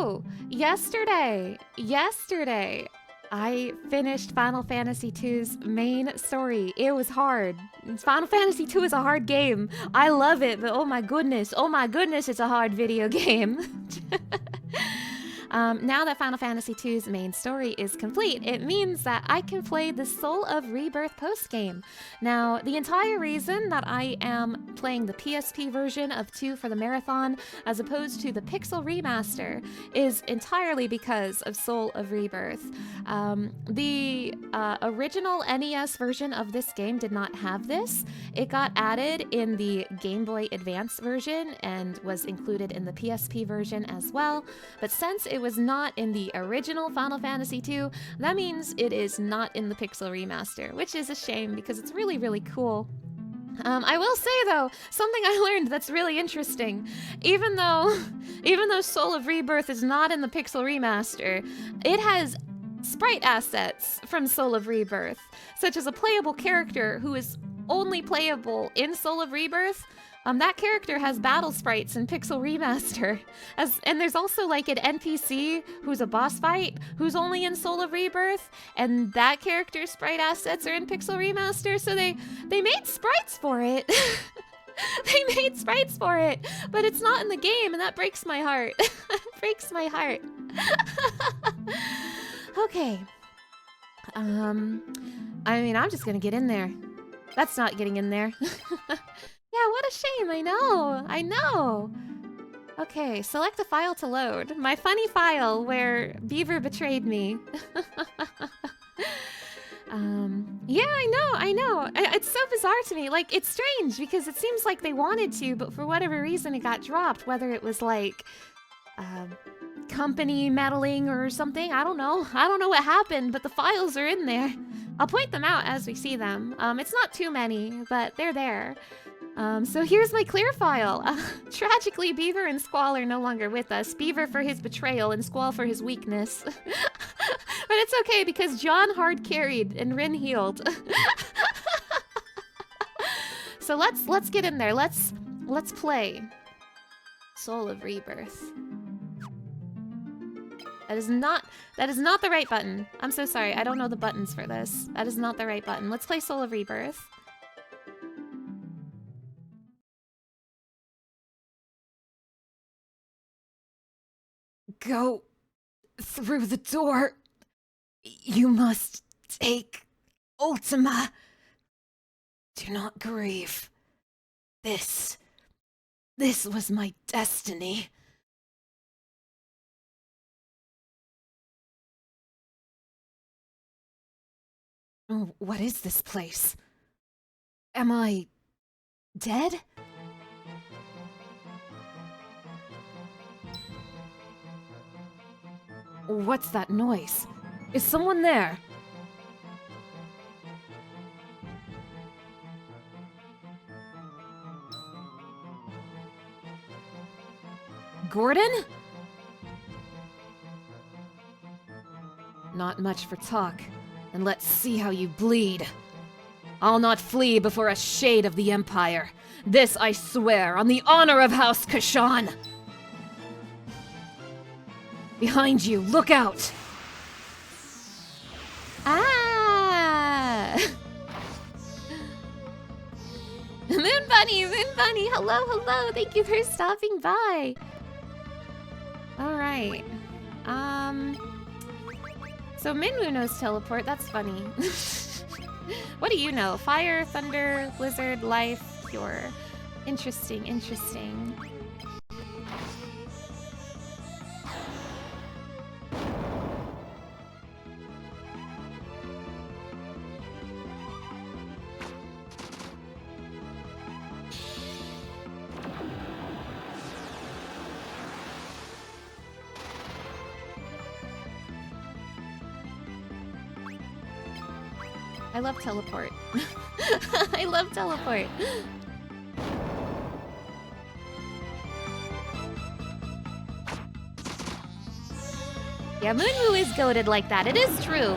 So, yesterday, I finished Final Fantasy II's main story. It was hard. Final Fantasy II is a hard game. I love it, but oh my goodness, it's a hard video game. Now that Final Fantasy II's main story is complete, it means that I can play the Soul of Rebirth post-game. Now, the entire reason that I am playing the PSP version of 2 for the marathon, as opposed to the Pixel remaster, is entirely because of Soul of Rebirth. The original NES version of this game did not have this. It got added in the Game Boy Advance version and was included in the PSP version as well, but since it was not in the original Final Fantasy II, that means it is not in the Pixel remaster, which is a shame because it's really, really cool. I will say though, something I learned that's really interesting. Even though Soul of Rebirth is not in the Pixel remaster, it has sprite assets from Soul of Rebirth, such as a playable character who is only playable in Soul of Rebirth. That character has battle sprites in Pixel Remaster. And there's also like an NPC who's a boss fight who's only in Soul of Rebirth, and that character's sprite assets are in Pixel Remaster, so they made sprites for it. They made sprites for it, but it's not in the game, and that breaks my heart. Breaks my heart. Okay. I mean, I'm just gonna get in there. That's not getting in there. Yeah, what a shame, I know. Okay, select a file to load. My funny file where Beaver betrayed me. Yeah, I know. It's so bizarre to me. Like, it's strange because it seems like they wanted to, but for whatever reason it got dropped, whether it was like, company meddling or something. I don't know what happened, but the files are in there. I'll point them out as we see them. It's not too many, but they're there. So here's my clear file. Tragically, Beaver and Squall are no longer with us. Beaver for his betrayal and Squall for his weakness. But it's okay because John hard carried and Rin healed. So let's get in there. Let's play Soul of Rebirth. That is not the right button. I'm so sorry. I don't know the buttons for this. That is not the right button. Let's play Soul of Rebirth. Go through the door. You must take Ultima. Do not grieve. This was my destiny. Oh, what is this place? Am I dead? What's that noise? Is someone there? Gordon? Not much for talk, and let's see how you bleed. I'll not flee before a shade of the Empire. This I swear on the honor of House Kashan. Behind you, look out! Ah! Moon Bunny, hello, thank you for stopping by. Alright. So Minwoo knows teleport, that's funny. What do you know? Fire, thunder, blizzard, life, cure. Interesting. I love teleport. I love teleport. Yeah, Moonwoo is goated like that. It is true.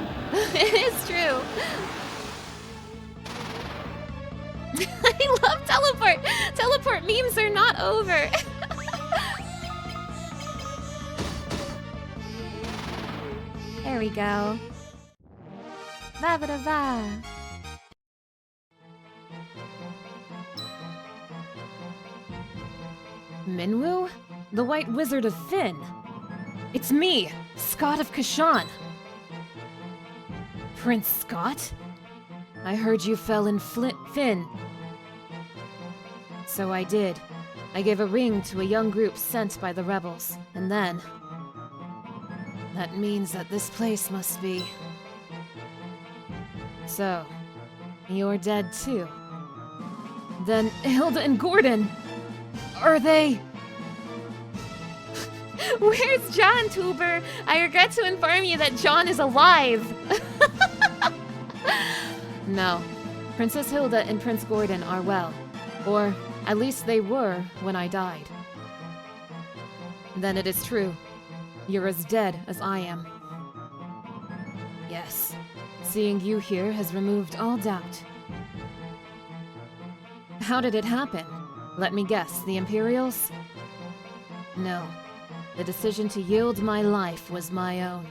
It is true. I love teleport. Teleport memes are not over. There we go. Va-ba-da-va. Minwu? The White Wizard of Fynn. It's me, Scott of Kashan. Prince Scott? I heard you fell in Fynn. So I did. I gave a ring to a young group sent by the rebels, and then... That means that this place must be... So, you're dead too. Then Hilda and Gordon... Are they... Where's John, Tuber? I regret to inform you that John is alive! No. Princess Hilda and Prince Gordon are well. Or, at least they were when I died. Then it is true. You're as dead as I am. Yes. Seeing you here has removed all doubt. How did it happen? Let me guess, the Imperials? No. The decision to yield my life was my own.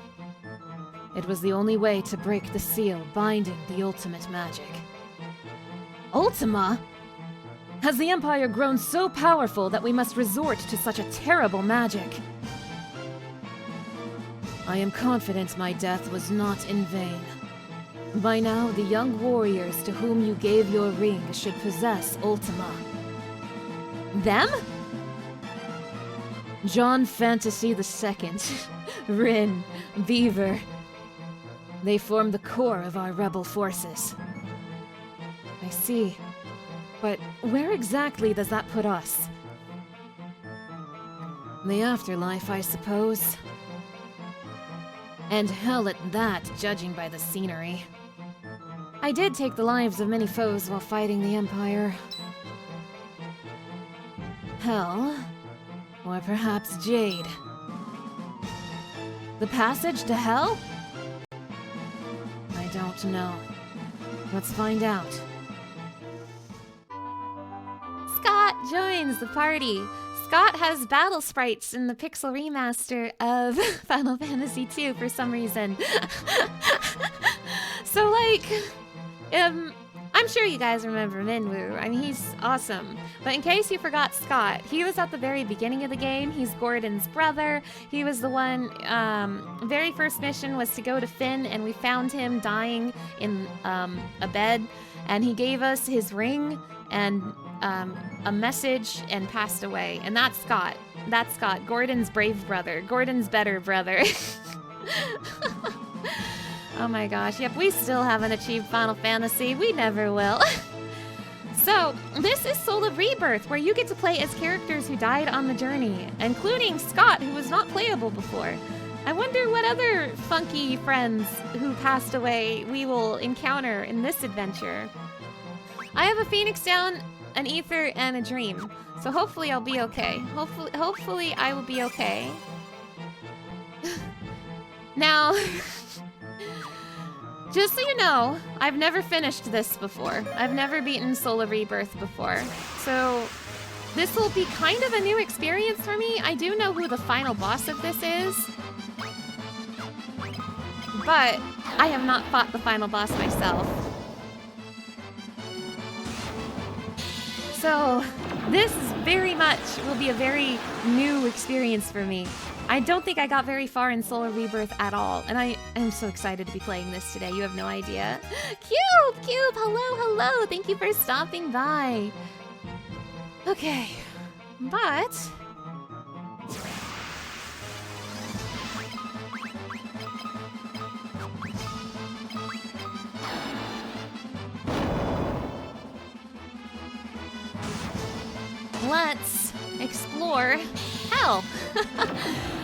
It was the only way to break the seal binding the ultimate magic. Ultima? Has the Empire grown so powerful that we must resort to such a terrible magic? I am confident my death was not in vain. By now, the young warriors to whom you gave your ring should possess Ultima. Them? John Fantasy II, Rin, Beaver. They form the core of our rebel forces. I see. But where exactly does that put us? The afterlife, I suppose. And hell at that, judging by the scenery. I did take the lives of many foes while fighting the Empire. Hell, or perhaps Jade. The passage to hell? I don't know. Let's find out. Scott joins the party. Scott has battle sprites in the Pixel remaster of Final Fantasy II for some reason. So, like, I'm sure you guys remember Minwu. I mean, he's awesome. But in case you forgot Scott, he was at the very beginning of the game. He's Gordon's brother. He was the one, very first mission was to go to Fynn, and we found him dying in a bed. And he gave us his ring and a message and passed away. And that's Scott. That's Scott, Gordon's brave brother. Gordon's better brother. Oh my gosh, yep, we still haven't achieved Final Fantasy. We never will. So, this is Soul of Rebirth, where you get to play as characters who died on the journey, including Scott, who was not playable before. I wonder what other funky friends who passed away we will encounter in this adventure. I have a Phoenix down, an Ether, and a Dream, so hopefully I'll be okay. Hopefully I will be okay. Now... Just so you know, I've never finished this before. I've never beaten Soul of Rebirth before. So this will be kind of a new experience for me. I do know who the final boss of this is, but I have not fought the final boss myself. So this very much will be a very new experience for me. I don't think I got very far in Soul of Rebirth at all, and I am so excited to be playing this today. You have no idea. Cube! Cube! Hello! Thank you for stopping by. Okay, but... let's explore hell.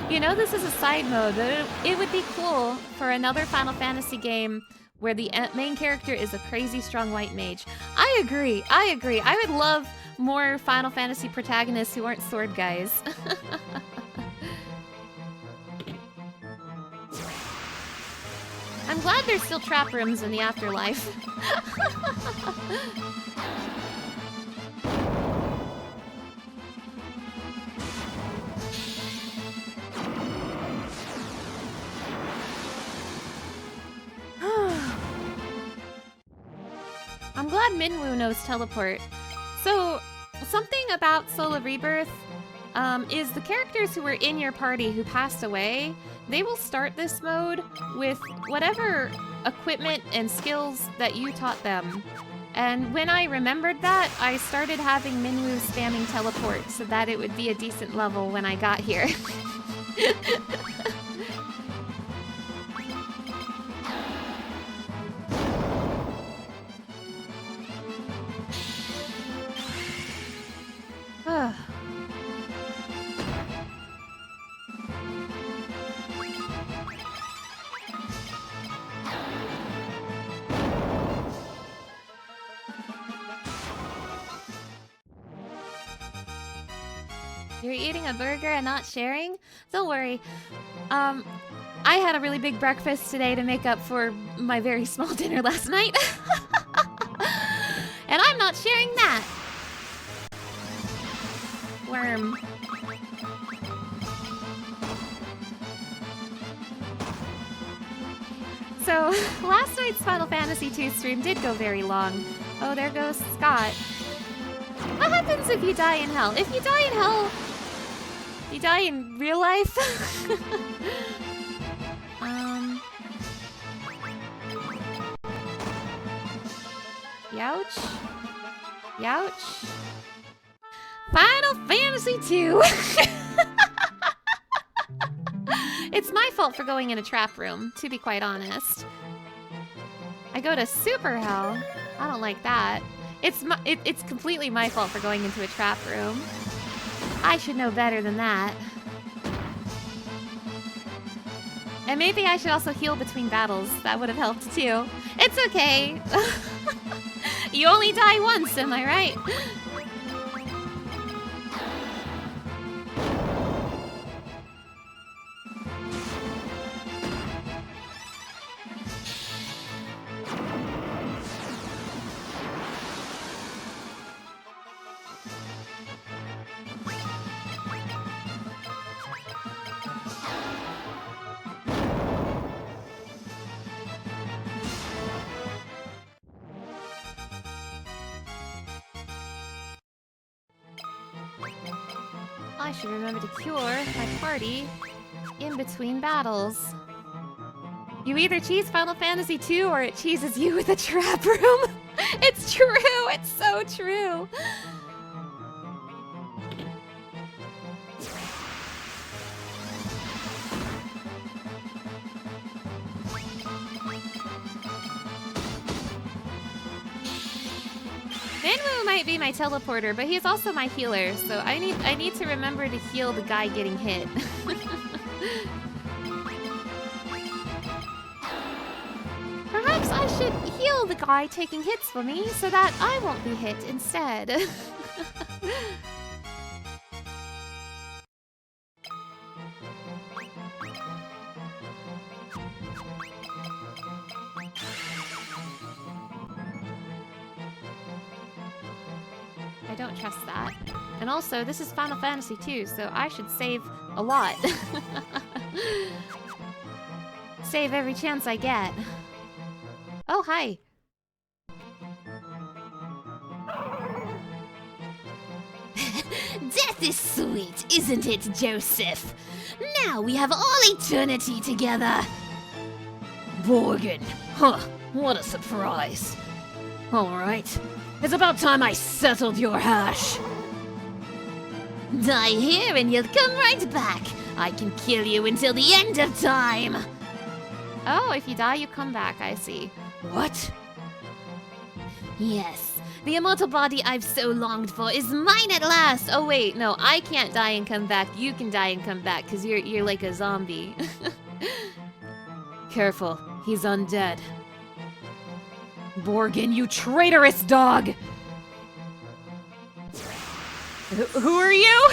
You know, this is a side mode, but it would be cool for another Final Fantasy game where the main character is a crazy strong white mage. I agree. I would love more Final Fantasy protagonists who aren't sword guys. I'm glad there's still trap rooms in the afterlife. glad Minwoo knows teleport. So, something about Soul of Rebirth is the characters who were in your party who passed away, they will start this mode with whatever equipment and skills that you taught them. And when I remembered that, I started having Minwoo spamming teleport so that it would be a decent level when I got here. You're eating a burger and not sharing? Don't worry. I had a really big breakfast today to make up for my very small dinner last night. And I'm not sharing that. Worm. So, last night's Final Fantasy II stream did go very long. Oh, there goes Scott. What happens if you die in hell? If you die in hell, you die in real life? Youch. Youch. Final Fantasy II! It's my fault for going in a trap room, to be quite honest. I go to super hell. I don't like that. It's completely my fault for going into a trap room. I should know better than that. And maybe I should also heal between battles. That would have helped too. It's okay. You only die once, am I right? I should remember to cure my party in between battles. You either cheese Final Fantasy II or it cheeses you with a trap room. It's true, it's so true. Minwoo might be my teleporter, but he's also my healer, so I need to remember to heal the guy getting hit. Perhaps I should heal the guy taking hits for me so that I won't be hit instead. I don't trust that. And also, this is Final Fantasy II, so I should save a lot. Save every chance I get. Oh, hi. Death is sweet, isn't it, Joseph? Now we have all eternity together. Borgin. Huh, what a surprise. Alright, it's about time I settled your hash. Die here and you'll come right back. I can kill you until the end of time. Oh, if you die, you come back, I see. What? Yes, the immortal body I've so longed for is mine at last. Oh wait, no, I can't die and come back. You can die and come back, because you're like a zombie. Careful, he's undead. Borgin, you traitorous dog! Who are you?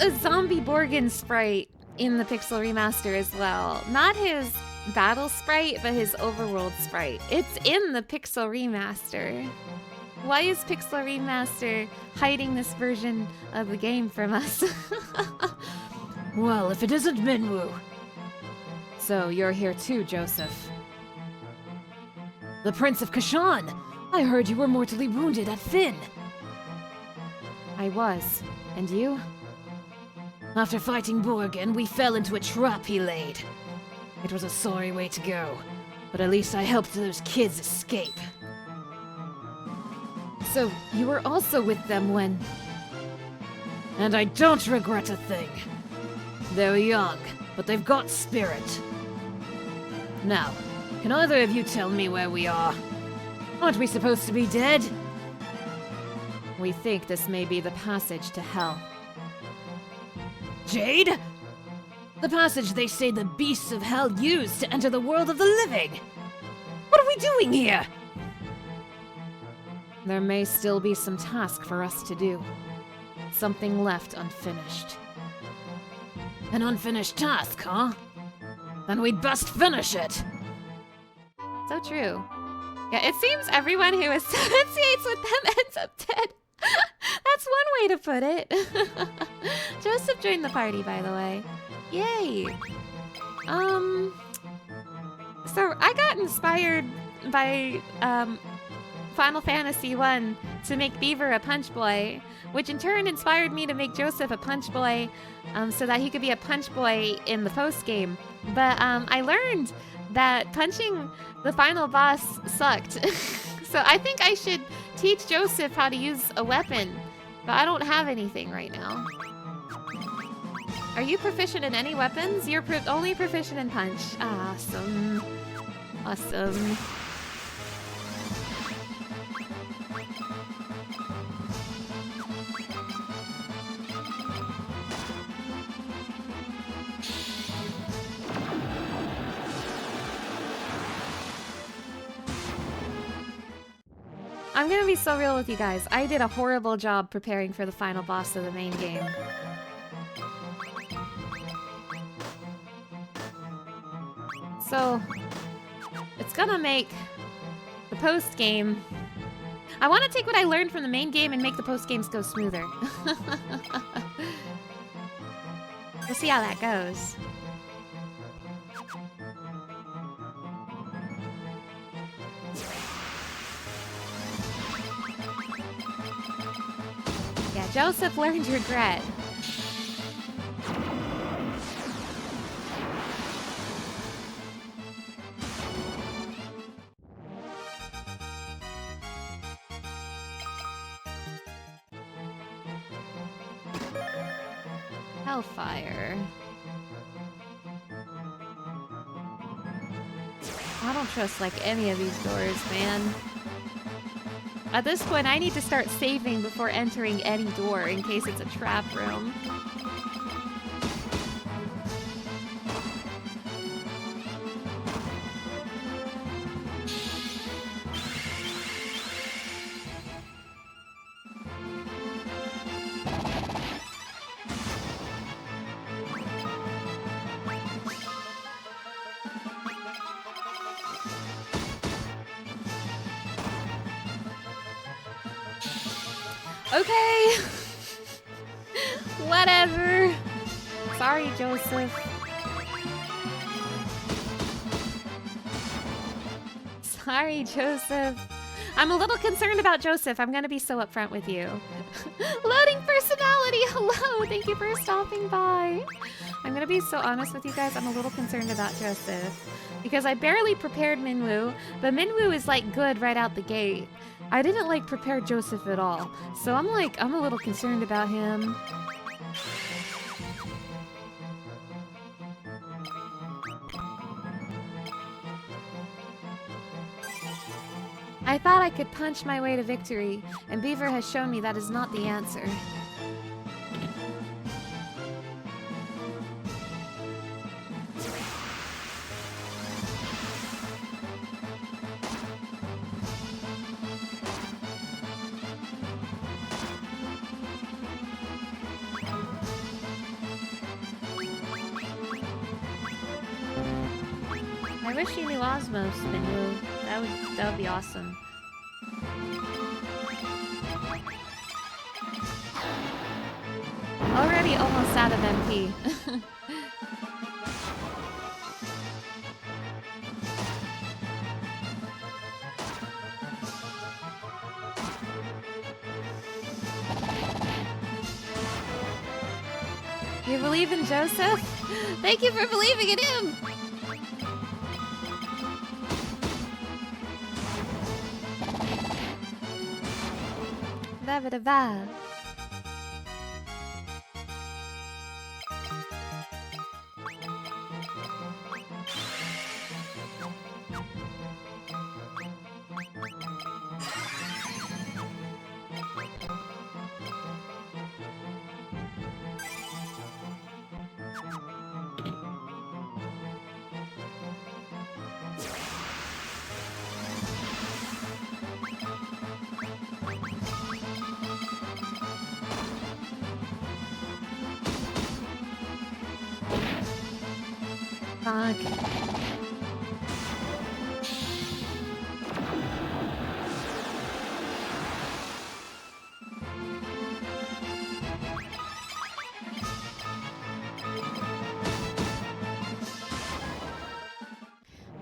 a zombie Borgin sprite in the Pixel Remaster as well. Not his battle sprite, but his overworld sprite. It's in the Pixel Remaster. Why is Pixel Remaster hiding this version of the game from us? Well, if it isn't Minwoo. So you're here too, Joseph. The Prince of Kashan! I heard you were mortally wounded at Finn. I was. And you? After fighting Borgin, we fell into a trap he laid. It was a sorry way to go, but at least I helped those kids escape. So you were also with them when... And I don't regret a thing. They're young, but they've got spirit. Now, can either of you tell me where we are? Aren't we supposed to be dead? We think this may be the passage to hell. Jade? The passage they say the beasts of hell used to enter the world of the living! What are we doing here? There may still be some task for us to do. Something left unfinished. An unfinished task, huh? Then we'd best finish it! So true. Yeah, it seems everyone who associates with them ends up dead. That's one way to put it. Joseph joined the party, by the way. Yay! So I got inspired by, Final Fantasy I to make Beaver a punch boy, which in turn inspired me to make Joseph a punch boy, so that he could be a punch boy in the post-game. But, I learned that punching the final boss sucked. So I think I should teach Joseph how to use a weapon, but I don't have anything right now. Are you proficient in any weapons? You're only proficient in punch. Awesome. Awesome. I'm gonna be so real with you guys. I did a horrible job preparing for the final boss of the main game. So, it's gonna make the post-game... I want to take what I learned from the main game and make the post-games go smoother. We'll see how that goes. Yeah, Joseph learned regret. Hellfire. I don't trust like any of these doors, man. At this point, I need to start saving before entering any door in case it's a trap room. Okay. Whatever. Sorry, Joseph. Sorry, Joseph. I'm a little concerned about Joseph. I'm gonna be so upfront with you. Loading personality. Hello. Thank you for stopping by. I'm gonna be so honest with you guys. I'm a little concerned about Joseph because I barely prepared Minwoo, but Minwoo is like good right out the gate. I didn't like prepare Joseph at all, so I'm a little concerned about him. I thought I could punch my way to victory, and Beaver has shown me that is not the answer. I wish you knew Osmos, Minwoo. That would be awesome. Already almost out of MP. You believe in Joseph? Thank you for believing in him! Da-ba-da-ba. Fuck.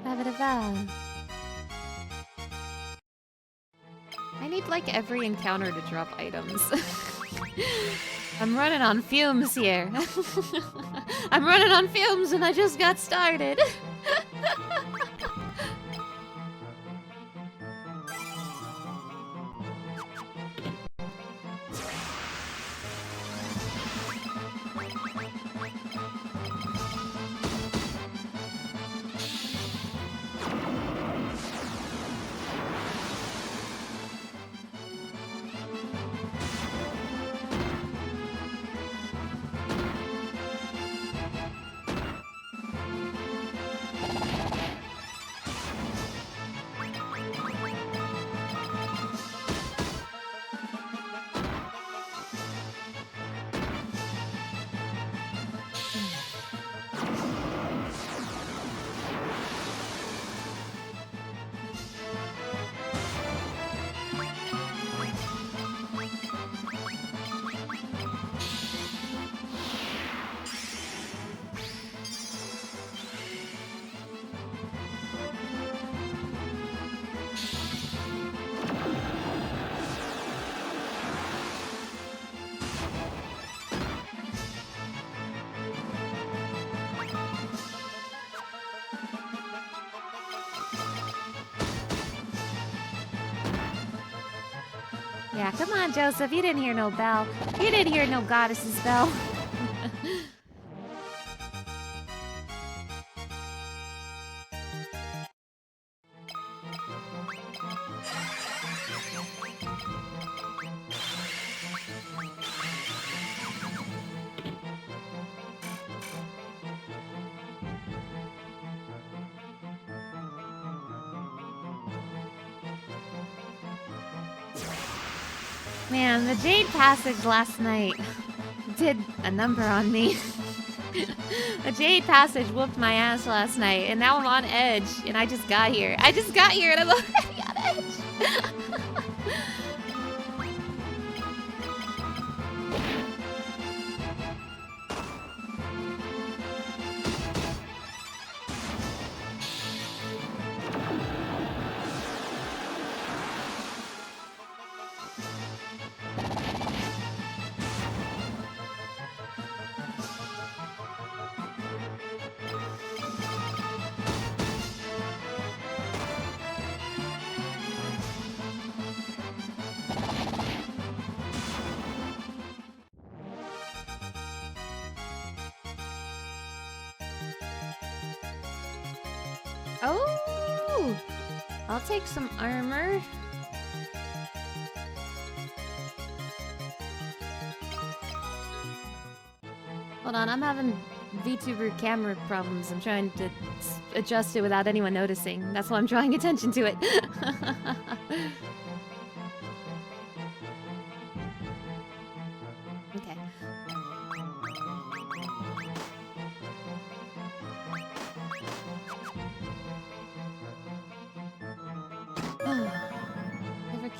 Ba-ba-da-ba. I need like every encounter to drop items. I'm running on fumes here. I'm running on fumes and I just got started. Yeah, come on, Joseph. You didn't hear no bell. You didn't hear no goddess's bell. Man, the Jade Passage last night did a number on me. The Jade Passage whooped my ass last night, and now I'm on edge, and I just got here. I just got here, and I'm already on edge. Oh! I'll take some armor. Hold on, I'm having VTuber camera problems. I'm trying to adjust it without anyone noticing. That's why I'm drawing attention to it. Okay.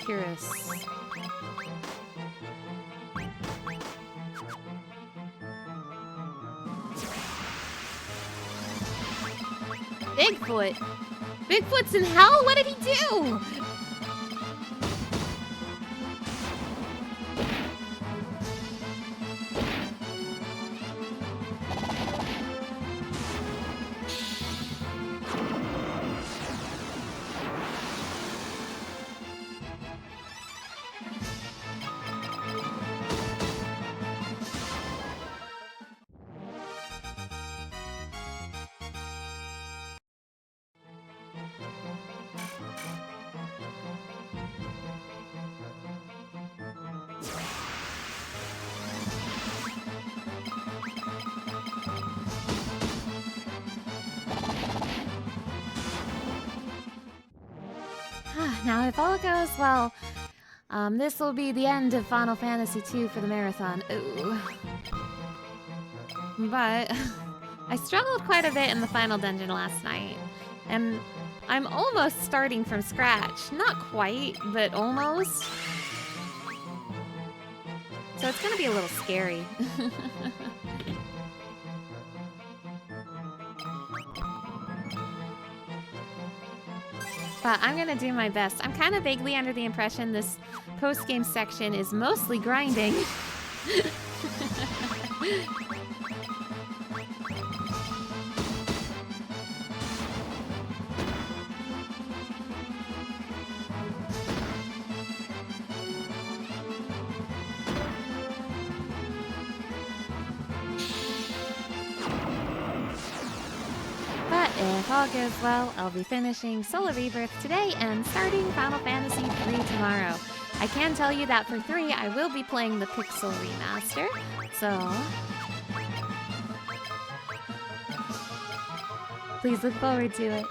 Curious. Bigfoot! Bigfoot's in hell? What did he do? Now, if all goes well, this will be the end of Final Fantasy II for the marathon. Ooh. But I struggled quite a bit in the final dungeon last night, and I'm almost starting from scratch. Not quite, but almost. So it's gonna be a little scary. But I'm gonna do my best. I'm kind of vaguely under the impression this post-game section is mostly grinding. If all goes well, I'll be finishing Soul of Rebirth today and starting Final Fantasy III tomorrow. I can tell you that for 3, I will be playing the Pixel Remaster, so please look forward to it.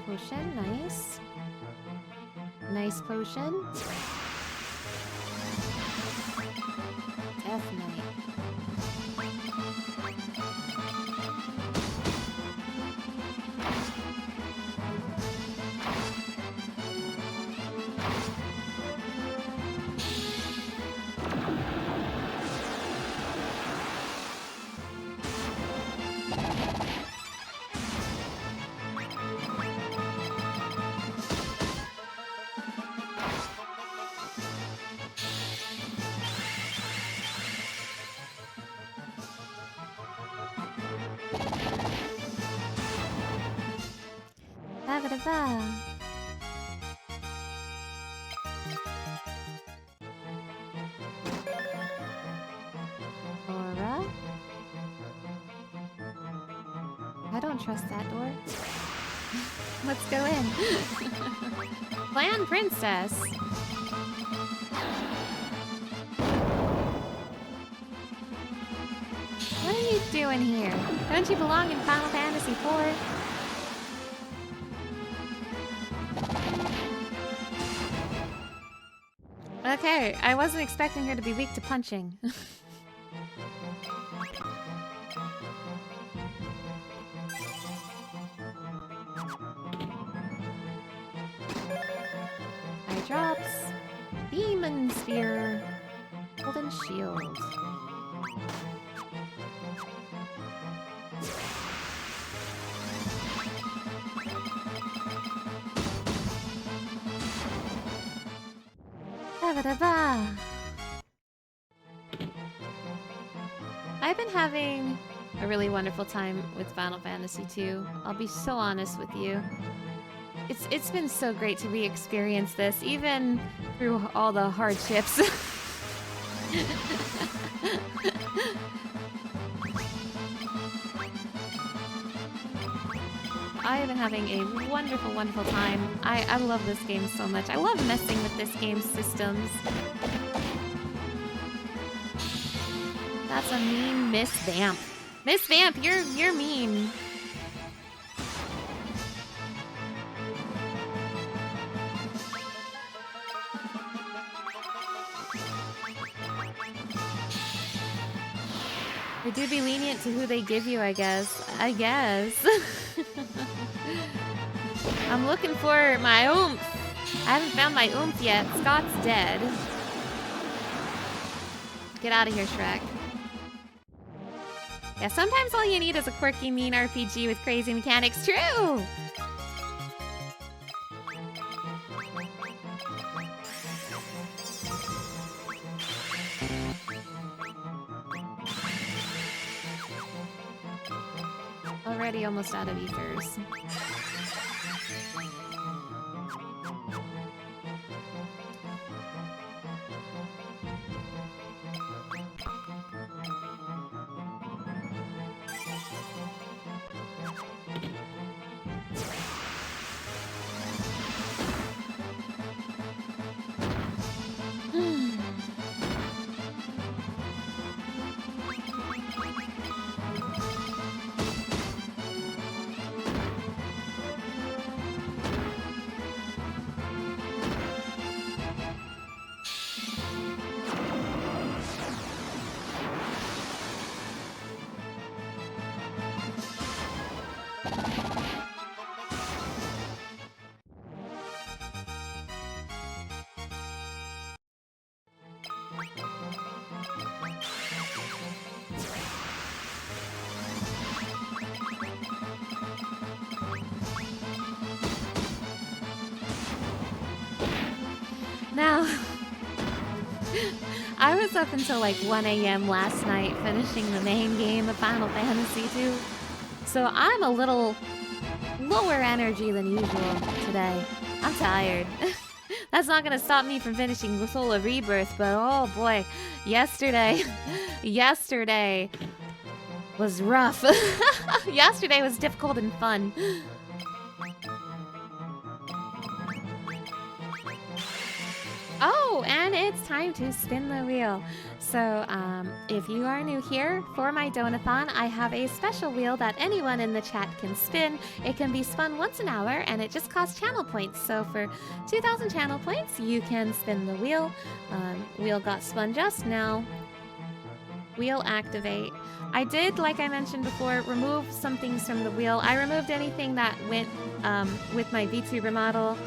Potion, nice. Nice potion. Death Knight. Ba-ba-da-ba. Aura? I don't trust that door. Let's go in. Clan Princess. What are you doing here? Don't you belong in Final Fantasy IV? Okay, I wasn't expecting her to be weak to punching. Eye drops. Demon Spear. Golden Shield. I've been having a really wonderful time with Final Fantasy II. I'll be so honest with you. It's been so great to re-experience this, even through all the hardships. I have been having a wonderful, wonderful time. I love this game so much. I love messing with this game's systems. That's a mean Miss Vamp. Miss Vamp, you're mean. They do be lenient to who they give you, I guess. I guess. I'm looking for my oomph. I haven't found my oomph yet. Scott's dead. Get out of here, Shrek. Yeah, sometimes all you need is a quirky, mean RPG with crazy mechanics. True! Already almost out of ethers. Now, I was up until like 1 a.m. last night finishing the main game of Final Fantasy II, so I'm a little lower energy than usual today. I'm tired. That's not gonna stop me from finishing Soul of Rebirth, but oh boy, yesterday was rough. Yesterday was difficult and fun. Oh, and it's time to spin the wheel. So, if you are new here, for my Donathon, I have a special wheel that anyone in the chat can spin. It can be spun once an hour, and it just costs channel points. So for 2,000 channel points, you can spin the wheel. Wheel got spun just now. Wheel activate. I did, like I mentioned before, remove some things from the wheel. I removed anything that went with my VTuber model.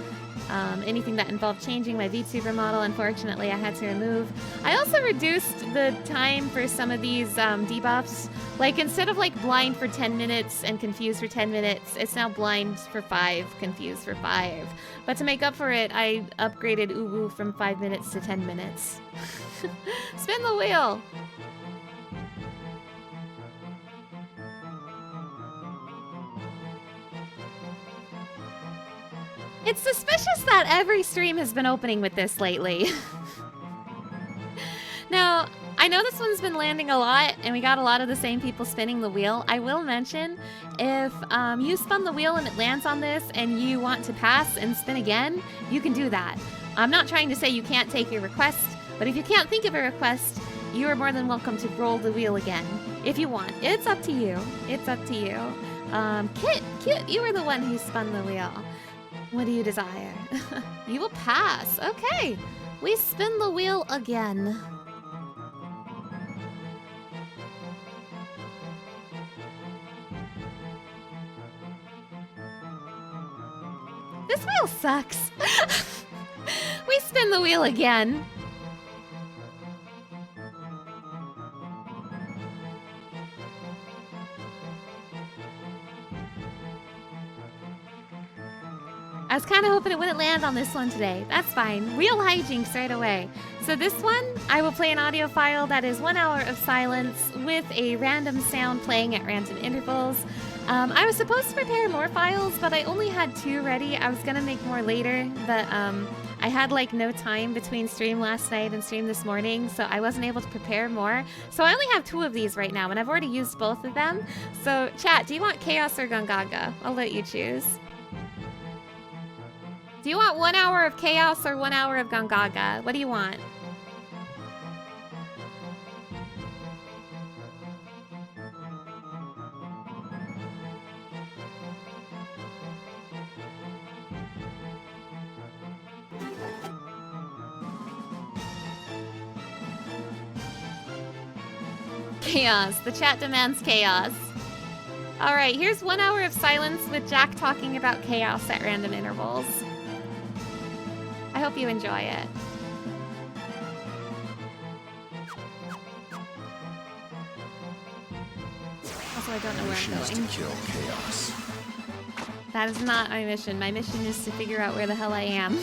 Anything that involved changing my VTuber model, unfortunately, I had to remove. I also reduced the time for some of these debuffs. Like, instead of like blind for 10 minutes and confused for 10 minutes, it's now blind for 5, confused for 5. But to make up for it, I upgraded Uwu from 5 minutes to 10 minutes. Spin the wheel! It's suspicious that every stream has been opening with this lately. Now, I know this one's been landing a lot, and we got a lot of the same people spinning the wheel. I will mention, if you spun the wheel and it lands on this, and you want to pass and spin again, you can do that. I'm not trying to say you can't take your request, but if you can't think of a request, you are more than welcome to roll the wheel again, if you want. It's up to you. It's up to you. Kit, you were the one who spun the wheel. What do you desire? You will pass. Okay. We spin the wheel again. This wheel sucks. We spin the wheel again. I was kind of hoping it wouldn't land on this one today. That's fine. Real hijinks right away. So this one, I will play an audio file that is 1 hour of silence with a random sound playing at random intervals. I was supposed to prepare more files, but I only had 2 ready. I was gonna make more later, but I had like no time between stream last night and stream this morning, so I wasn't able to prepare more. So I only have 2 of these right now, and I've already used both of them. So chat, do you want Chaos or Gongaga? I'll let you choose. Do you want 1 hour of Chaos or 1 hour of Gongaga? What do you want? Chaos. The chat demands chaos. All right, here's 1 hour of silence with Jack talking about chaos at random intervals. I hope you enjoy it. Also, I don't know where I'm going. To kill chaos. That is not my mission. My mission is to figure out where the hell I am.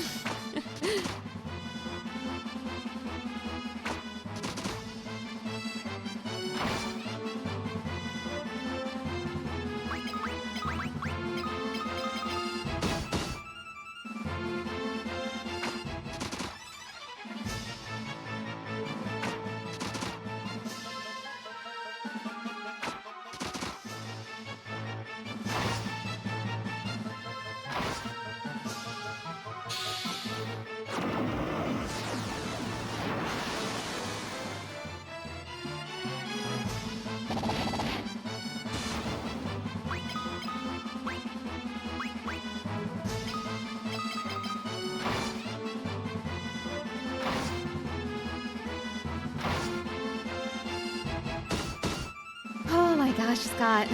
Scott.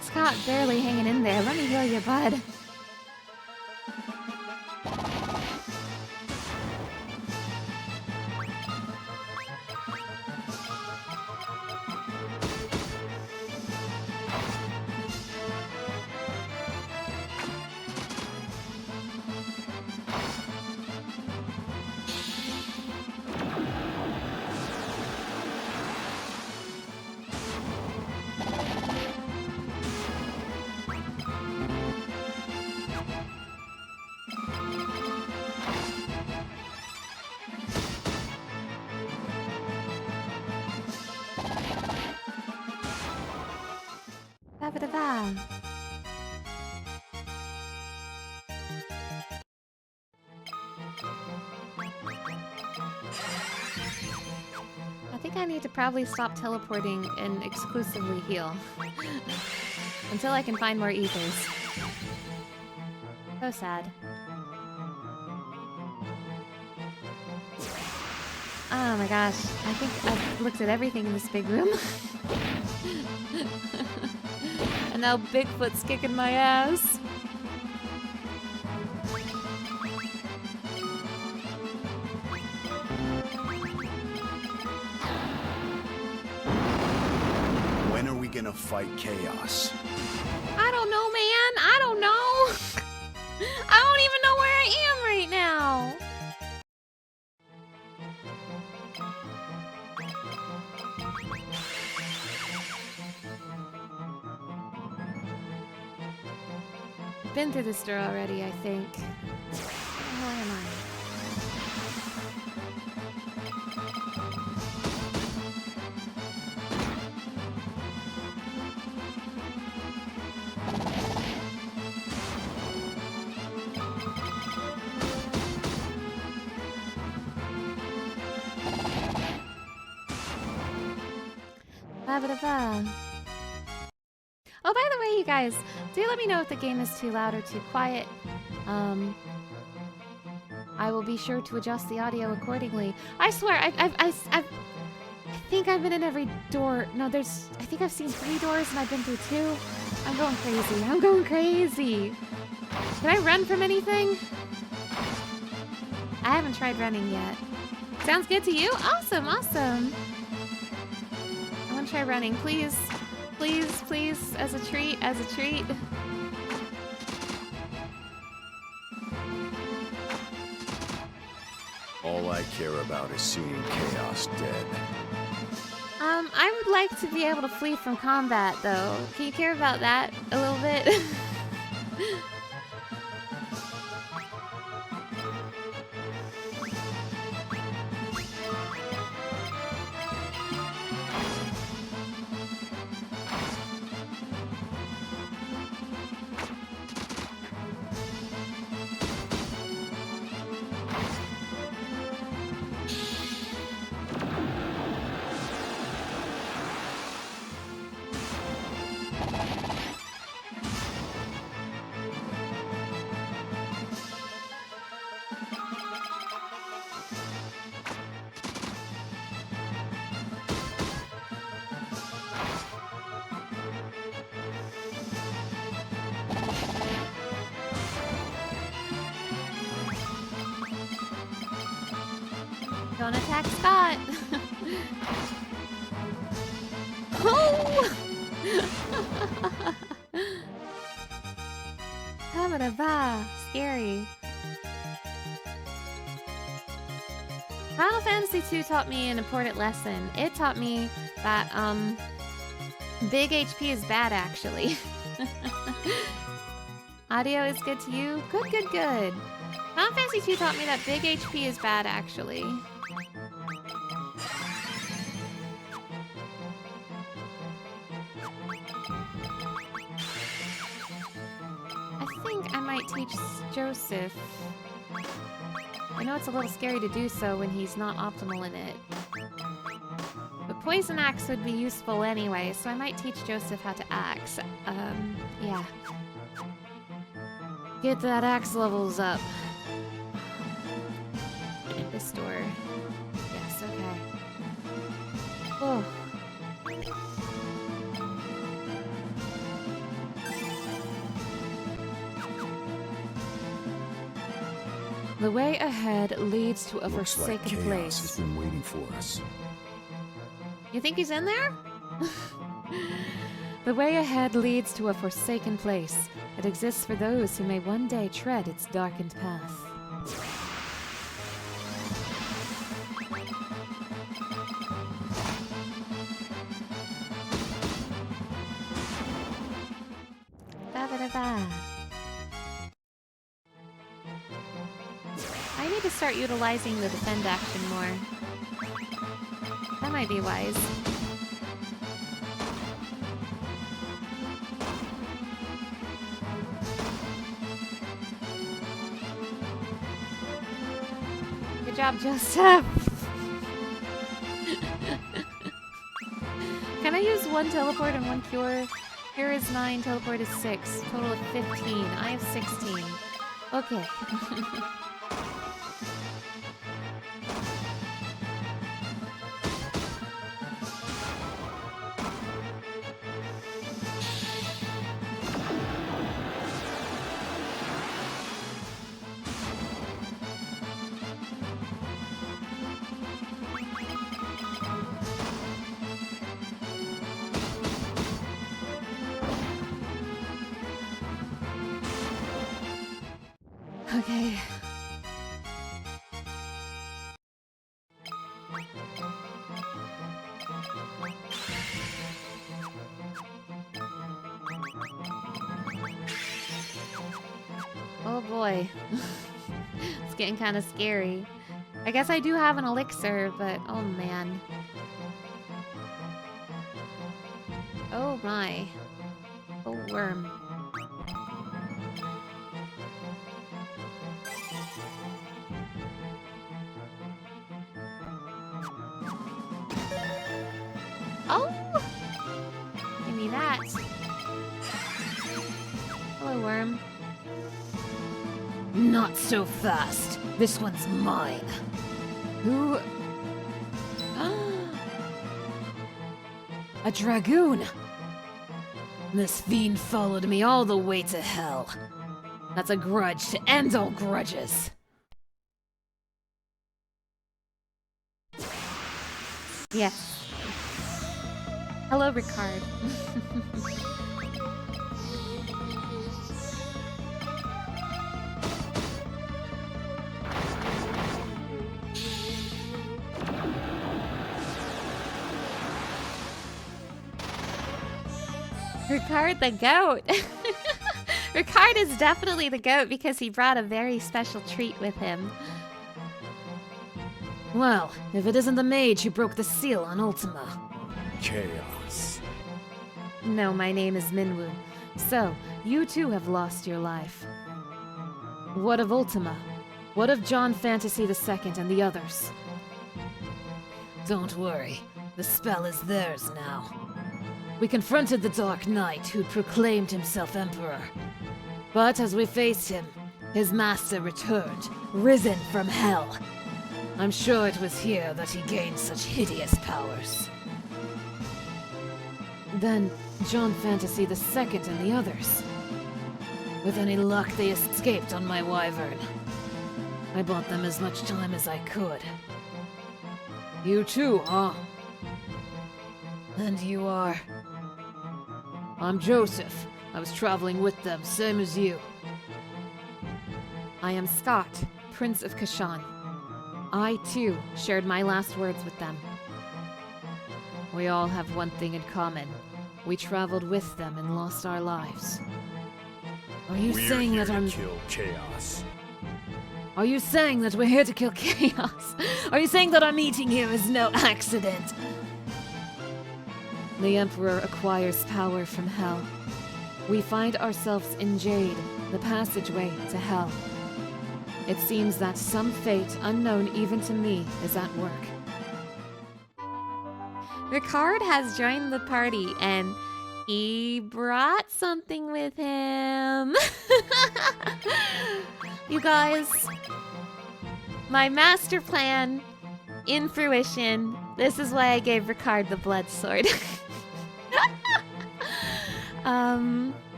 Scott barely hanging in there. Let me heal you, bud. Ba-ba-da-ba. I think I need to probably stop teleporting and exclusively heal. Until I can find more ethers. So sad. Oh my gosh, I think I've looked at everything in this big room. And now Bigfoot's kicking my ass. When are we gonna fight chaos? I don't know, man. I don't know. I don't even know where I am right now. Been through this door already, I think. Where the hell am I? Ba-ba-da-ba. Oh, by the way, you guys, do let me know if the game is too loud or too quiet. I will be sure to adjust the audio accordingly. I swear, I think I've been in every door. No, I think I've seen 3 doors and I've been through 2. I'm going crazy. I'm going crazy. Can I run from anything? I haven't tried running yet. Sounds good to you? Awesome, awesome. I want to try running, please. Please, please, as a treat, as a treat. All I care about is seeing chaos dead. I would like to be able to flee from combat, though. Can you care about that a little bit? Don't attack Scott. Oh! Ba-ba-da-ba. Scary. Final Fantasy II taught me an important lesson. It taught me that, big HP is bad, actually. Audio is good to you? Good, good, good. Final Fantasy II taught me that big HP is bad, actually. I think I might teach Joseph. I know it's a little scary to do so when he's not optimal in it. But Poison Axe would be useful anyway, so I might teach Joseph how to axe. Yeah. Get that axe levels up. This door. Yes, okay. Oh. The way ahead leads to a Looks like forsaken chaos place. has been waiting for us. You think he's in there? The way ahead leads to a forsaken place. It exists for those who may one day tread its darkened path. Ba-ba-da-ba. I need to start utilizing the defend action more. That might be wise. Good job, Joseph. Can I use one teleport and one cure? Cure is 9, teleport is 6. Total of 15. I have 16. Okay. Okay. Oh boy. It's getting kind of scary. I guess I do have an elixir, but oh man. Oh my. Oh worm. Oh! Give me that. Hello, worm. Not so fast. This one's mine. Who? A dragoon. This fiend followed me all the way to hell. That's a grudge to end all grudges. Yes. Hello, Ricard. Ricard the goat. Ricard is definitely the goat because he brought a very special treat with him. Well, if it isn't the mage who broke the seal on Ultima. Chaos. No, my name is Minwu. So, you too have lost your life. What of Ultima? What of John Fantasy II and the others? Don't worry, the spell is theirs now. We confronted the Dark Knight who proclaimed himself Emperor. But as we faced him, his master returned, risen from hell. I'm sure it was here that he gained such hideous powers. Then, John Fantasy II and the others. With any luck, they escaped on my wyvern. I bought them as much time as I could. You too, huh? And you are? I'm Joseph. I was traveling with them, same as you. I am Scott, Prince of Kashan. I, too, shared my last words with them. We all have one thing in common. We traveled with them and lost our lives. Are you saying that I'm... kill Chaos. Are you saying that we're here to kill Chaos? Are you saying that our meeting here is no accident? The Emperor acquires power from Hell. We find ourselves in Jade, the passageway to Hell. It seems that some fate unknown even to me is at work. Ricard has joined the party and he brought something with him. You guys, my master plan in fruition. This is why I gave Ricard the blood sword.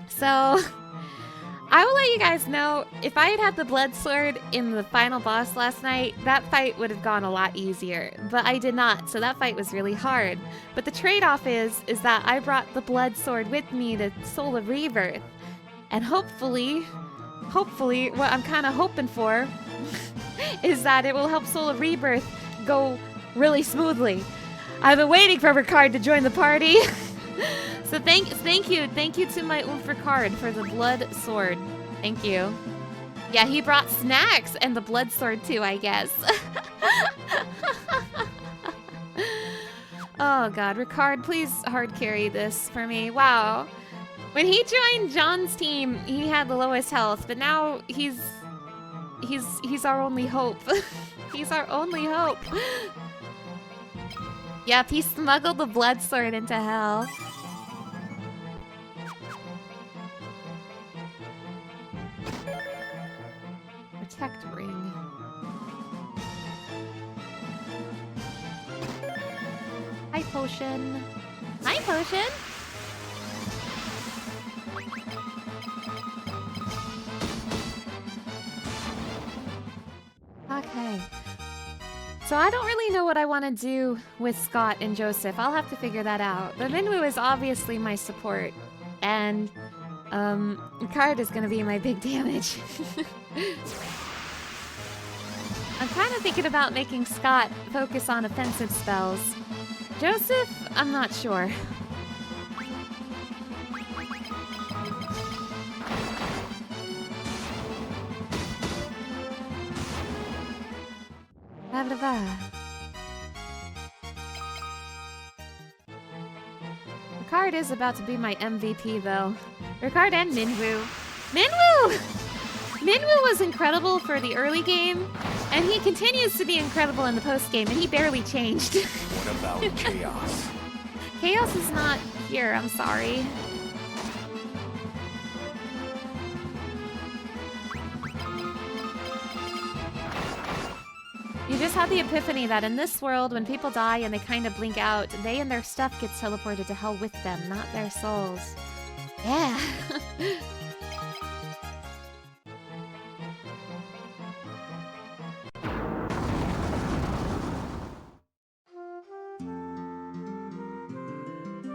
So I will let you guys know, if I had had the blood sword in the final boss last night, that fight would have gone a lot easier. But I did not, so that fight was really hard. But the trade-off is that I brought the blood sword with me to Soul of Rebirth. And hopefully, what I'm kind of hoping for is that it will help Soul of Rebirth go really smoothly. I've been waiting for Ricard to join the party. So thank you to my Oomph Ricard for the blood sword. Thank you. Yeah, he brought snacks and the blood sword too, I guess. Oh god, Ricard, please hard carry this for me. Wow. When he joined John's team, he had the lowest health, but now he's our only hope. He's our only hope. Yep, he smuggled the blood sword into Hell. Protect ring. Hi, potion. Hi, potion. Okay. So I don't really know what I want to do with Scott and Joseph. I'll have to figure that out. But Minwoo is obviously my support. And, Ricard is going to be my big damage. I'm kind of thinking about making Scott focus on offensive spells. Joseph, I'm not sure. Ricard is about to be my MVP, though. Ricard and Minwoo. Minwoo! Minwoo was incredible for the early game, and he continues to be incredible in the post-game, and he barely changed. What about Chaos? Chaos is not here, I'm sorry. You just had the epiphany that in this world, when people die and they kind of blink out, they and their stuff gets teleported to hell with them, not their souls. Yeah.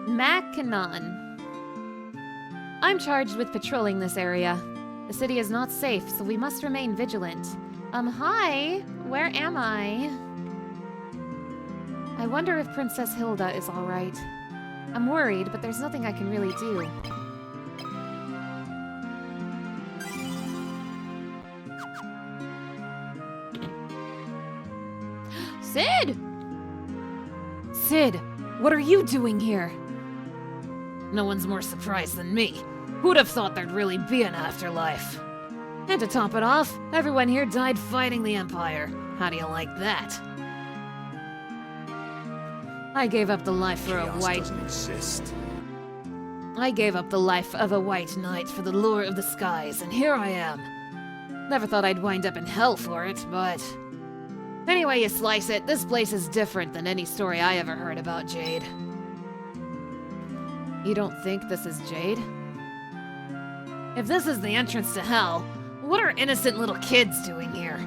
Mackinac. I'm charged with patrolling this area. The city is not safe, so we must remain vigilant. Hi. Where am I? I wonder if Princess Hilda is alright. I'm worried, but there's nothing I can really do. Sid! Sid, what are you doing here? No one's more surprised than me. Who'd have thought there'd really be an afterlife? And to top it off, everyone here died fighting the Empire. How do you like that? I gave up the life for Chaos a white... doesn't exist. I gave up the life of a white knight for the lure of the skies, and here I am. Never thought I'd wind up in hell for it, but... Anyway you slice it, this place is different than any story I ever heard about Jade. You don't think this is Jade? If this is the entrance to hell, what are innocent little kids doing here?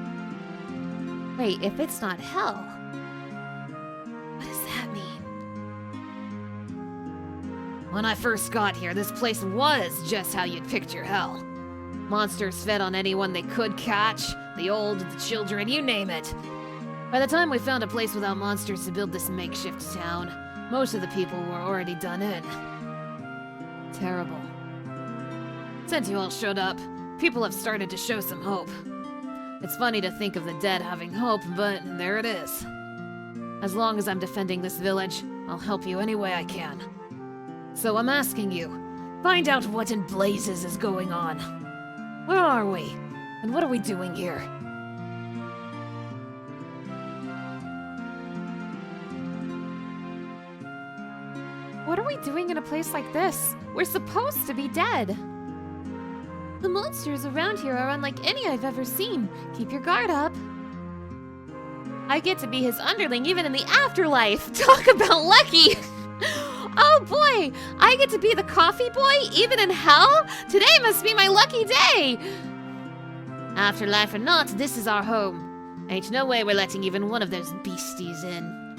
Wait, if it's not hell, When I first got here, this place was just how you'd picture hell. Monsters fed on anyone they could catch, the old, the children, you name it. By the time we found a place without monsters to build this makeshift town, most of the people were already done in. Terrible. Since you all showed up, people have started to show some hope. It's funny to think of the dead having hope, but there it is. As long as I'm defending this village, I'll help you any way I can. So I'm asking you, find out what in blazes is going on. Where are we? And what are we doing here? What are we doing in a place like this? We're supposed to be dead. The monsters around here are unlike any I've ever seen. Keep your guard up. I get to be his underling even in the afterlife. Talk about lucky. Oh boy, I get to be the coffee boy even in hell? Today must be my lucky day. Afterlife or not, this is our home. Ain't no way we're letting even one of those beasties in.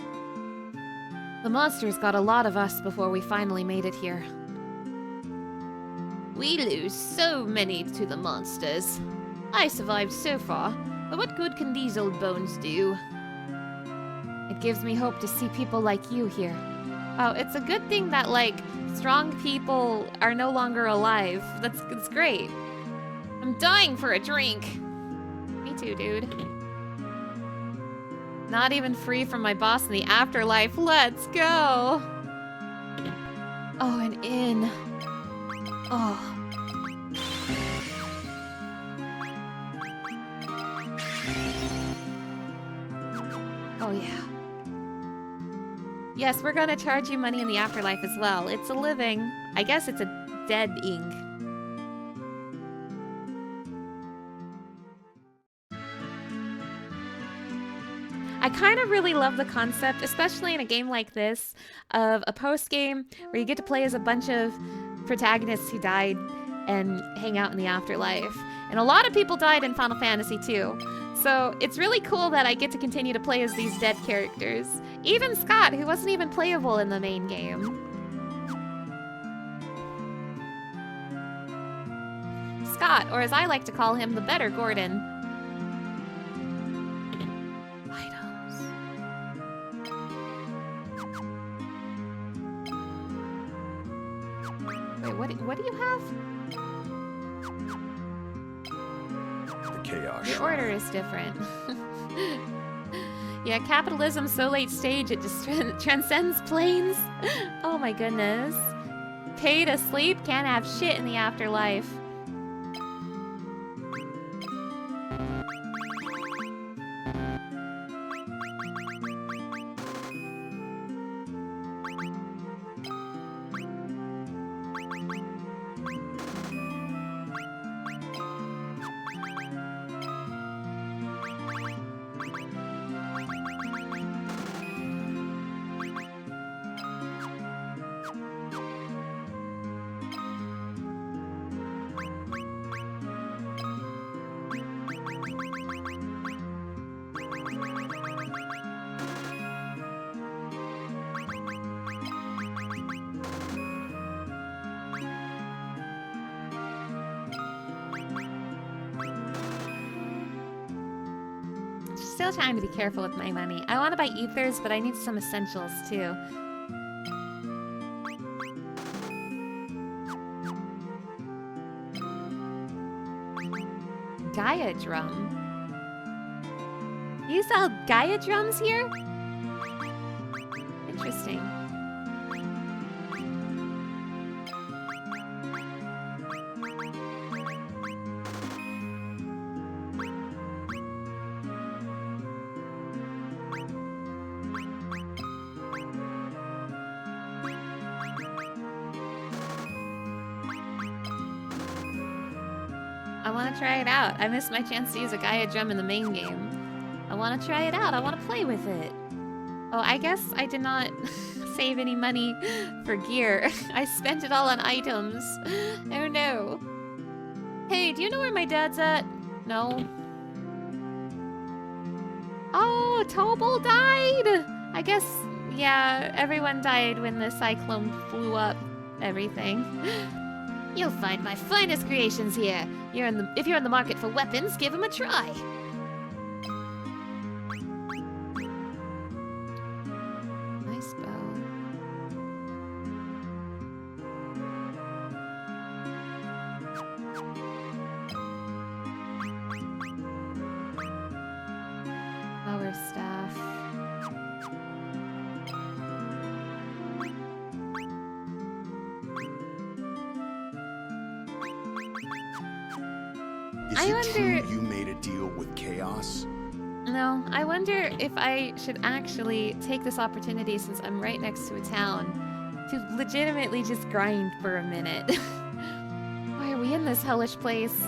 The monsters got a lot of us before we finally made it here. We lose so many to the monsters. I survived so far, but what good can these old bones do? It gives me hope to see people like you here. Oh, it's a good thing that, like, strong people are no longer alive. It's great. I'm dying for a drink. Me too, dude. Not even free from my boss in the afterlife. Let's go. Oh, an inn. Oh. Oh, yeah. Yes, we're gonna charge you money in the afterlife as well. It's a living. I guess it's a dead-ing. I kind of really love the concept, especially in a game like this, of a post-game where you get to play as a bunch of protagonists who died and hang out in the afterlife. And a lot of people died in Final Fantasy too. So it's really cool that I get to continue to play as these dead characters. Even Scott, who wasn't even playable in the main game. Scott, or as I like to call him, the better Gordon. Items. Wait, what do you have? Chaos. Your order is different. Yeah, capitalism's so late stage, it just transcends planes. Oh my goodness. Pay to sleep, can't have shit in the afterlife. Still trying to be careful with my money. I want to buy ethers, but I need some essentials too. Gaia drum. You sell Gaia drums here? Interesting. I want to try it out. I missed my chance to use a Gaia drum in the main game. I want to try it out. I want to play with it. Oh, I guess I did not save any money for gear. I spent it all on items. Oh no. Hey, do you know where my dad's at? No. Oh, Tobal died! I guess, yeah, everyone died when the cyclone blew up. everything. You'll find my finest creations here. If you're in the market for weapons, give them a try. Nice bow. Power staff. Is I it wonder- true you made a deal with Chaos? No, I wonder if I should actually take this opportunity, since I'm right next to a town, to legitimately just grind for a minute. Why are we in this hellish place?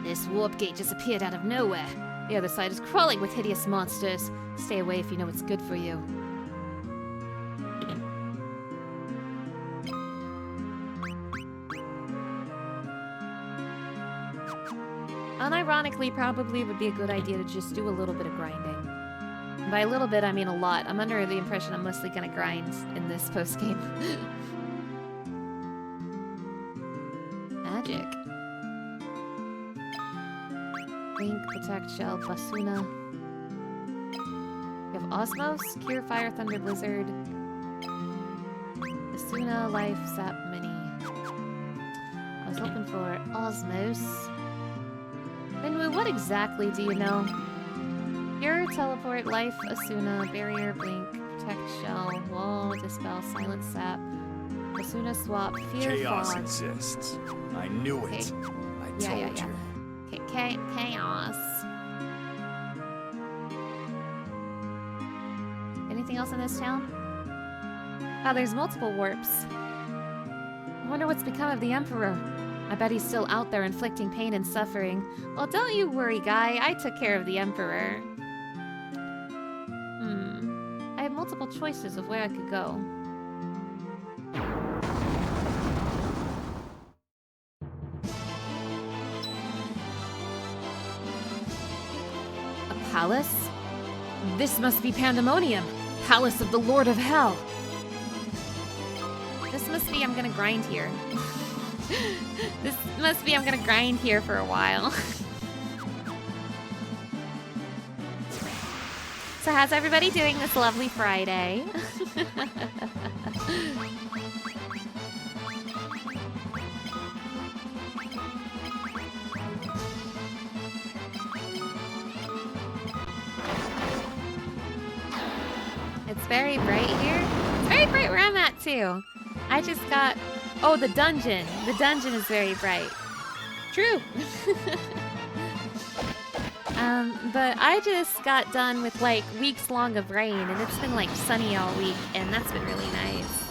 This warp gate just appeared out of nowhere. The other side is crawling with hideous monsters. Stay away if you know what's good for you. Unironically, probably would be a good idea to just do a little bit of grinding. And by a little bit, I mean a lot. I'm under the impression I'm mostly gonna grind in this post-game. Magic. Link, Protect, Shell, Basuna. We have Osmos, Cure, Fire, Thunder, Blizzard. Basuna, Life, Sap, Mini. I was hoping for Osmos. Minwu, what exactly do you know? Cure, Teleport, Life, Asuna, Barrier, Blink, Protect, Shell, Wall, Dispel, Silent Sap, Asuna, Swap, Fear, Chaos Fog. exists. I knew it. I told you. Okay, Chaos. Anything else in this town? Oh, there's multiple warps. I wonder what's become of the Emperor. I bet he's still out there inflicting pain and suffering. Well, don't you worry, guy. I took care of the Emperor. I have multiple choices of where I could go. A palace? This must be Pandemonium, Palace of the Lord of Hell. This must be I'm gonna grind here. This must be I'm gonna grind here for a while. So how's everybody doing this lovely Friday? It's very bright here. It's very bright where I'm at too. I just got... Oh, the dungeon. The dungeon is very bright. True. But I just got done with like weeks long of rain, and it's been like sunny all week, and that's been really nice.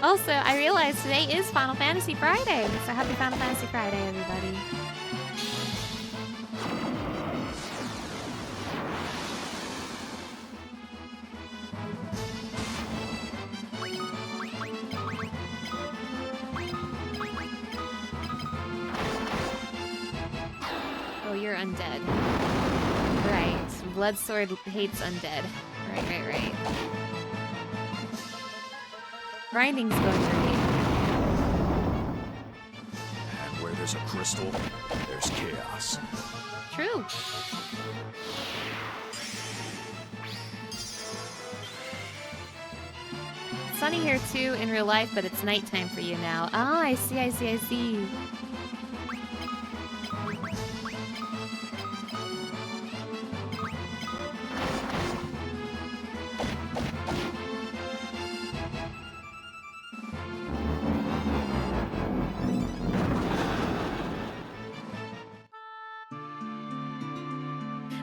Also, I realized today is Final Fantasy Friday, so happy Final Fantasy Friday, everybody. Oh, you're undead. Right. Bloodsword hates undead. Right. Grinding's going great. And where there's a crystal, there's chaos. True. It's sunny here too in real life, but it's nighttime for you now. Oh, I see.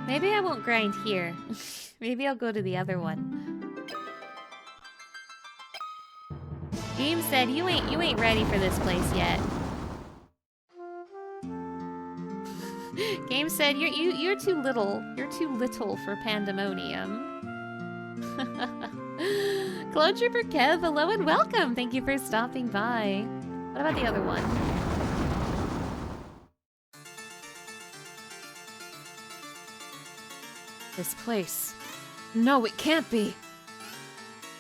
Maybe I won't grind here. Maybe I'll go to the other one. Game said you ain't ready for this place yet. Game said you're too little. You're too little for Pandemonium. Clone Trooper Kev, hello and welcome. Thank you for stopping by. What about the other one? This place. No, it can't be.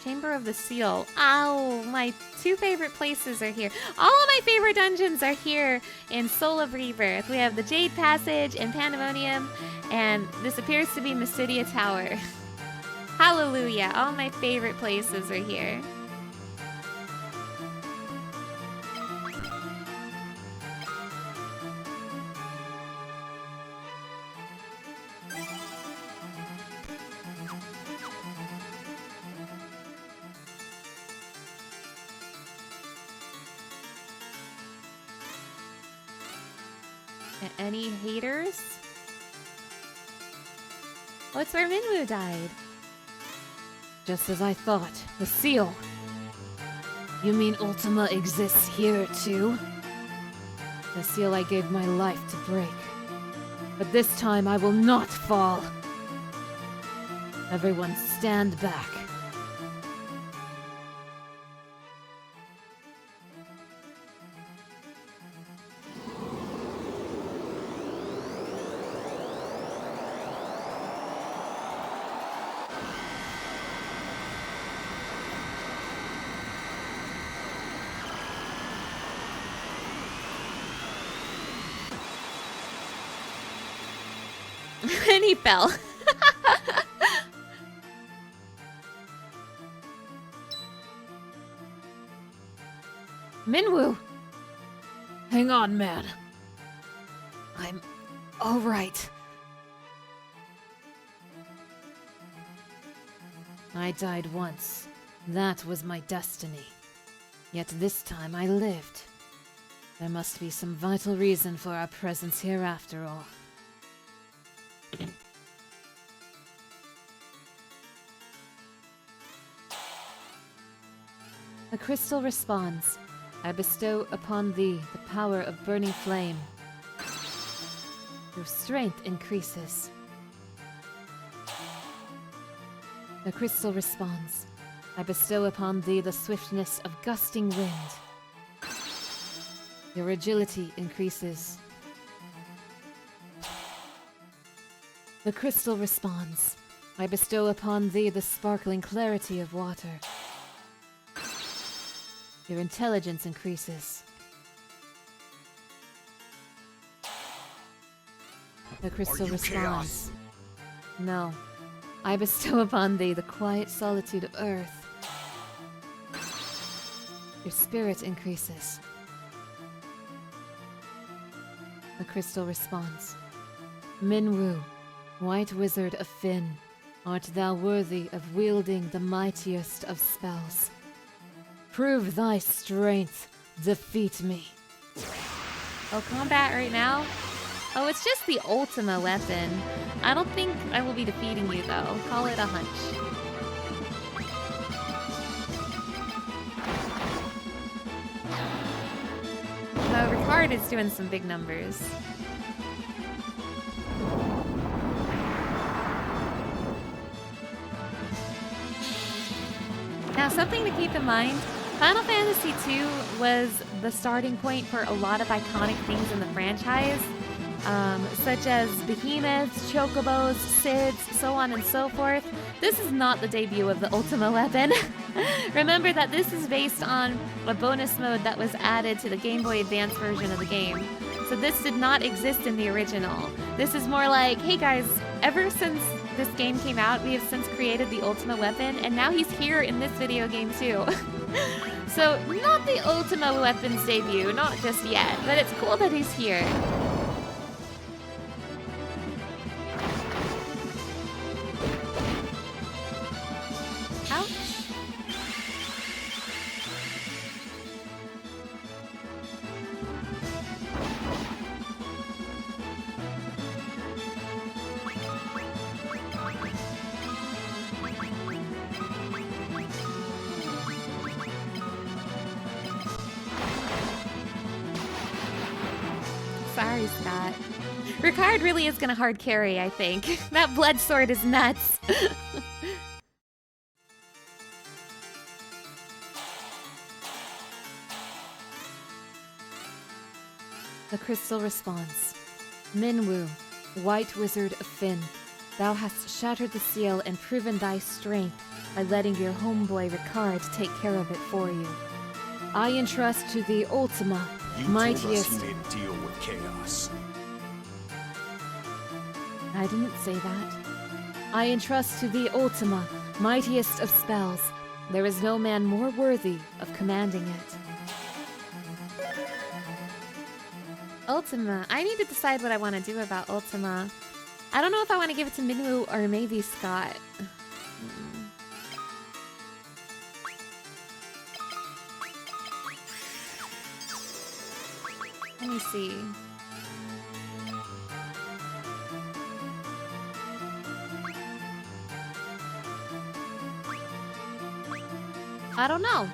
Chamber of the Seal. Oh, my two favorite places are here. All of my favorite dungeons are here in Soul of Rebirth. We have the Jade Passage and Pandemonium, and this appears to be Mysidia Tower. Hallelujah. All my favorite places are here. Any haters? Oh, it's where Minwu died. Just as I thought. The seal. You mean Ultima exists here, too? The seal I gave my life to break. But this time I will not fall. Everyone stand back. And he fell. Minwu! Hang on, man. I'm all right. I died once. That was my destiny. Yet this time I lived. There must be some vital reason for our presence here after all. The crystal responds. I bestow upon thee the power of burning flame. Your strength increases. The crystal responds. I bestow upon thee the swiftness of gusting wind. Your agility increases. The crystal responds. I bestow upon thee the sparkling clarity of water. Your intelligence increases. The crystal responds. No. I bestow upon thee the quiet solitude of earth. Your spirit increases. The crystal responds. Minwu, White Wizard of Fynn, art thou worthy of wielding the mightiest of spells? Prove thy strength, defeat me. Oh, combat right now? Oh, it's just the Ultima weapon. I don't think I will be defeating you, though. Call it a hunch. Though Ricard is doing some big numbers. Now, something to keep in mind, Final Fantasy II was the starting point for a lot of iconic things in the franchise, such as behemoths, chocobos, Sids, so on and so forth. This is not the debut of the Ultima weapon. Remember that this is based on a bonus mode that was added to the Game Boy Advance version of the game. So this did not exist in the original. This is more like, hey guys, ever since this game came out, we have since created the Ultima weapon, and now he's here in this video game too. So, not the Ultima weapon's debut, not just yet, but it's cool that he's here. Ouch. Sorry, Scott. Ricard really is gonna hard carry, I think. That blood sword is nuts. The crystal responds. Minwu, White Wizard of Fynn, Thou hast shattered the seal and proven thy strength by letting your homeboy Ricard take care of it for you. I entrust to thee Ultima, You mightiest... told us he made a deal with Chaos. I didn't say that. I entrust to thee Ultima, mightiest of spells. There is no man more worthy of commanding it. Ultima. I need to decide what I want to do about Ultima. I don't know if I want to give it to Minwu or maybe Scott. Let me see. I don't know.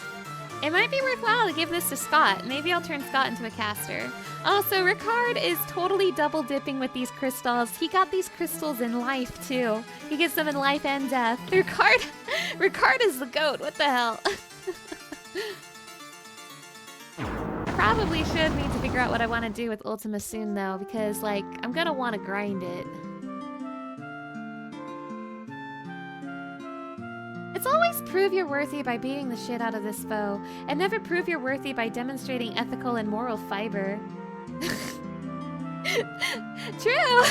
It might be worthwhile to give this to Scott. Maybe I'll turn Scott into a caster. Also, Ricard is totally double dipping with these crystals. He got these crystals in life too. He gets them in life and death. Ricard is the goat. What the hell? I probably should need to figure out what I want to do with Ultima soon though, because like I'm gonna want to grind it. It's always prove you're worthy by beating the shit out of this foe, and never prove you're worthy by demonstrating ethical and moral fiber. True!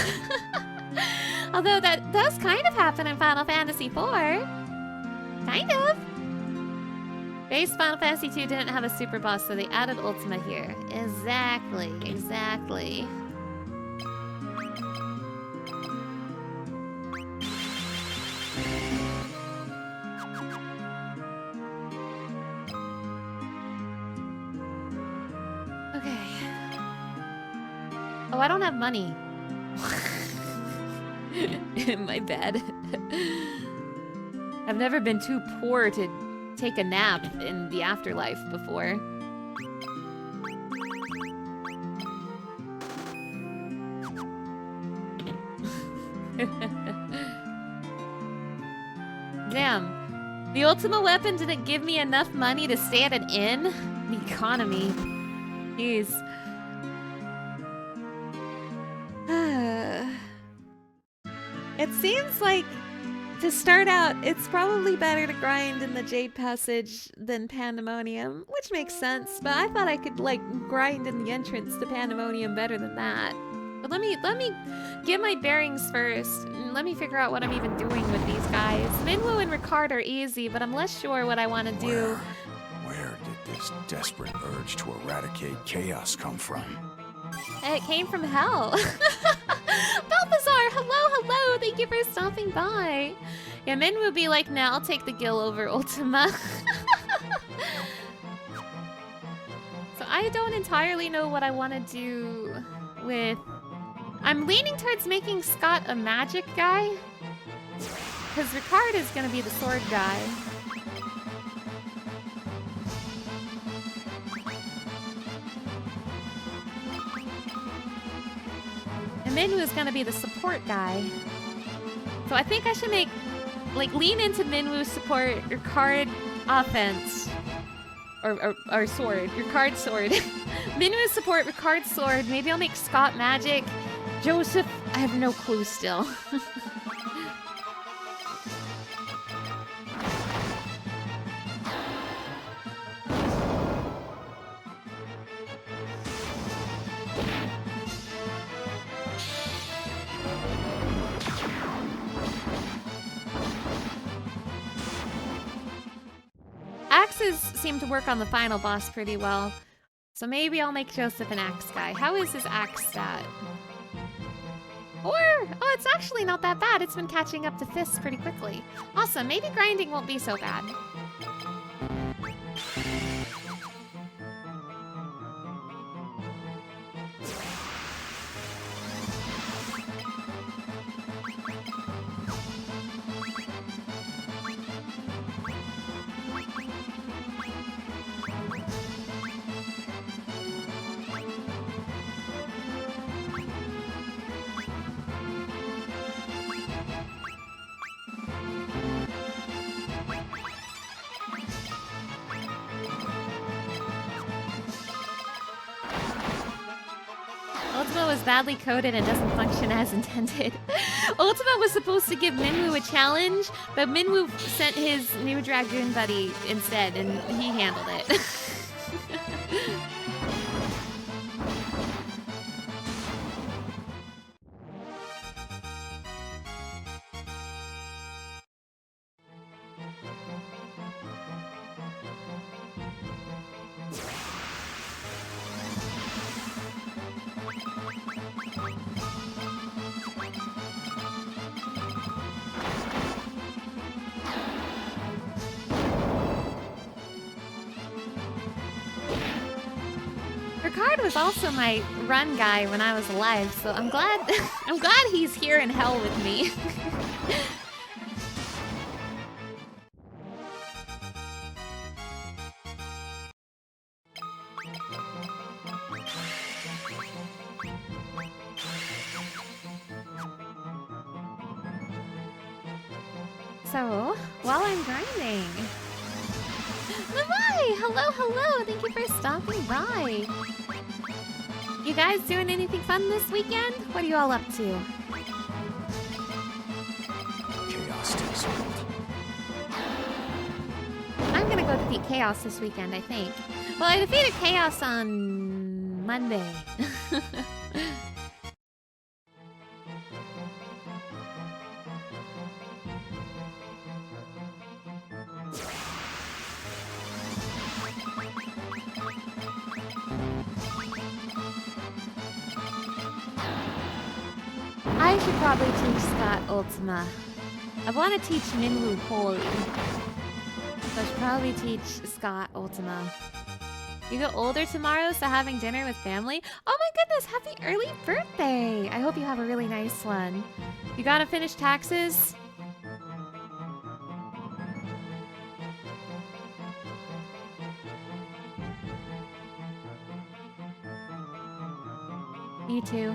Although that does kind of happen in Final Fantasy IV. Kind of. Base Final Fantasy II didn't have a super boss, so they added Ultima here. Exactly, exactly. Oh, I don't have money. My bad. I've never been too poor to take a nap in the afterlife before. Damn. The Ultima weapon didn't give me enough money to stay at an inn? The economy. Jeez. It seems like to start out, it's probably better to grind in the Jade Passage than Pandemonium, which makes sense, but I thought I could like grind in the entrance to Pandemonium better than that. But let me get my bearings first, and let me figure out what I'm even doing with these guys. Minwu and Ricard are easy, but I'm less sure what I want to do. Where did this desperate urge to eradicate chaos come from? It came from hell. Balthazar, hello. Thank you for stopping by. Yeah, Min would be like, nah, I'll take the Gil over Ultima. So I don't entirely know what I want to do with... I'm leaning towards making Scott a magic guy. Because Ricard is going to be the sword guy. And Minwu is going to be the support guy. So I think I should make, like, lean into Minwu support, Ricard offense. Or sword. Ricard sword. Minwu support, Ricard sword. Maybe I'll make Scott magic. Joseph, I have no clue still. Axes seem to work on the final boss pretty well. So maybe I'll make Joseph an axe guy. How is his axe stat? Oh, it's actually not that bad. It's been catching up to fists pretty quickly. Awesome, maybe grinding won't be so bad. Ultima was badly coded and doesn't function as intended. Ultima was supposed to give Minwoo a challenge, but Minwoo sent his new Dragoon buddy instead, and he handled it. Ricard was also my run guy when I was alive, so I'm glad I'm glad he's here in hell with me. So, while I'm grinding. Levi! Hello, hello! Thank you for stopping by. You guys doing anything fun this weekend? What are you all up to? Chaos takes hold. I'm gonna go defeat Chaos this weekend, I think. Well, I defeated Chaos on Monday. I should probably teach Scott Ultima. I want to teach Minwoo Holy. So I should probably teach Scott Ultima. You get older tomorrow, so having dinner with family? Oh my goodness, happy early birthday! I hope you have a really nice one. You gotta finish taxes? Me too.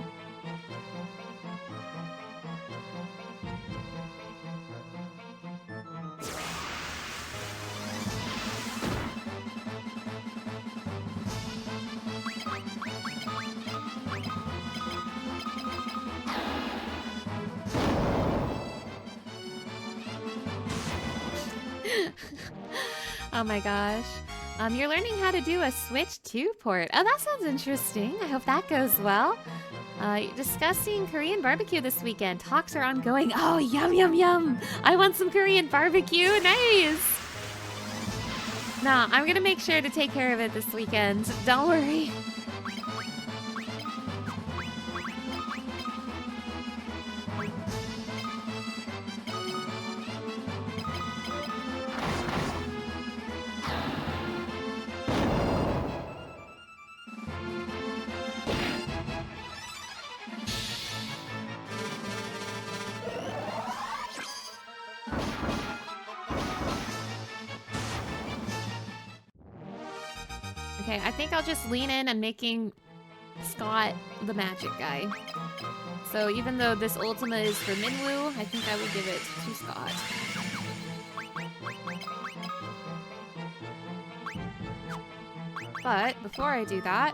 Oh my gosh. You're learning how to do a Switch 2 port. Oh, that sounds interesting. I hope that goes well. Discussing Korean barbecue this weekend. Talks are ongoing. Oh, yum, yum, yum. I want some Korean barbecue. Nice. Nah, I'm gonna make sure to take care of it this weekend. Don't worry. Okay, I think I'll just lean in on making Scott the magic guy. So even though this Ultima is for Minwoo, I think I will give it to Scott. But before I do that,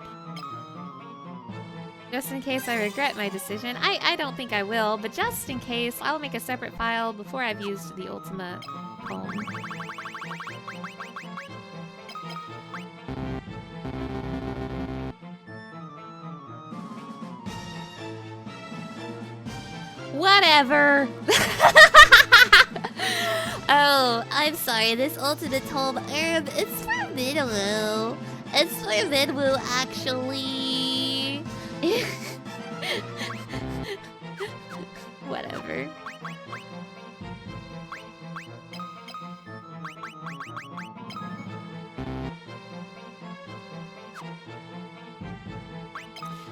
just in case I regret my decision, I don't think I will, but just in case, I'll make a separate file before I've used the Ultima poem. Whatever. Oh, I'm sorry, this ultimate home herb, it's for Minwoo. It's for Minwoo, actually. Whatever.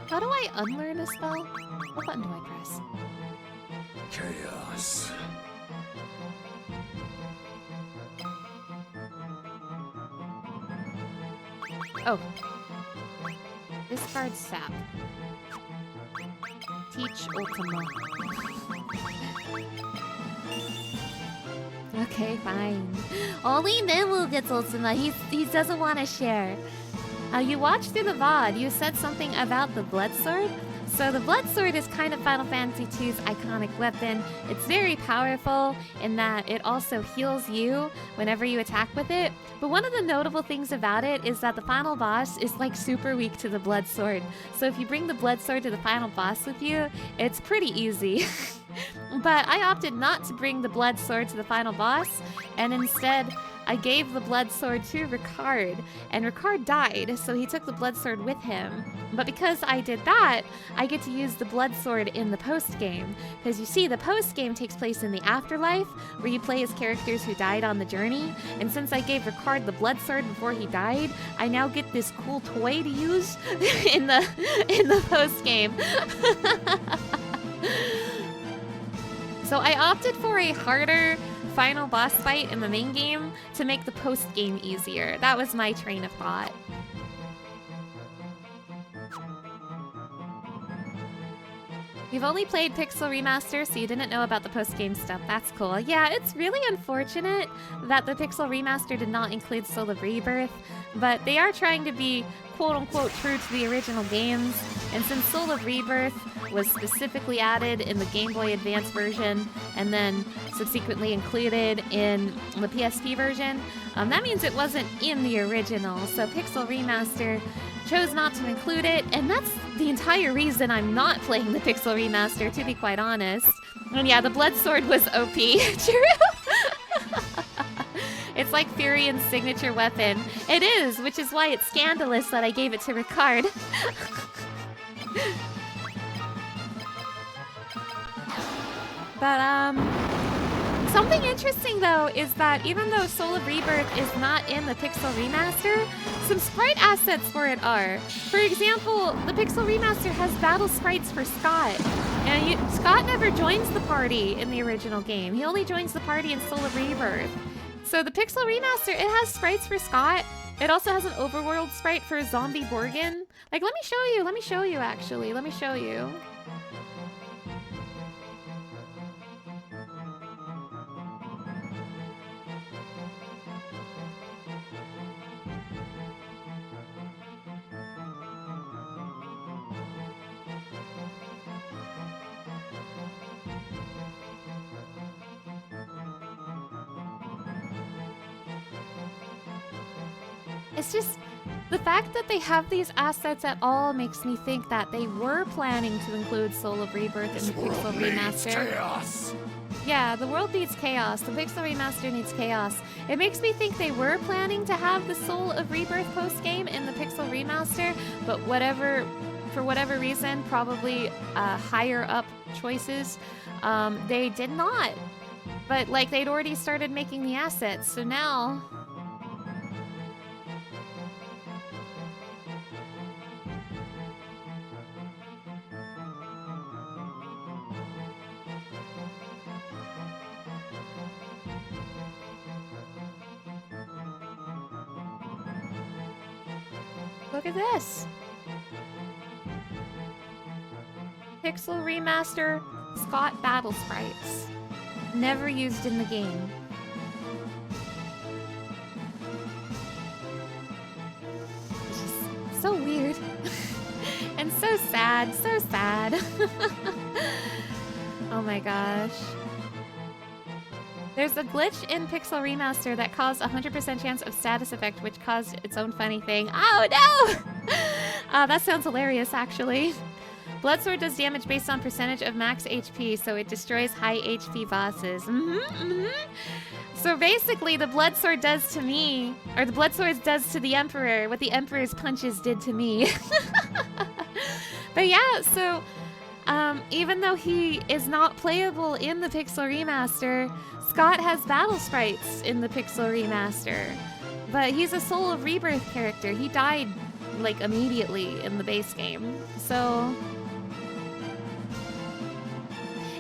How do I unlearn a spell? What button do I press? Chaos. Oh. Discard sap. Teach Ultima. Okay, fine. Only Minwoo gets Ultima. He doesn't want to share. You watched through the VOD. You said something about the blood sword. So the Blood Sword is kind of Final Fantasy II's iconic weapon. It's very powerful in that it also heals you whenever you attack with it. But one of the notable things about it is that the final boss is like super weak to the Blood Sword. So if you bring the Blood Sword to the final boss with you, it's pretty easy. But I opted not to bring the Blood Sword to the final boss, and instead I gave the Blood Sword to Ricard, and Ricard died, so he took the Blood Sword with him. But because I did that, I get to use the Blood Sword in the post-game. Because you see, the post-game takes place in the afterlife, where you play as characters who died on the journey, and since I gave Ricard the Blood Sword before he died, I now get this cool toy to use in the post-game. So I opted for a harder final boss fight in the main game to make the post-game easier. That was my train of thought. You've only played Pixel Remaster, so you didn't know about the post-game stuff. That's cool. Yeah, it's really unfortunate that the Pixel Remaster did not include Soul of Rebirth, but they are trying to be quote-unquote true to the original games, and since Soul of Rebirth was specifically added in the Game Boy Advance version and then subsequently included in the PSP version, that means it wasn't in the original, so Pixel Remaster chose not to include it, and that's the entire reason I'm not playing the Pixel Remaster, to be quite honest. And yeah, the Blood Sword was OP. True. It's like Furion's signature weapon. It is, which is why it's scandalous that I gave it to Ricard. But, something interesting, though, is that even though Soul of Rebirth is not in the Pixel Remaster, some sprite assets for it are. For example, the Pixel Remaster has battle sprites for Scott. And Scott never joins the party in the original game. He only joins the party in Soul of Rebirth. So the Pixel Remaster, it has sprites for Scott. It also has an overworld sprite for Zombie Borgin. Like, let me show you, actually. Let me show you. It's just, the fact that they have these assets at all makes me think that they were planning to include Soul of Rebirth in the Pixel Remaster. Chaos. Yeah, the world needs chaos. The Pixel Remaster needs chaos. It makes me think they were planning to have the Soul of Rebirth post-game in the Pixel Remaster, but for whatever reason, probably higher up choices, they did not. But like, they'd already started making the assets, so now... Look at this! Pixel Remaster Scott Battle Sprites. Never used in the game. It's just so weird. And so sad, so sad. Oh my gosh. There's a glitch in Pixel Remaster that caused a 100% chance of status effect, which caused its own funny thing. Oh no! That sounds hilarious, actually. Bloodsword does damage based on percentage of max HP, so it destroys high HP bosses. So basically, the Bloodsword does to me, or the Bloodsword does to the Emperor, what the Emperor's punches did to me. But yeah, so even though he is not playable in the Pixel Remaster, Scott has battle sprites in the Pixel Remaster. But he's a Soul of Rebirth character. He died, like, immediately in the base game. So...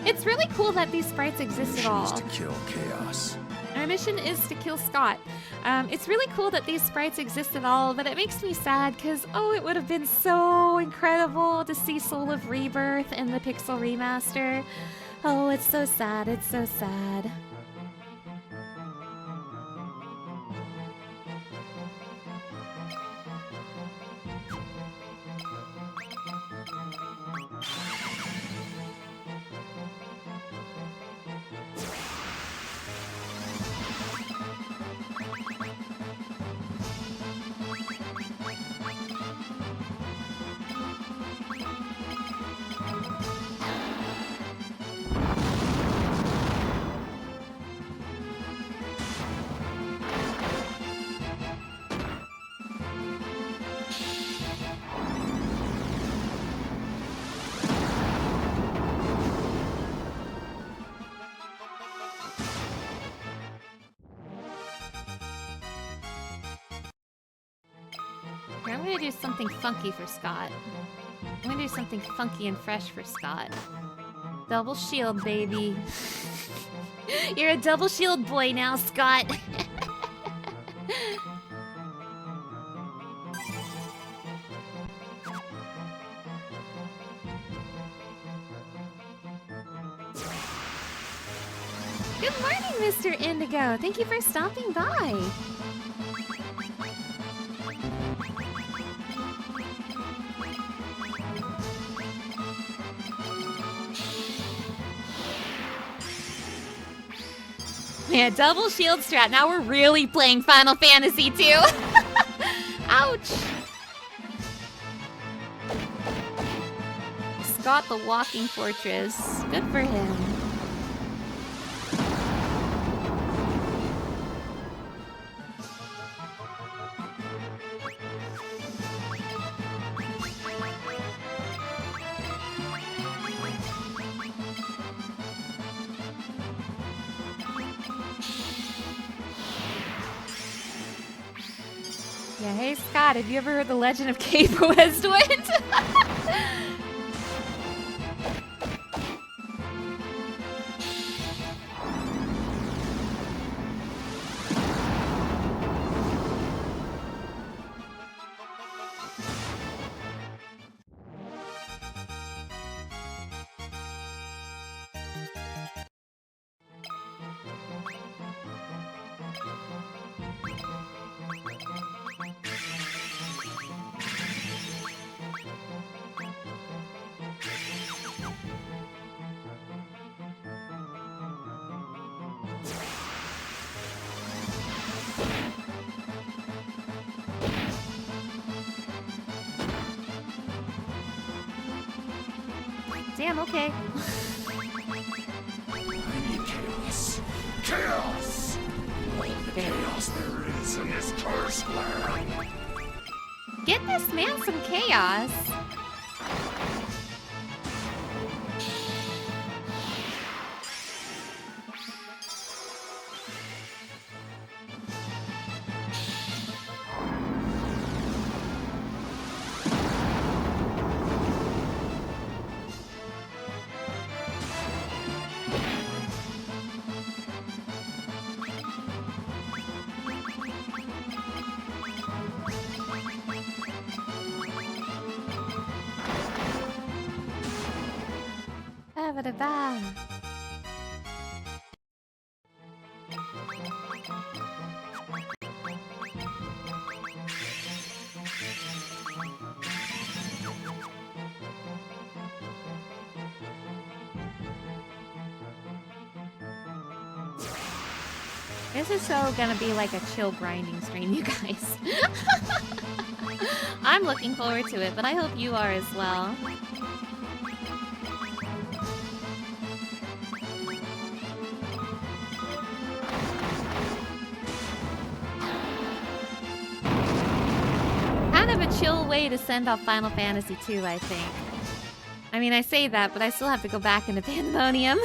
it's really cool that these sprites exist at all. To kill chaos. Our mission is to kill Scott. It's really cool that these sprites exist at all, but it makes me sad because, oh, it would have been so incredible to see Soul of Rebirth in the Pixel Remaster. Oh, it's so sad. It's so sad. do something funky for Scott. I'm gonna do something funky and fresh for Scott. Double shield, baby. You're a double shield boy now, Scott. Good morning, Mr. Indigo. Thank you for stopping by. Yeah, double shield strat. Now we're really playing Final Fantasy 2. Ouch. Scott the Walking Fortress. Good for him. Yeah, hey Scott, have you ever heard the legend of Cape Westwind? Damn, okay. I need chaos. Chaos! All the chaos there is in this cursed land. Get this man some chaos. Ba-ba-da-ba. This is so gonna be like a chill grinding stream, you guys. I'm looking forward to it, but I hope you are as well. Kind of a chill way to send off Final Fantasy 2, I think. I mean, I say that, but I still have to go back into Pandemonium.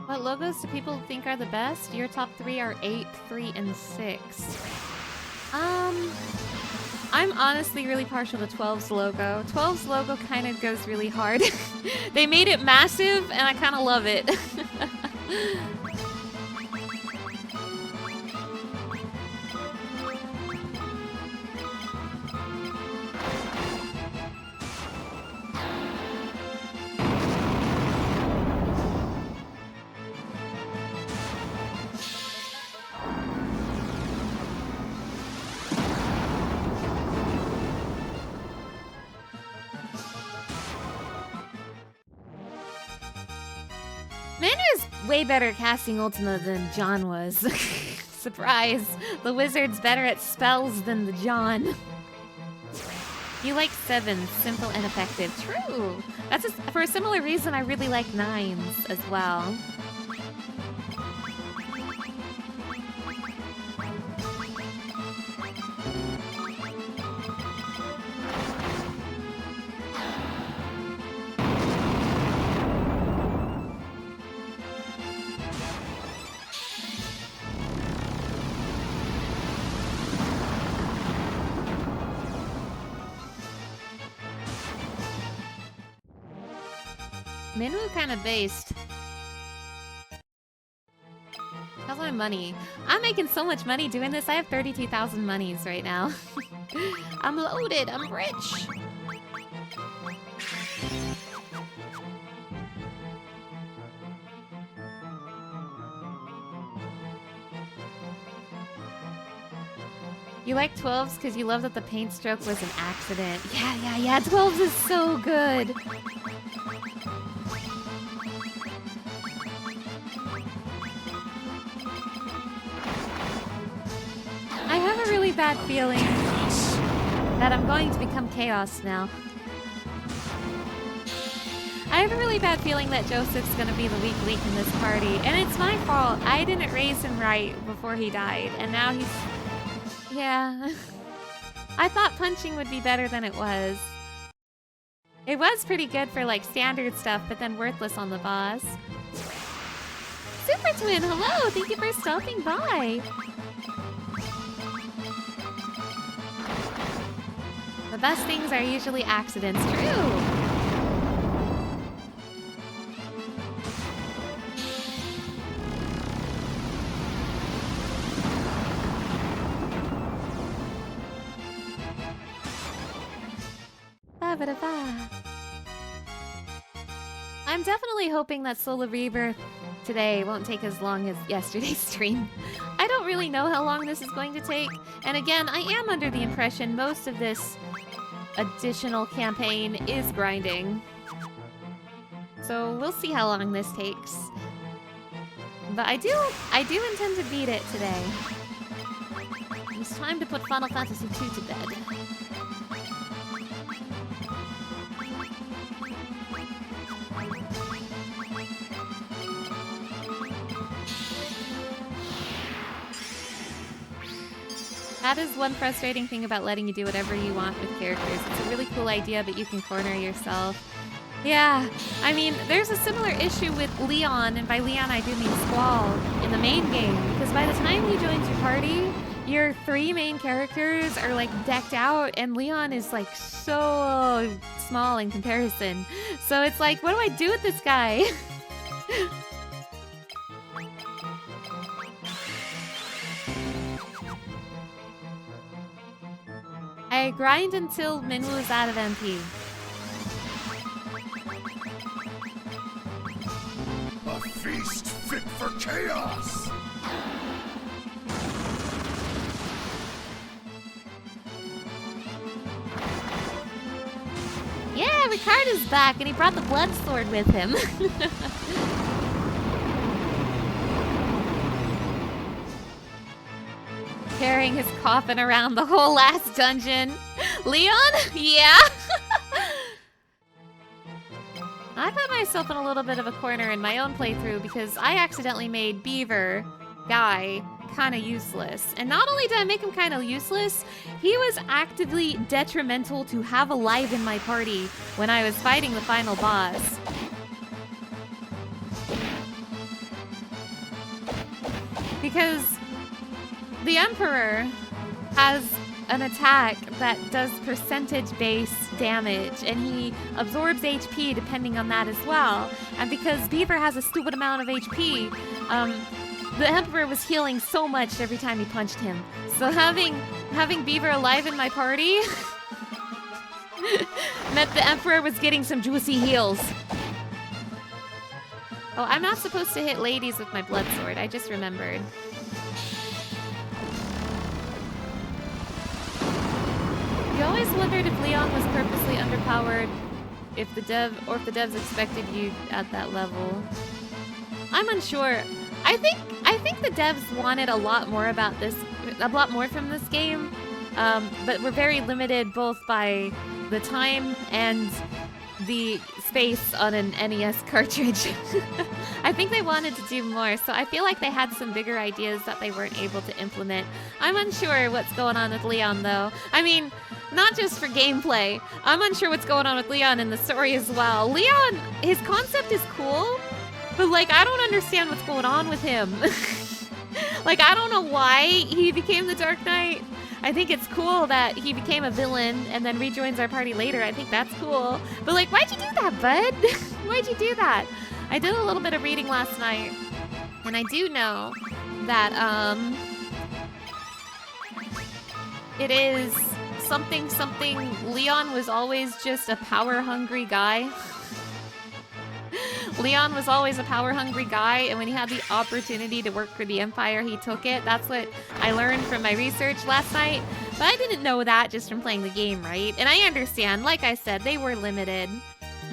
What logos do people think are the best? Your top 3 are 8, 3, and 6. I'm honestly really partial to 12's logo. 12's logo kind of goes really hard. They made it massive, and I kind of love it. Way better at casting Ultima than John was. Surprise! The wizard's better at spells than the John. You like 7s, simple and effective. True! That's for a similar reason I really like 9s as well. Minwoo kind of based. How's my money? I'm making so much money doing this. I have 32,000 monies right now. I'm loaded. I'm rich. You like 12s because you love that the paint stroke was an accident. Yeah. 12s is so good. I have a really bad feeling that I'm going to become chaos now. I have a really bad feeling that Joseph's gonna be the weak link in this party, and it's my fault. I didn't raise him right before he died, and now he's... Yeah. I thought punching would be better than it was. It was pretty good for like standard stuff, but then worthless on the boss. Super Twin, hello! Thank you for stopping by! The best things are usually accidents. True! I'm definitely hoping that Soul of Rebirth today won't take as long as yesterday's stream. I don't really know how long this is going to take, and again, I am under the impression most of this additional campaign is grinding. So we'll see how long this takes. But I do intend to beat it today. It's time to put Final Fantasy II to bed. That is one frustrating thing about letting you do whatever you want with characters. It's a really cool idea, but you can corner yourself. Yeah, I mean, there's a similar issue with Leon, and by Leon I do mean Squall, in the main game. Because by the time he joins your party, your 3 main characters are like decked out, and Leon is like so small in comparison. So it's like, what do I do with this guy? I grind until Minwoo is out of MP. A feast fit for chaos! Yeah, Ricardo's back, and he brought the blood sword with him. Carrying his coffin around the whole last dungeon. Leon? Yeah. I put myself in a little bit of a corner in my own playthrough because I accidentally made Beaver, Guy, kind of useless. And not only did I make him kind of useless, he was actively detrimental to have alive in my party when I was fighting the final boss. Because the Emperor has an attack that does percentage-based damage, and he absorbs HP depending on that as well. And because Beaver has a stupid amount of HP, the Emperor was healing so much every time he punched him. So having Beaver alive in my party meant the Emperor was getting some juicy heals. Oh, I'm not supposed to hit ladies with my blood sword. I just remembered. You always wondered if Leon was purposely underpowered, if the devs expected you at that level. I'm unsure. I think the devs wanted a lot more from this game, but were very limited both by the time and the space on an NES cartridge. I think they wanted to do more, so I feel like they had some bigger ideas that they weren't able to implement. I'm unsure what's going on with Leon, though. I mean, not just for gameplay. I'm unsure what's going on with Leon in the story as well. Leon, his concept is cool, but like, I don't understand what's going on with him. Like, I don't know why he became the Dark Knight. I think it's cool that he became a villain and then rejoins our party later. I think that's cool. But like, why'd you do that, bud? Why'd you do that? I did a little bit of reading last night, and I do know that it is something. Leon was always just a power-hungry guy. Leon was always a power-hungry guy, and when he had the opportunity to work for the Empire, he took it. That's what I learned from my research last night. But I didn't know that just from playing the game, right? And I understand, like I said, they were limited.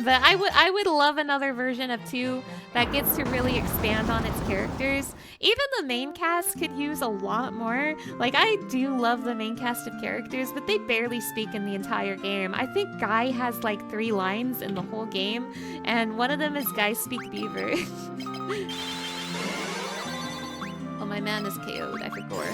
But I would love another version of 2 that gets to really expand on its characters. Even the main cast could use a lot more. Like, I do love the main cast of characters, but they barely speak in the entire game. I think Guy has like 3 lines in the whole game, and one of them is Guy Speak Beaver. Oh, my man is KO'd, I forgot.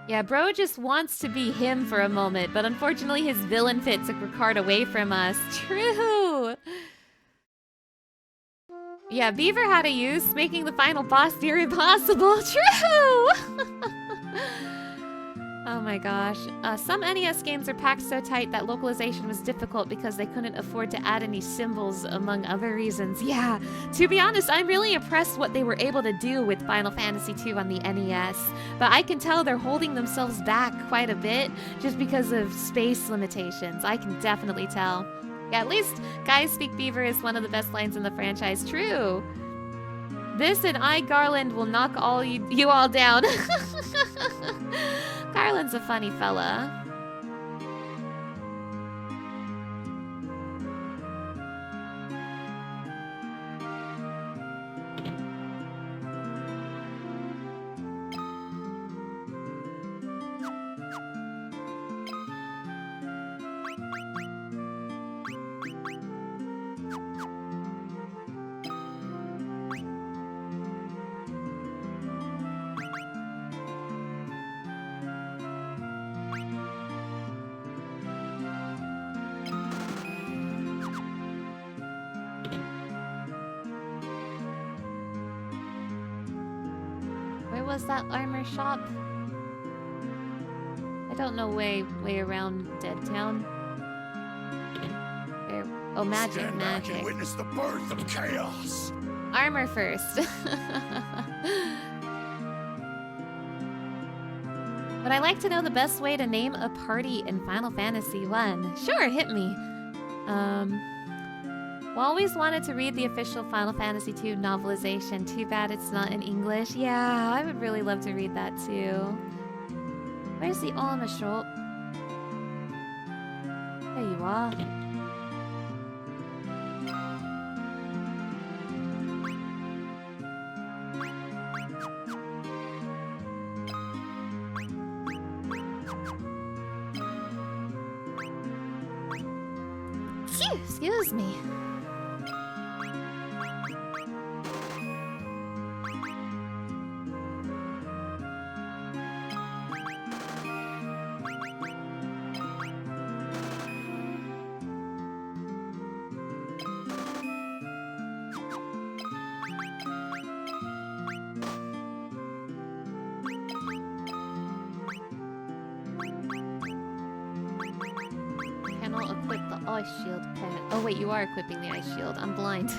Yeah, bro just wants to be him for a moment, but unfortunately his villain fit took Ricard away from us. True! Yeah, Beaver had a use, making the final boss near impossible. True! Oh my gosh. Some NES games are packed so tight that localization was difficult because they couldn't afford to add any symbols, among other reasons. Yeah, to be honest, I'm really impressed what they were able to do with Final Fantasy II on the NES. But I can tell they're holding themselves back quite a bit just because of space limitations. I can definitely tell. Yeah, at least Guys Speak Beaver is one of the best lines in the franchise. True. This and I, Garland, will knock you all down. Garland's a funny fella. Was that armor shop? I don't know way around Dead Town. There. Oh, magic. Stand back and witness the birth of chaos. Armor first. But I like to know the best way to name a party in Final Fantasy 1. Sure, hit me. Always wanted to read the official Final Fantasy II novelization. Too bad it's not in English. Yeah, I would really love to read that too. Where's the armor shop? There you are. Phew, excuse me. Ice shield parent. Oh wait, you are equipping the ice shield. I'm blind.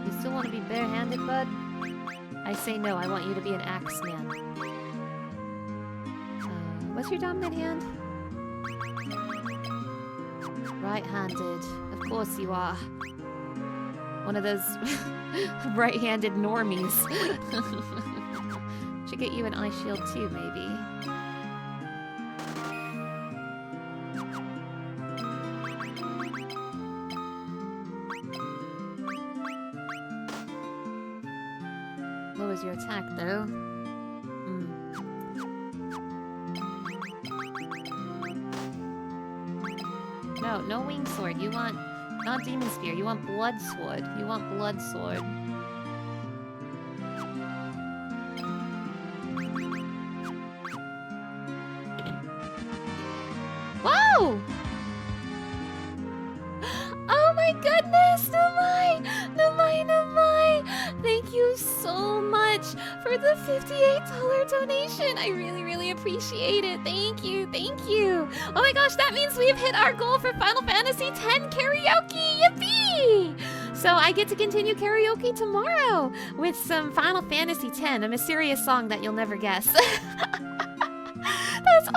You still want to be barehanded, bud? I say no, I want you to be an axe man. What's your dominant hand? Right-handed. Of course you are. One of those right-handed normies. Should get you an ice shield too, maybe. Your attack though. No wing sword. You want not demon spear. You want blood sword. You want blood sword. Whoa! Oh my goodness! No my! Thank you so much. much for the $58 donation. I really, really appreciate it. Thank you, thank you. Oh my gosh, that means we've hit our goal for Final Fantasy X karaoke. Yippee! So I get to continue karaoke tomorrow with some Final Fantasy X, a mysterious song that you'll never guess. That's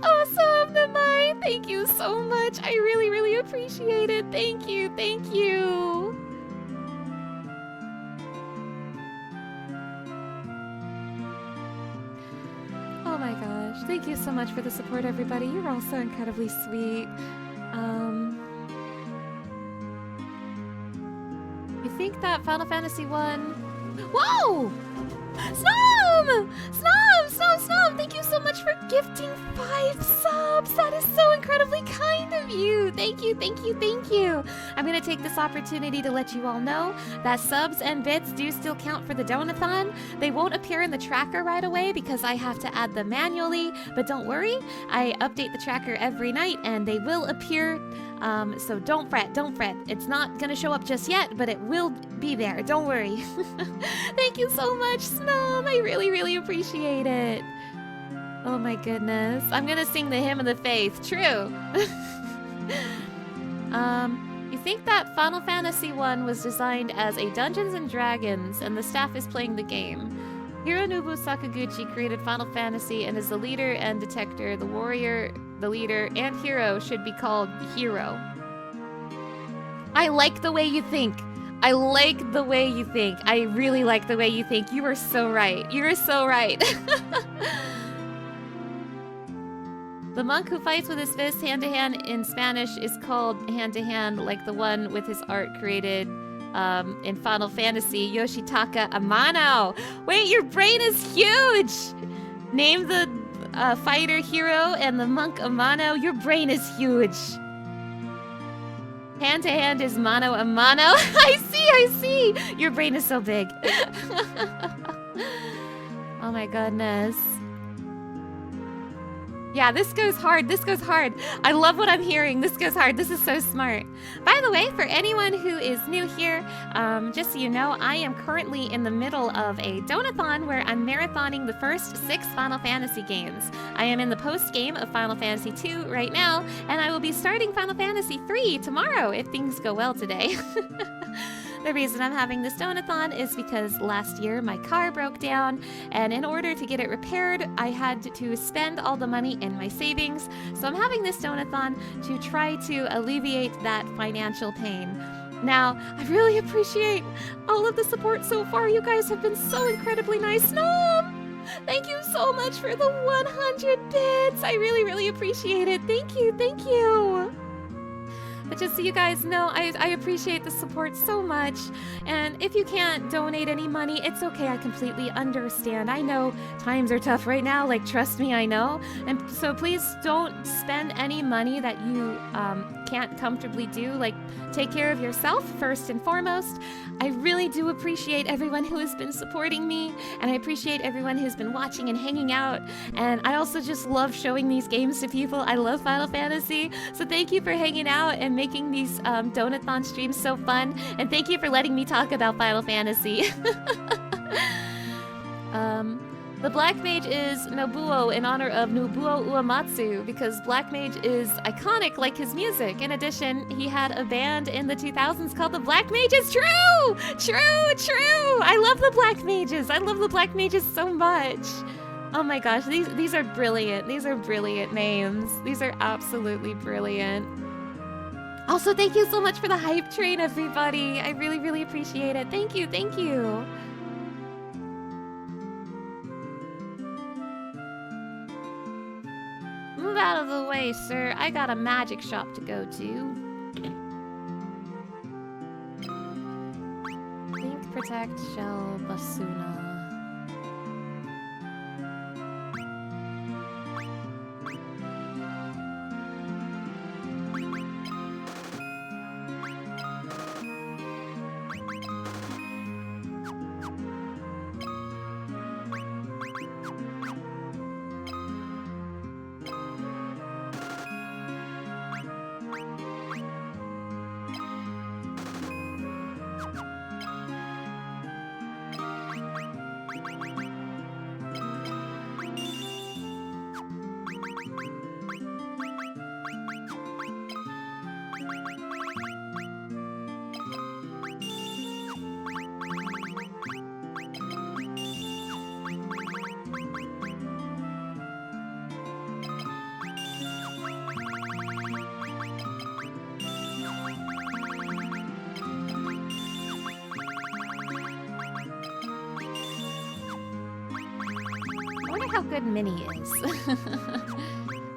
awesome, Namai. Thank you so much. I really, really appreciate it. Thank you, thank you. Oh my gosh, thank you so much for the support, everybody. You're all so incredibly sweet. You think that Final Fantasy 1... Whoa! Snom! Thank you so much for gifting 5 subs. That is so incredibly kind of you. Thank you. I'm going to take this opportunity to let you all know that subs and bits do still count for the Donathon. They won't appear in the tracker right away because I have to add them manually, but don't worry. I update the tracker every night and they will appear. So don't fret. It's not gonna show up just yet, but it will be there. Don't worry. Thank you so much, Snom. I really, really appreciate it. Oh my goodness. I'm gonna sing the Hymn of the Faith. True. You think that Final Fantasy 1 was designed as a Dungeons and Dragons, and the staff is playing the game. Hironobu Sakaguchi created Final Fantasy and is the leader and detector. The warrior, the leader, and hero should be called Hero. I like the way you think. I really like the way you think. You are so right. The monk who fights with his fist hand-to-hand in Spanish is called hand-to-hand, like the one with his art created in Final Fantasy, Yoshitaka Amano. Wait, your brain is huge! Name the fighter Hero and the monk Amano. Your brain is huge. Hand-to-hand is mano a mano. I see! Your brain is so big. Oh my goodness. Yeah, this goes hard. I love what I'm hearing. This goes hard. This is so smart. By the way, for anyone who is new here, just so you know, I am currently in the middle of a Donathon where I'm marathoning the first 6 Final Fantasy games. I am in the post-game of Final Fantasy 2 right now, and I will be starting Final Fantasy 3 tomorrow if things go well today. The reason I'm having this Donathon is because last year my car broke down, and in order to get it repaired, I had to spend all the money in my savings. So I'm having this Donathon to try to alleviate that financial pain. Now, I really appreciate all of the support so far. You guys have been so incredibly nice. Nom! Thank you so much for the 100 bits. I really, really appreciate it. Thank you. But just so you guys know, I appreciate the support so much. And if you can't donate any money, it's okay. I completely understand. I know times are tough right now. Like, trust me, I know. And so please don't spend any money that you can't comfortably do. Like, take care of yourself first and foremost. I really do appreciate everyone who has been supporting me, and I appreciate everyone who's been watching and hanging out. And I also just love showing these games to people. I love Final Fantasy, so thank you for hanging out and making these Donathon streams so fun, and thank you for letting me talk about Final Fantasy. The Black Mage is Nobuo in honor of Nobuo Uematsu because Black Mage is iconic like his music. In addition, he had a band in the 2000s called the Black Mages. True! I love the Black Mages. I love the Black Mages so much. Oh my gosh, these are brilliant. These are brilliant names. These are absolutely brilliant. Also, thank you so much for the hype train, everybody. I really, really appreciate it. Thank you. Move out of the way, sir. I got a magic shop to go to. Think, protect, shell, basuna. good Minnie is.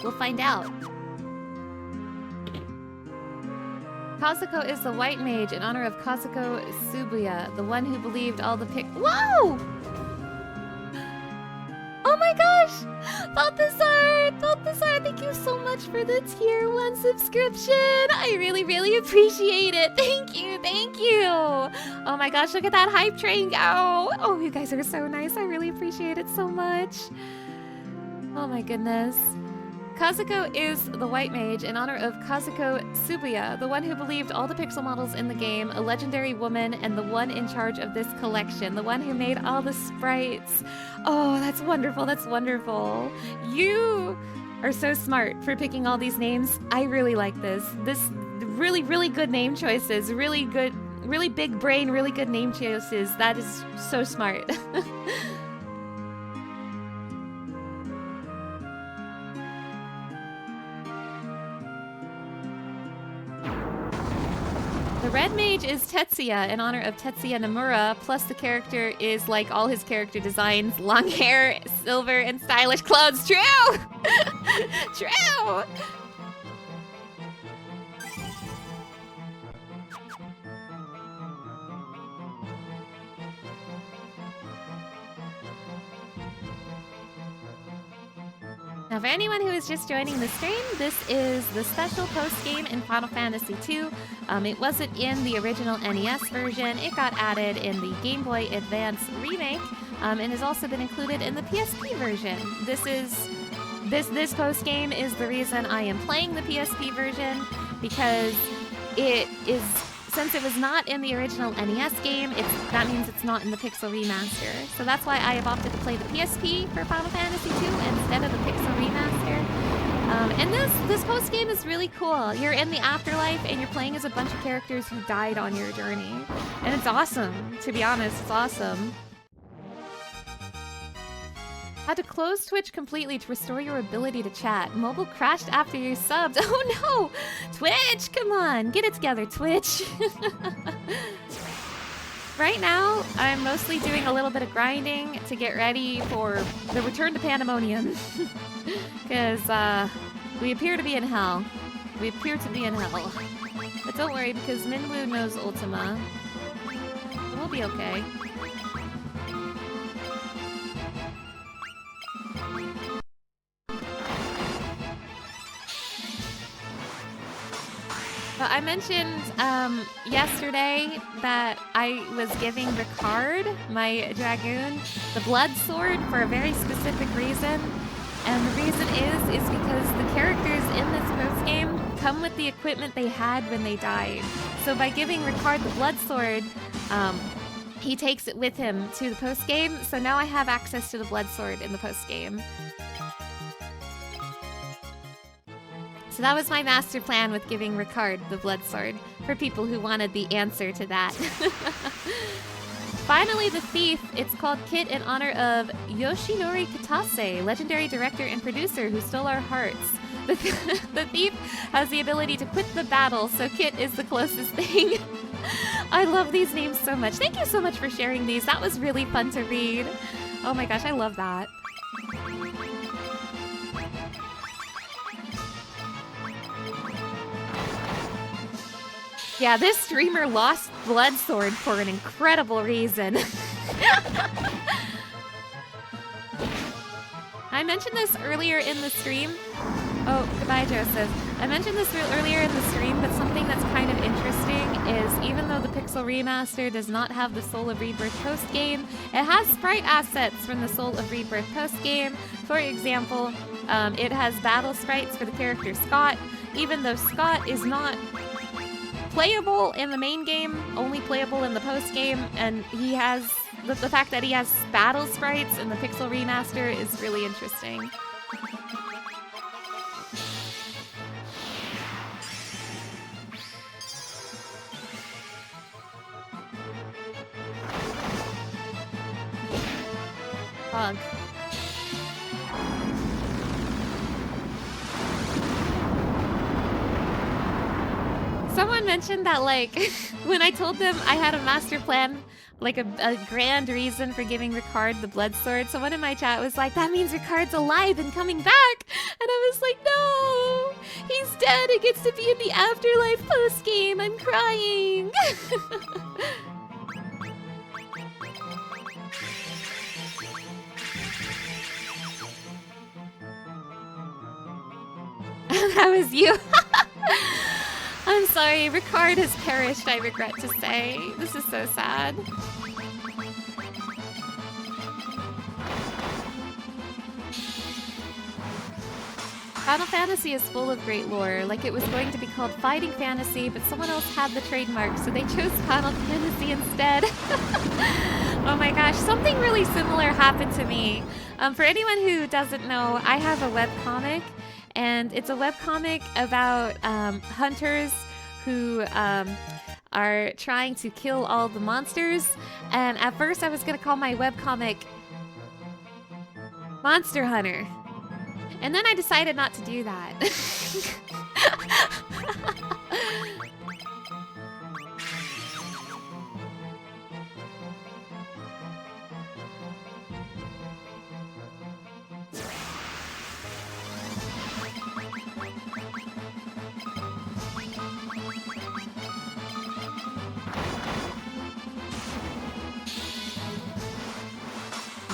We'll find out. Kazuko is the white mage in honor of Kazuko Tsubuya, the one who believed all the Whoa! Oh my gosh! Balthazar, thank you so much for the tier 1 subscription! I really, really appreciate it! Thank you! Oh my gosh, look at that hype train go! Oh, you guys are so nice, I really appreciate it so much. Oh my goodness. Kazuko is the white mage in honor of Kazuko Tsubuya, the one who believed all the pixel models in the game, a legendary woman, and the one in charge of this collection, the one who made all the sprites. Oh, that's wonderful, that's wonderful. You are so smart for picking all these names. I really like this. This really, really good name choices, really good, really big brain, really good name choices. That is so smart. The red mage is Tetsuya in honor of Tetsuya Nomura, plus the character is like all his character designs, long hair, silver, and stylish clothes. True! True! Now, for anyone who is just joining the stream, this is the special post-game in Final Fantasy II. It wasn't in the original NES version. It got added in the Game Boy Advance remake, and has also been included in the PSP version. This post-game is the reason I am playing the PSP version, because it is, since it was not in the original NES game, that means it's not in the Pixel Remaster. So that's why I have opted to play the PSP for Final Fantasy II instead of the Pixel Remaster. And this post-game is really cool. You're in the afterlife and you're playing as a bunch of characters who died on your journey. And it's awesome, to be honest, it's awesome. Had to close Twitch completely to restore your ability to chat. Mobile crashed after your subs. Oh no! Twitch, come on, get it together, Twitch. Right now, I'm mostly doing a little bit of grinding to get ready for the return to Pandemonium. Because we appear to be in hell. But don't worry, because Minwu knows Ultima. We'll be okay. But I mentioned yesterday that I was giving Ricard, my dragoon, the blood sword for a very specific reason. And the reason is because the characters in this post-game come with the equipment they had when they died. So by giving Ricard the blood sword, he takes it with him to the post-game. So now I have access to the blood sword in the post-game. So that was my master plan with giving Ricard the blood sword, for people who wanted the answer to that. Finally, the thief. It's called Kit in honor of Yoshinori Kitase, legendary director and producer who stole our hearts. The thief has the ability to quit the battle, so Kit is the closest thing. I love these names so much. Thank you so much for sharing these. That was really fun to read. Oh my gosh, I love that. Yeah, this streamer lost blood sword for an incredible reason. I mentioned this earlier in the stream. Oh, goodbye, Joseph. I mentioned this earlier in the stream, but something that's kind of interesting is even though the Pixel Remaster does not have the Soul of Rebirth post-game, it has sprite assets from the Soul of Rebirth post-game. For example, it has battle sprites for the character Scott, even though Scott is not playable in the main game, only playable in the post-game, and he has the fact that he has battle sprites in the Pixel Remaster is really interesting. Bug. Someone mentioned that, like, when I told them I had a master plan, like a grand reason for giving Ricard the blood sword, someone in my chat was like, that means Ricard's alive and coming back! And I was like, no! He's dead! It gets to be in the afterlife post-game! I'm crying! That was you! I'm sorry, Ricard has perished, I regret to say. This is so sad. Final Fantasy is full of great lore. Like, it was going to be called Fighting Fantasy, but someone else had the trademark, so they chose Final Fantasy instead. Oh my gosh, something really similar happened to me. For anyone who doesn't know, I have a webcomic, and it's a webcomic about hunters who are trying to kill all the monsters. And at first I was gonna call my webcomic Monster Hunter. And then I decided not to do that.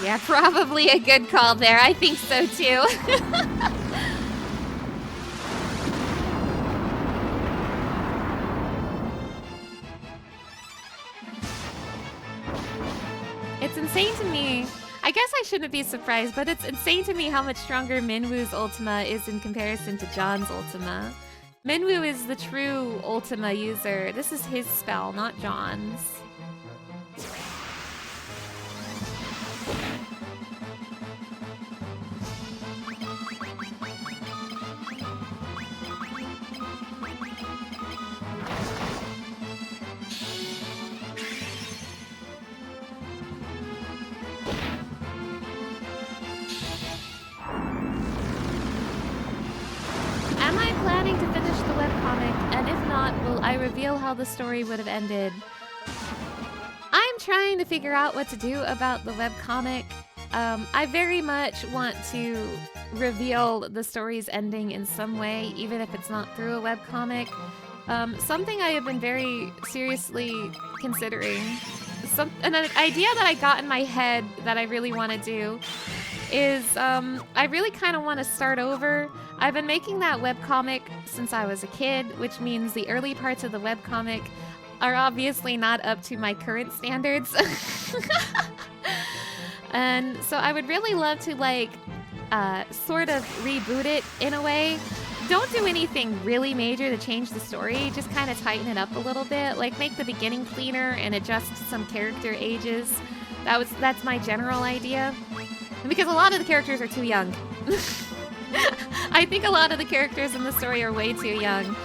Yeah, probably a good call there. I think so too. It's insane to me. I guess I shouldn't be surprised, but it's insane to me how much stronger Minwu's Ultima is in comparison to John's Ultima. Minwu is the true Ultima user. This is his spell, not John's. Am I planning to finish the webcomic? And if not, will I reveal how the story would have ended? I'm trying to figure out what to do about the webcomic. I very much want to reveal the story's ending in some way, even if it's not through a webcomic. Something I have been very seriously considering, an idea that I got in my head that I really want to do is I really kind of want to start over. I've been making that webcomic since I was a kid, which means the early parts of the webcomic are obviously not up to my current standards. And so I would really love to, like, sort of reboot it in a way. Don't do anything really major to change the story, just kind of tighten it up a little bit, like make the beginning cleaner and adjust some character ages. That's my general idea. Because a lot of the characters are too young. I think a lot of the characters in the story are way too young.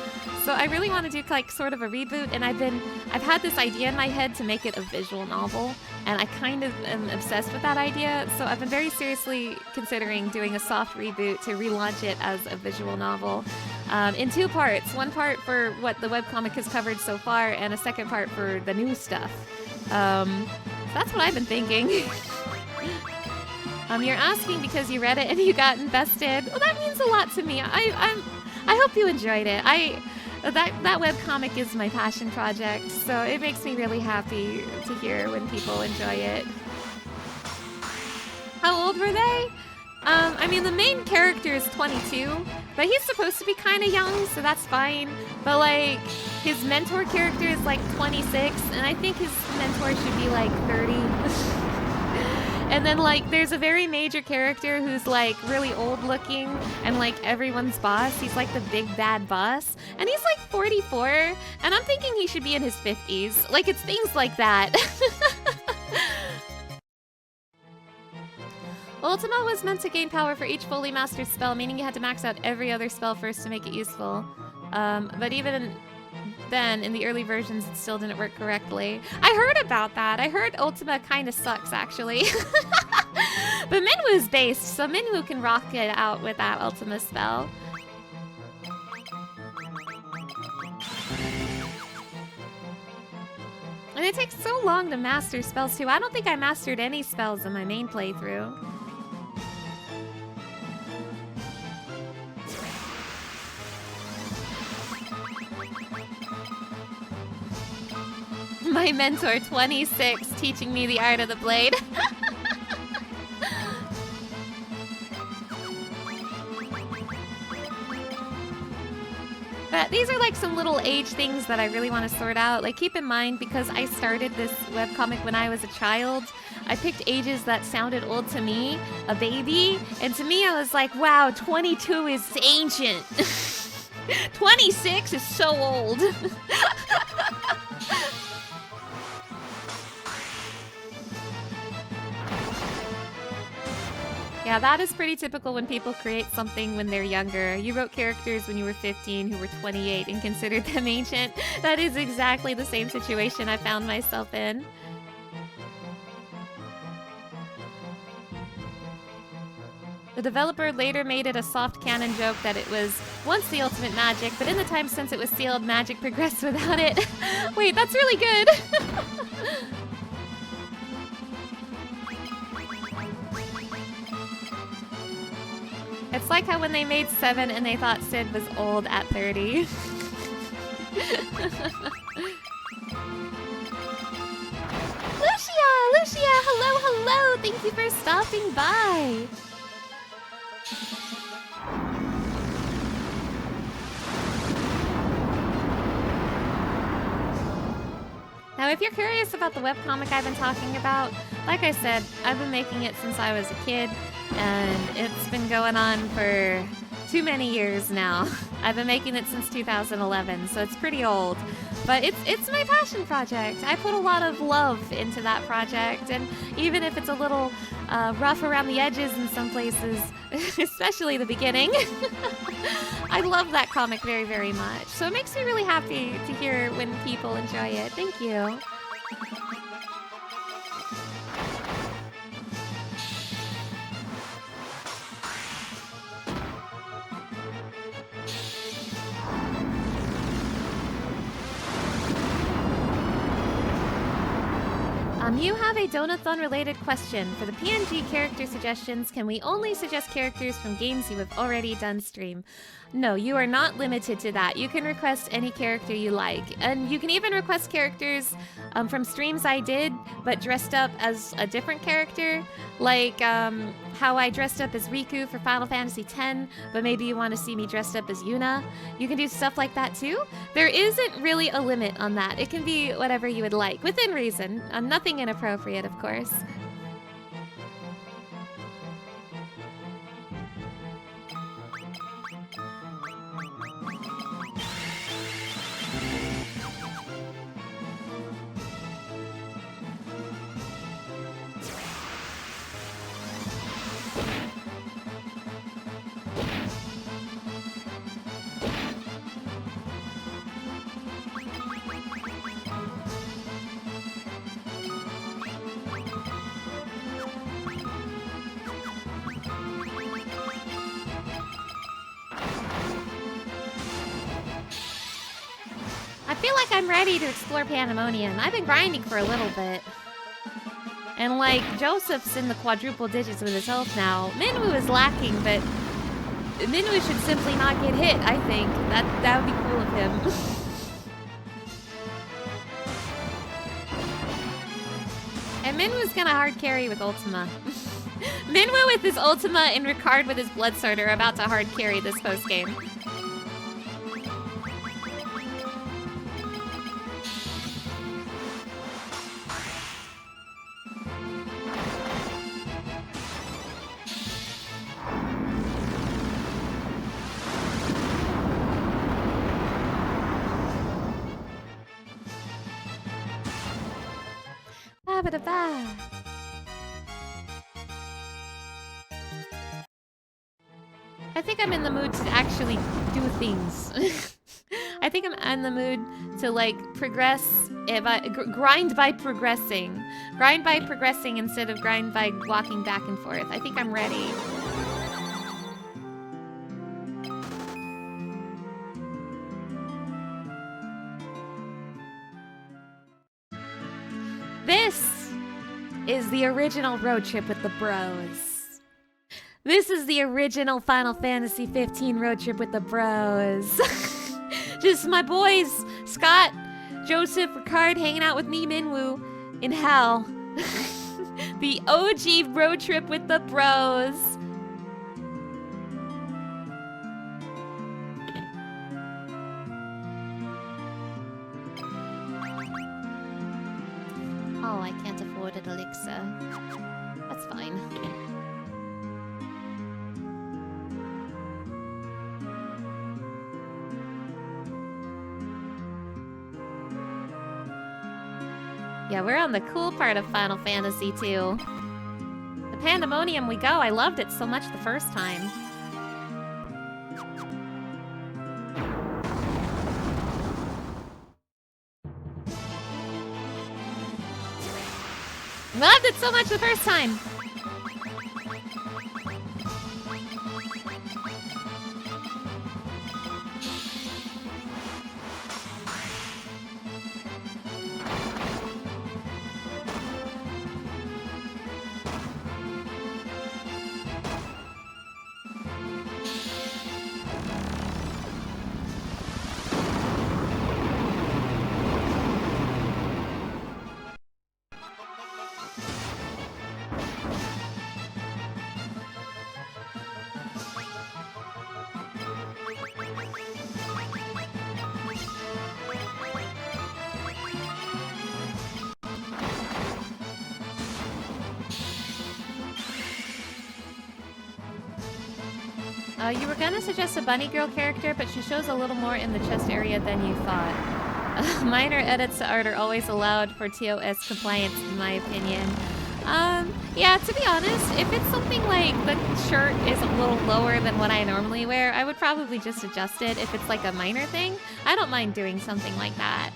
So I really want to do like sort of a reboot, and I've had this idea in my head to make it a visual novel, and I kind of am obsessed with that idea. So I've been very seriously considering doing a soft reboot to relaunch it as a visual novel in 2 parts. 1 part for what the webcomic has covered so far, and a second part for the new stuff. So that's what I've been thinking. You're asking because you read it and you got invested. Well, that means a lot to me. I hope you enjoyed it. That webcomic is my passion project, so it makes me really happy to hear when people enjoy it. How old were they? I mean, the main character is 22, but he's supposed to be kind of young, so that's fine. But, like, his mentor character is, like, 26, and I think his mentor should be, like, 30. And then, like, there's a very major character who's, like, really old-looking and, like, everyone's boss. He's, like, the big bad boss. And he's, like, 44, and I'm thinking he should be in his 50s. Like, it's things like that. Ultima was meant to gain power for each fully mastered spell, meaning you had to max out every other spell first to make it useful. But even then, in the early versions, it still didn't work correctly. I heard about that. I heard Ultima kind of sucks, actually. But Minwu's based, so Minwu can rock it out with that Ultima spell. And it takes so long to master spells too. I don't think I mastered any spells in my main playthrough. My mentor, 26, teaching me the art of the blade. But these are like some little age things that I really want to sort out. Like, keep in mind, because I started this webcomic when I was a child, I picked ages that sounded old to me, a baby, and to me I was like, wow, 22 is ancient. 26 is so old. Yeah, that is pretty typical when people create something when they're younger. You wrote characters when you were 15 who were 28 and considered them ancient. That is exactly the same situation I found myself in. The developer later made it a soft canon joke that it was once the ultimate magic, but in the time since it was sealed, magic progressed without it. Wait, that's really good. It's like how when they made 7 and they thought Sid was old at 30. Lucia, hello, thank you for stopping by. Now, if you're curious about the webcomic I've been talking about, like I said, I've been making it since I was a kid, and it's been going on for too many years now. I've been making it since 2011, so it's pretty old. But it's my passion project. I put a lot of love into that project, and even if it's a little rough around the edges in some places, especially the beginning, I love that comic very, very much. So it makes me really happy to hear when people enjoy it. Thank you. You have a Donothon-related question. For the PNG character suggestions, can we only suggest characters from games you have already done stream? No, you are not limited to that. You can request any character you like. And you can even request characters from streams I did, but dressed up as a different character. Like how I dressed up as Riku for Final Fantasy X, but maybe you want to see me dressed up as Yuna. You can do stuff like that too. There isn't really a limit on that. It can be whatever you would like, within reason. Nothing inappropriate, of course. I feel like I'm ready to explore Pandemonium. I've been grinding for a little bit. And like, Joseph's in the quadruple digits with his health now. Minwoo is lacking, but Minwoo should simply not get hit, I think. That would be cool of him. And Minwoo's gonna hard carry with Ultima. Minwoo with his Ultima and Ricard with his Blood Sword are about to hard carry this post-game. Ba-ba-da-ba. I think I'm in the mood to actually do things. I think I'm in the mood to like progress, grind by progressing. Grind by progressing instead of grind by walking back and forth. I think I'm ready. This is the original road trip with the bros. This is the original Final Fantasy 15 road trip with the bros. Just my boys, Scott, Joseph, Ricard, hanging out with me, Minwoo, in hell. The OG road trip with the bros. Oh, I can't afford an elixir. That's fine. Yeah, we're on the cool part of Final Fantasy 2. The Pandemonium we go. I loved it so much the first time. Loved it so much the first time. You were gonna suggest a bunny girl character, but she shows a little more in the chest area than you thought. Minor edits to art are always allowed for TOS compliance, in my opinion. Yeah, to be honest, if it's something like the shirt is a little lower than what I normally wear, I would probably just adjust it. If it's like a minor thing, I don't mind doing something like that.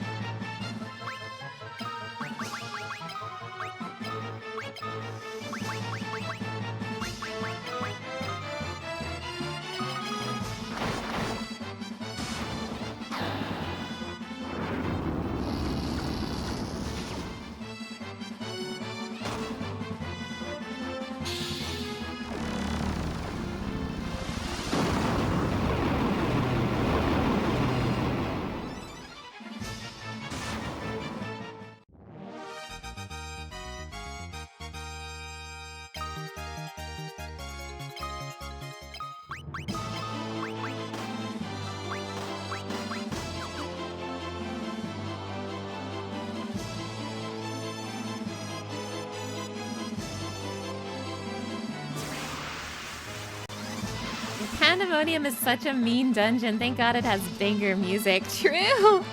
Pandemonium is such a mean dungeon. Thank God it has banger music. True!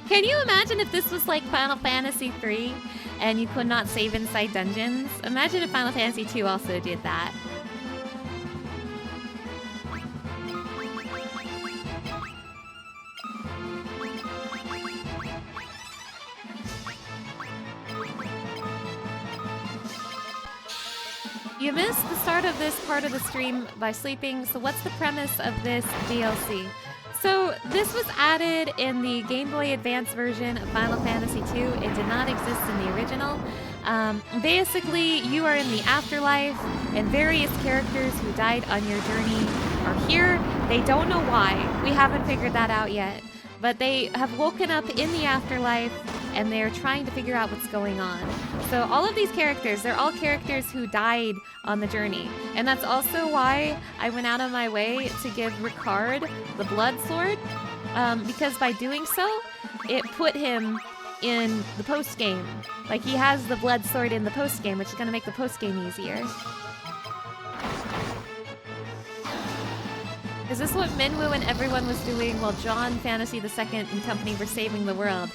Can you imagine if this was like Final Fantasy 3 and you could not save inside dungeons? Imagine if Final Fantasy 2 also did that. You missed the start of this part of the stream by sleeping, so what's the premise of this DLC? So this was added in the Game Boy Advance version of Final Fantasy II. It did not exist in the original. Basically, you are in the afterlife, and various characters who died on your journey are here. They don't know why. We haven't figured that out yet. But they have woken up in the afterlife, and they're trying to figure out what's going on. So all of these characters, they're all characters who died on the journey. And that's also why I went out of my way to give Ricard the Blood Sword, because by doing so, it put him in the post-game. Like, he has the Blood Sword in the post-game, which is going to make the post-game easier. Is this what Minwoo and everyone was doing while John Fantasy II and company were saving the world?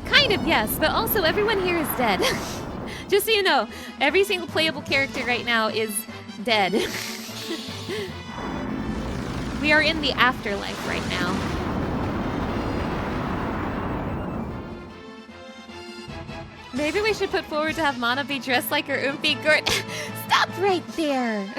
Kind of, yes, but also everyone here is dead. Just so you know, every single playable character right now is dead. We are in the afterlife right now. Maybe we should put forward to have Mana be dressed like her Oompy Gurt. Stop right there!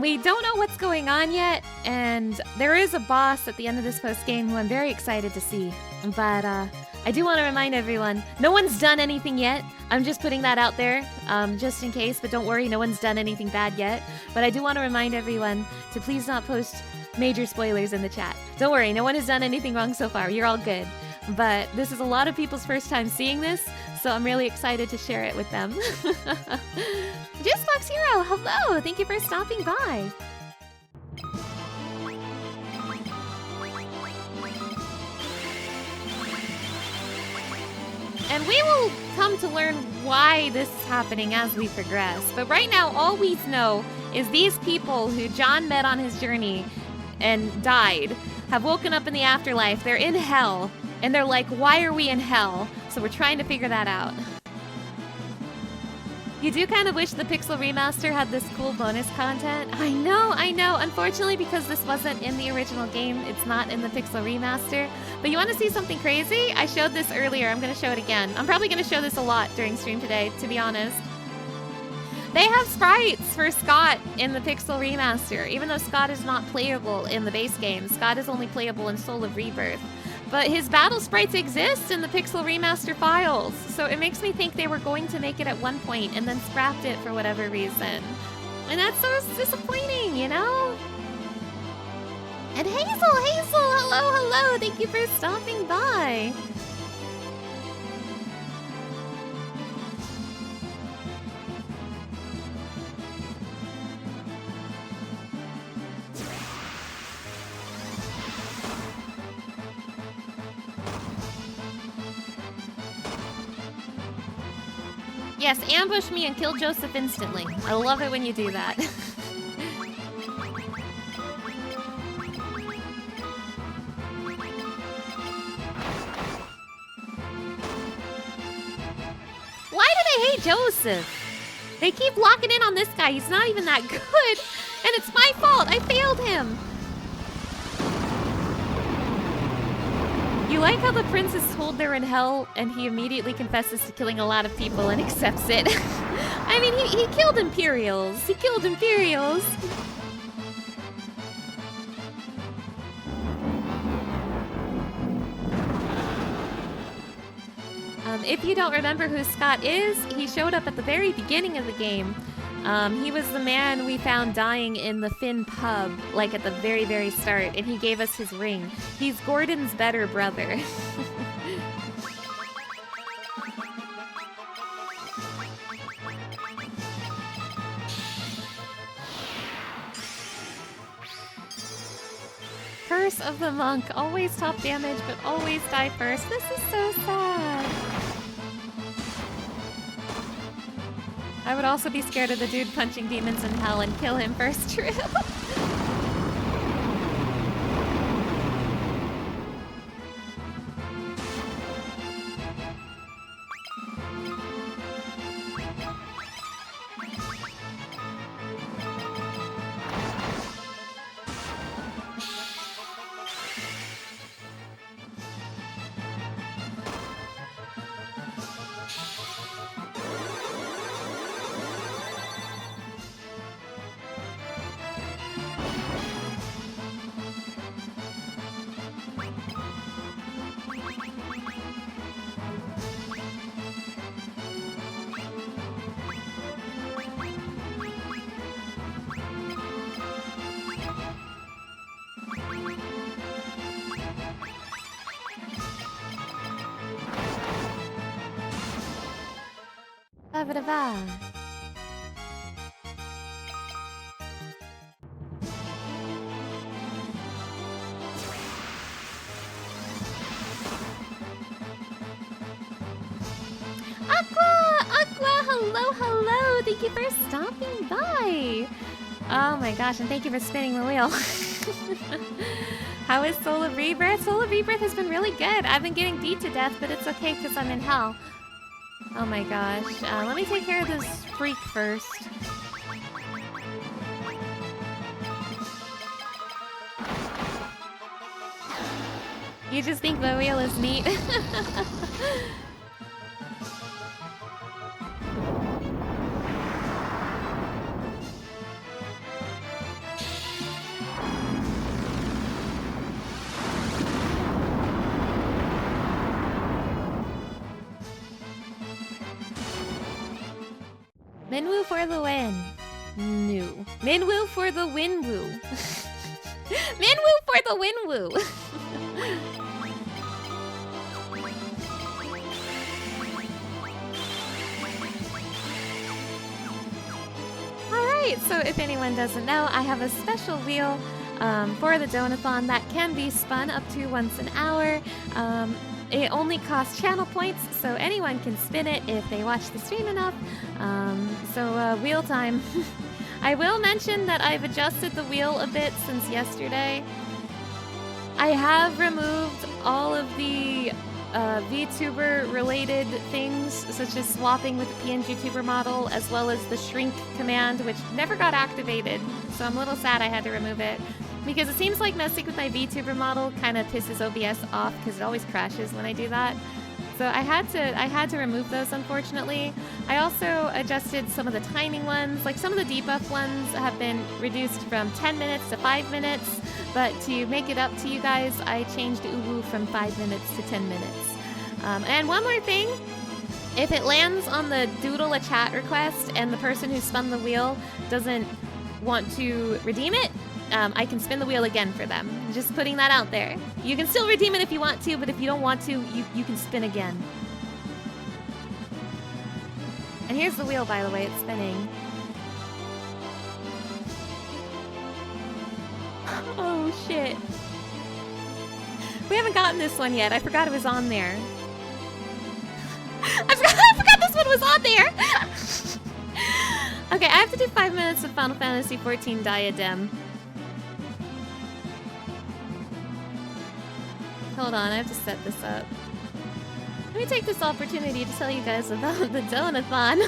We don't know what's going on yet, and there is a boss at the end of this post-game who I'm very excited to see. But I do want to remind everyone, no one's done anything yet. I'm just putting that out there, just in case, but don't worry, no one's done anything bad yet. But I do want to remind everyone to please not post major spoilers in the chat. Don't worry, no one has done anything wrong so far. You're all good. But this is a lot of people's first time seeing this, so I'm really excited to share it with them. Juicebox Hero, hello! Thank you for stopping by. And we will come to learn why this is happening as we progress. But right now, all we know is these people who John met on his journey and died have woken up in the afterlife. They're in hell. And they're like, why are we in hell? So we're trying to figure that out. You do kind of wish the Pixel Remaster had this cool bonus content. I know. Unfortunately, because this wasn't in the original game, it's not in the Pixel Remaster. But you want to see something crazy? I showed this earlier. I'm going to show it again. I'm probably going to show this a lot during stream today, to be honest. They have sprites for Scott in the Pixel Remaster, even though Scott is not playable in the base game. Scott is only playable in Soul of Rebirth. But his battle sprites exist in the Pixel Remaster files, so it makes me think they were going to make it at one point and then scrapped it for whatever reason. And that's so disappointing, you know? And Hazel, hello, thank you for stopping by. Yes, ambush me and kill Joseph instantly. I love it when you do that. Why do they hate Joseph? They keep locking in on this guy. He's not even that good. And it's my fault. I failed him. You like how the prince is told they're in hell and he immediately confesses to killing a lot of people and accepts it. I mean, he killed Imperials. He killed Imperials. If you don't remember who Scott is, he showed up at the very beginning of the game. He was the man we found dying in the Finn pub, like at the very, very start, and he gave us his ring. He's Gordon's better brother. Curse of the Monk. Always top damage, but always die first. This is so sad. I would also be scared of the dude punching demons in hell and kill him first trip. Ba-ba-da-ba. Aqua, hello. Thank you for stopping by. Oh my gosh, and thank you for spinning the wheel. How is Soul of Rebirth? Soul of Rebirth has been really good. I've been getting beat to death, but it's okay because I'm in hell. Oh my gosh. Let me take care of this freak first. You just think the wheel is neat? Minwoo for the win. No. Minwoo for the win-woo. Minwoo for the win-woo. Alright, so if anyone doesn't know, I have a special wheel for the Donathon that can be spun up to once an hour. It only costs channel points, so anyone can spin it if they watch the stream enough. Wheel time. I will mention that I've adjusted the wheel a bit since yesterday. I have removed all of the VTuber related things, such as swapping with the PNG tuber model, as well as the shrink command, which never got activated. So I'm a little sad I had to remove it, because it seems like messing with my VTuber model kind of pisses OBS off, because it always crashes when I do that. So I had to remove those, unfortunately. I also adjusted some of the timing ones. Like, some of the debuff ones have been reduced from 10 minutes to 5 minutes, but to make it up to you guys, I changed Uwu from 5 minutes to 10 minutes. And one more thing, if it lands on the doodle a chat request and the person who spun the wheel doesn't want to redeem it, I can spin the wheel again for them. Just putting that out there. You can still redeem it if you want to, but if you don't want to, you can spin again. And here's the wheel, by the way, it's spinning. Oh, shit. We haven't gotten this one yet. I forgot it was on there. I forgot this one was on there! Okay, I have to do 5 minutes of Final Fantasy XIV Diadem. Hold on, I have to set this up. Let me take this opportunity to tell you guys about the Donathon.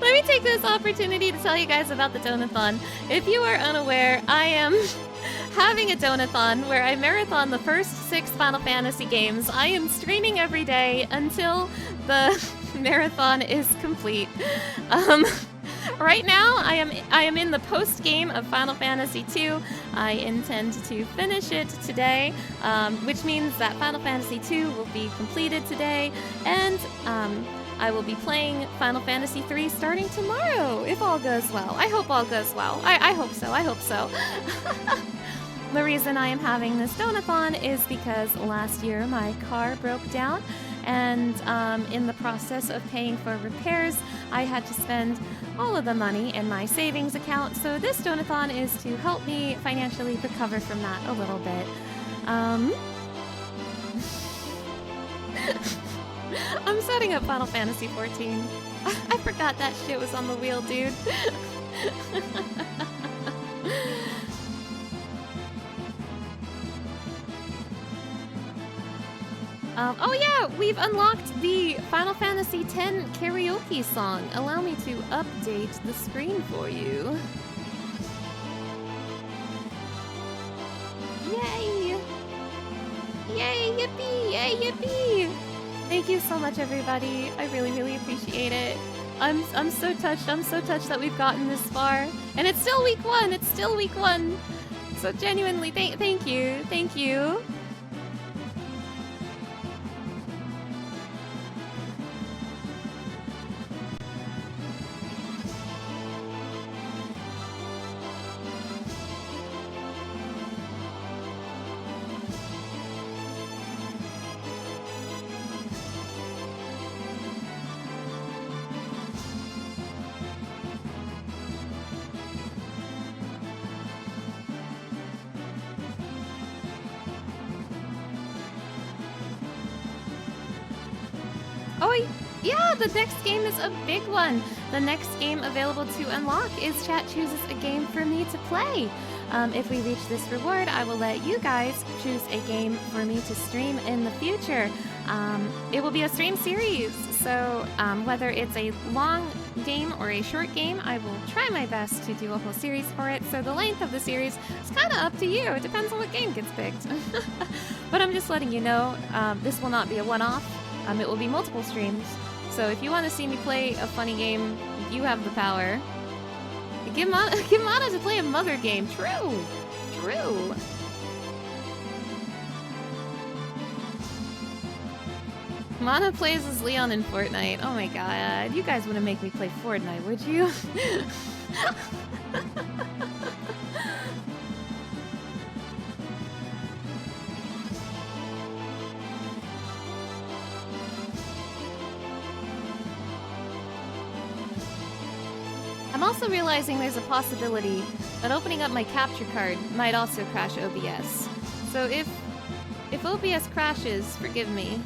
Let me take this opportunity to tell you guys about the Donathon. If you are unaware, I am having a Donathon where I marathon the first 6 Final Fantasy games. I am streaming every day until the marathon is complete. Right now, I am in the post game of Final Fantasy II. I intend to finish it today, which means that Final Fantasy II will be completed today, and I will be playing Final Fantasy III starting tomorrow, if all goes well. I hope all goes well. I hope so. I hope so. The reason I am having this Donathon is because last year my car broke down, and in the process of paying for repairs, I had to spend all of the money in my savings account. So this Donathon is to help me financially recover from that a little bit. I'm setting up Final Fantasy XIV. I forgot that shit was on the wheel, dude. Oh yeah, we've unlocked the Final Fantasy X karaoke song. Allow me to update the screen for you. Yay! Yay, yippee! Yay, yippee! Thank you so much, everybody. I really, really appreciate it. I'm so touched. I'm so touched that we've gotten this far. And it's still week 1. It's still week 1. So genuinely, thank you. Thank you. Oh, yeah, the next game is a big one. The next game available to unlock is Chat Chooses a Game for me to play. If we reach this reward, I will let you guys choose a game for me to stream in the future. It will be a stream series, so whether it's a long game or a short game, I will try my best to do a whole series for it. So the length of the series is kind of up to you. It depends on what game gets picked. But I'm just letting you know, this will not be a one-off. It will be multiple streams, so if you want to see me play a funny game, you have the power. Give Mana to play a mother game. True. Mana plays as Leon in Fortnite. Oh my god, you guys wouldn't make me play Fortnite, would you? I'm also realizing there's a possibility that opening up my capture card might also crash OBS. So if OBS crashes, forgive me.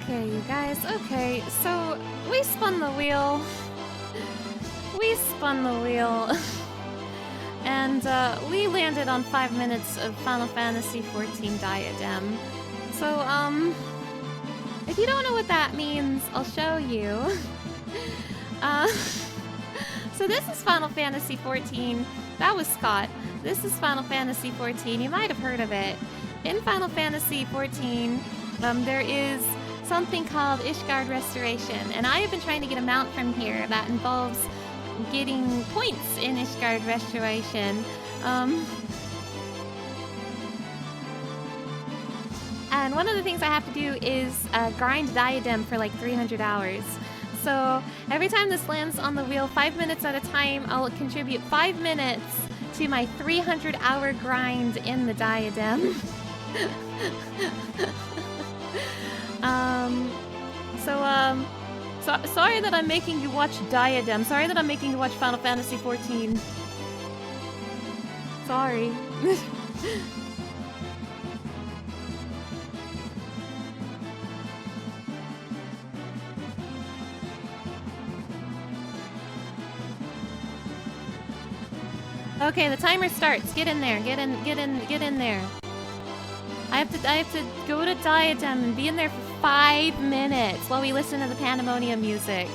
Okay, you guys, okay, so we spun the wheel. We spun the wheel. And we landed on 5 minutes of Final Fantasy XIV Diadem. So, if you don't know what that means, I'll show you. So this is Final Fantasy XIV. That was Scott. This is Final Fantasy XIV. You might have heard of it. In Final Fantasy XIV, there is something called Ishgard Restoration, and I have been trying to get a mount from here that involves getting points in Ishgard Restoration. And one of the things I have to do is grind Diadem for like 300 hours. So every time this lands on the wheel, 5 minutes at a time, I'll contribute 5 minutes to my 300-hour grind in the Diadem. Sorry that I'm making you watch Diadem. Sorry that I'm making you watch Final Fantasy XIV. Sorry. Okay, the timer starts. Get in there. Get in there. I have to go to Diadem and be in there for 5 minutes while we listen to the Pandemonium music.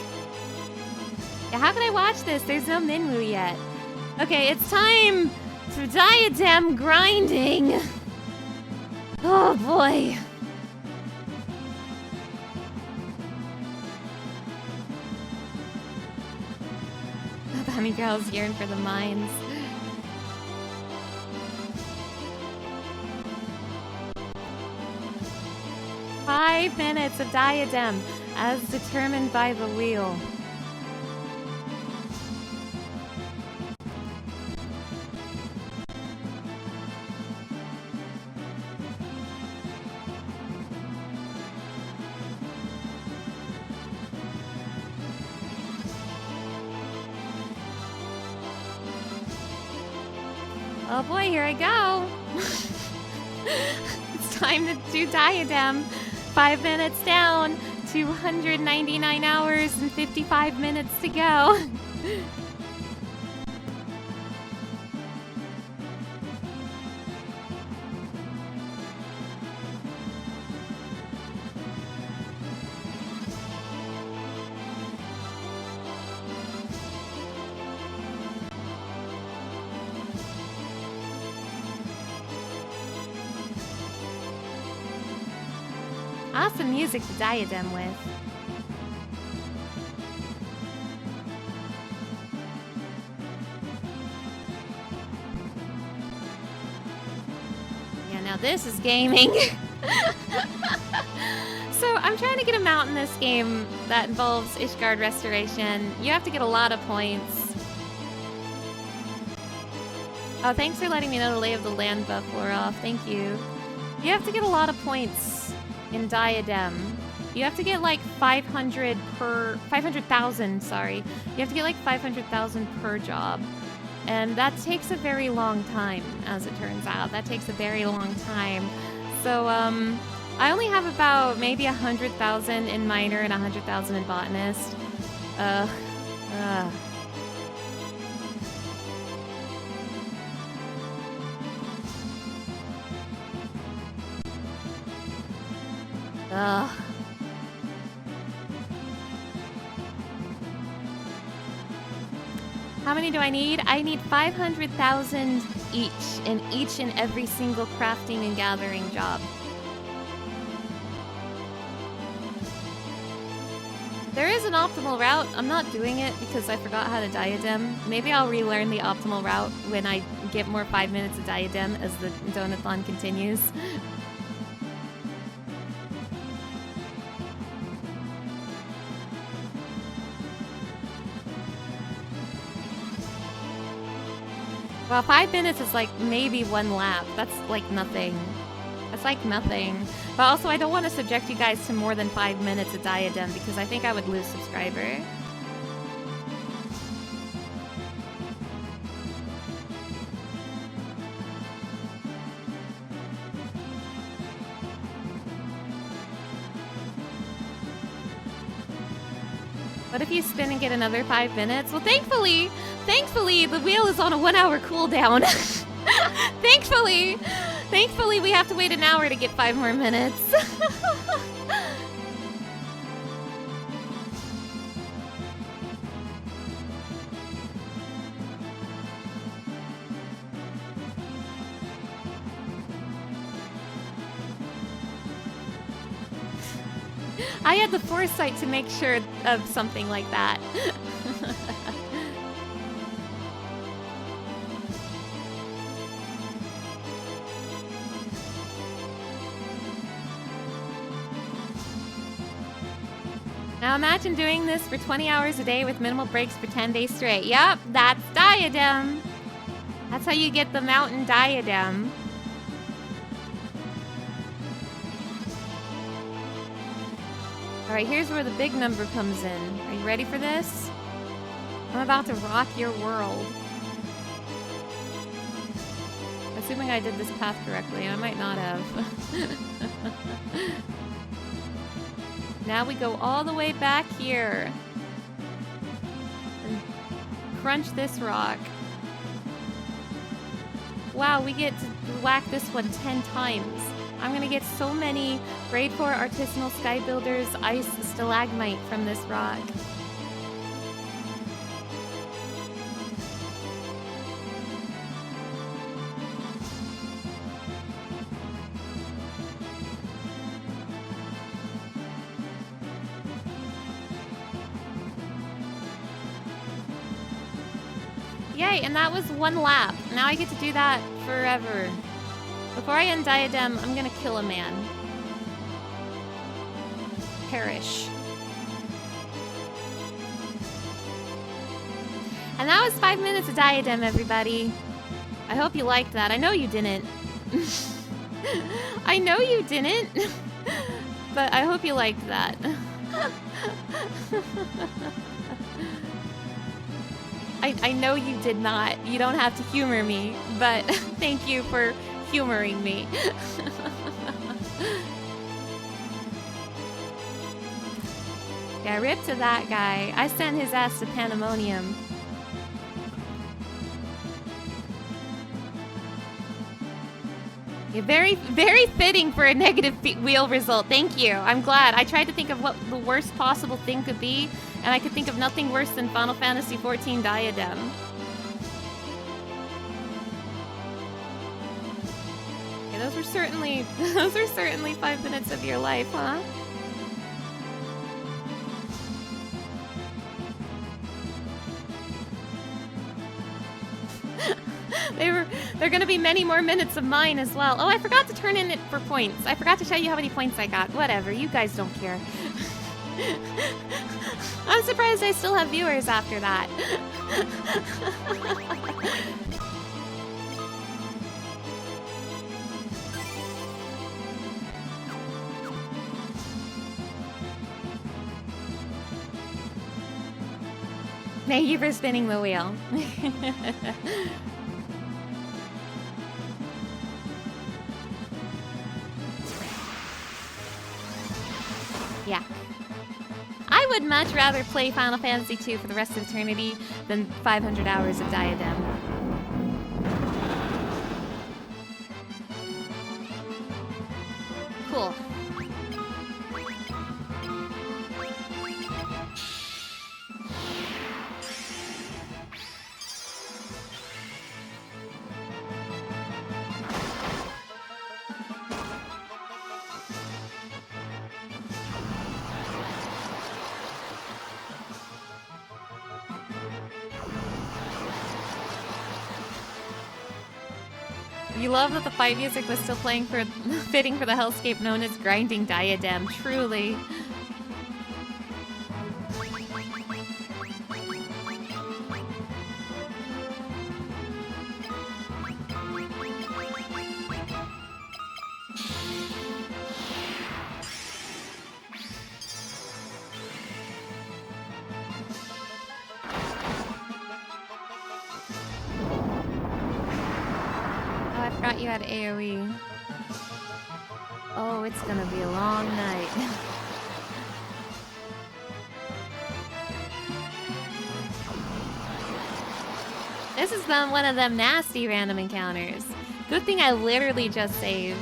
Yeah, how can I watch this? There's no Minwoo yet. Okay, it's time for Diadem grinding. Oh boy. The bunny girls yearn for the mines. Five minutes of Diadem, as determined by the wheel. Oh boy, here I go. It's time to do Diadem. 5 minutes down, 299 hours and 55 minutes to go. Awesome music to Diadem with. Yeah, now this is gaming. So I'm trying to get a mount in this game that involves Ishgard Restoration. You have to get a lot of points. Oh, thanks for letting me know the lay of the land buff wore off. Thank you. You have to get a lot of points in Diadem. You have to get like 500,000, sorry. You have to get like 500,000 per job. And that takes a very long time, as it turns out. That takes a very long time. So, I only have about maybe 100,000 in Miner and 100,000 in Botanist. Ugh. How many do I need? I need 500,000 each in each and every single crafting and gathering job. There is an optimal route. I'm not doing it because I forgot how to diadem. Maybe I'll relearn the optimal route when I get more 5 minutes of diadem as the Donathon continues. Well, 5 minutes is like maybe one lap. That's like nothing. That's like nothing. But also, I don't want to subject you guys to more than 5 minutes of diadem because I think I would lose subscriber. What if you spin and get another 5 minutes? Well, thankfully, the wheel is on a 1 hour cooldown. Thankfully, we have to wait an hour to get 5 more minutes. I had the foresight to make sure of something like that. Now imagine doing this for 20 hours a day with minimal breaks for 10 days straight. Yup, that's diadem. That's how you get the mountain diadem. Alright, here's where the big number comes in. Are you ready for this? I'm about to rock your world. Assuming I did this path correctly, I might not have. Now we go all the way back here. And crunch this rock. Wow, we get to whack this one 10 times. I'm gonna get so many grade 4 artisanal sky builders ice stalagmite from this rock. Yay, and that was 1 lap. Now I get to do that forever. Before I end diadem, I'm gonna kill a man. Perish. And that was 5 minutes of diadem, everybody. I hope you liked that. I know you didn't. I know you didn't. But I hope you liked that. I know you did not. You don't have to humor me, but thank you for humoring me. Yeah, rip to that guy. I sent his ass to Pandemonium. Yeah, very, very fitting for a negative wheel result. Thank you. I'm glad. I tried to think of what the worst possible thing could be, and I could think of nothing worse than Final Fantasy XIV Diadem. Yeah, those were certainly 5 minutes of your life, huh? They're gonna be many more minutes of mine as well. Oh, I forgot to turn in it for points. I forgot to show you how many points I got. Whatever, you guys don't care. I'm surprised I still have viewers after that. Thank you for spinning the wheel. Yeah. I would much rather play Final Fantasy II for the rest of eternity than 500 hours of Diadem. Cool. You love that the fight music was still playing for fitting for the hellscape known as Grinding Diadem, truly. You had AoE. Oh, it's gonna be a long night. This is one of them nasty random encounters. Good thing I literally just saved.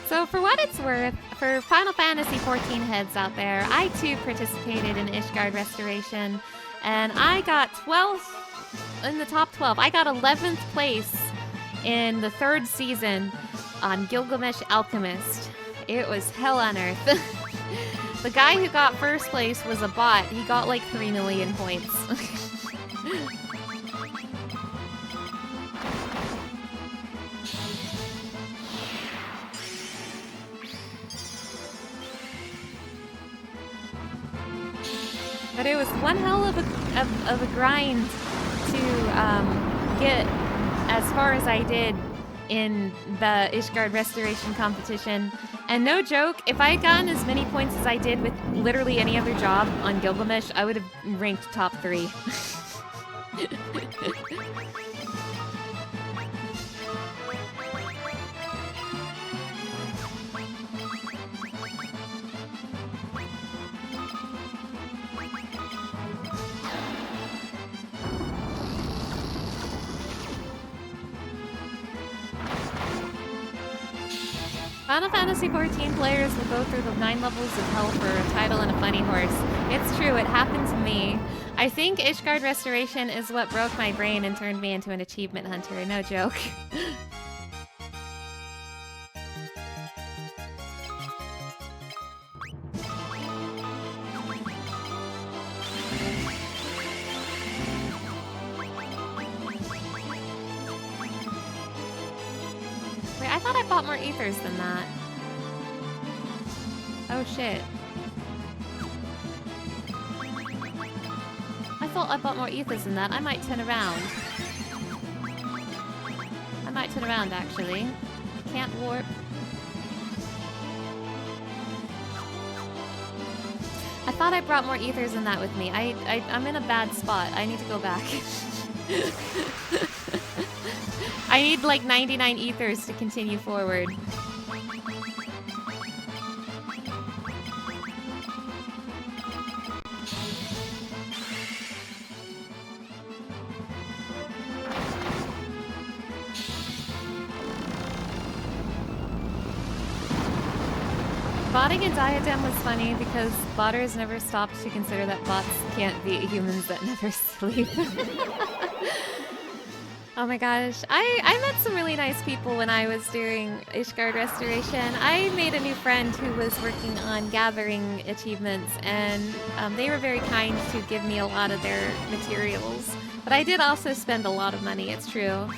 So for what it's worth, for Final Fantasy XIV heads out there, I too participated in Ishgard Restoration, and I got 12th in the top 12. I got 11th place in the 3rd season on Gilgamesh Alchemist. It was hell on earth. The guy who got 1st place was a bot. He got like 3 million points. But it was one hell of a grind to get as far as I did in the Ishgard Restoration competition. And no joke, if I had gotten as many points as I did with literally any other job on Gilgamesh, I would have ranked top 3. Final Fantasy XIV players will go through the 9 levels of hell for a title and a funny horse. It's true, it happened to me. I think Ishgard Restoration is what broke my brain and turned me into an achievement hunter, no joke. Wait, I thought I bought more ethers than that. Oh shit. I thought I bought more ethers than that. I might turn around. I might turn around actually. Can't warp. I thought I brought more ethers than that with me. I'm in a bad spot. I need to go back. I need like 99 ethers to continue forward. Botting a diadem was funny because botters never stopped to consider that bots can't beat humans that never sleep. Oh my gosh, I met some really nice people when I was doing Ishgard Restoration. I made a new friend who was working on gathering achievements, and they were very kind to give me a lot of their materials. But I did also spend a lot of money, it's true.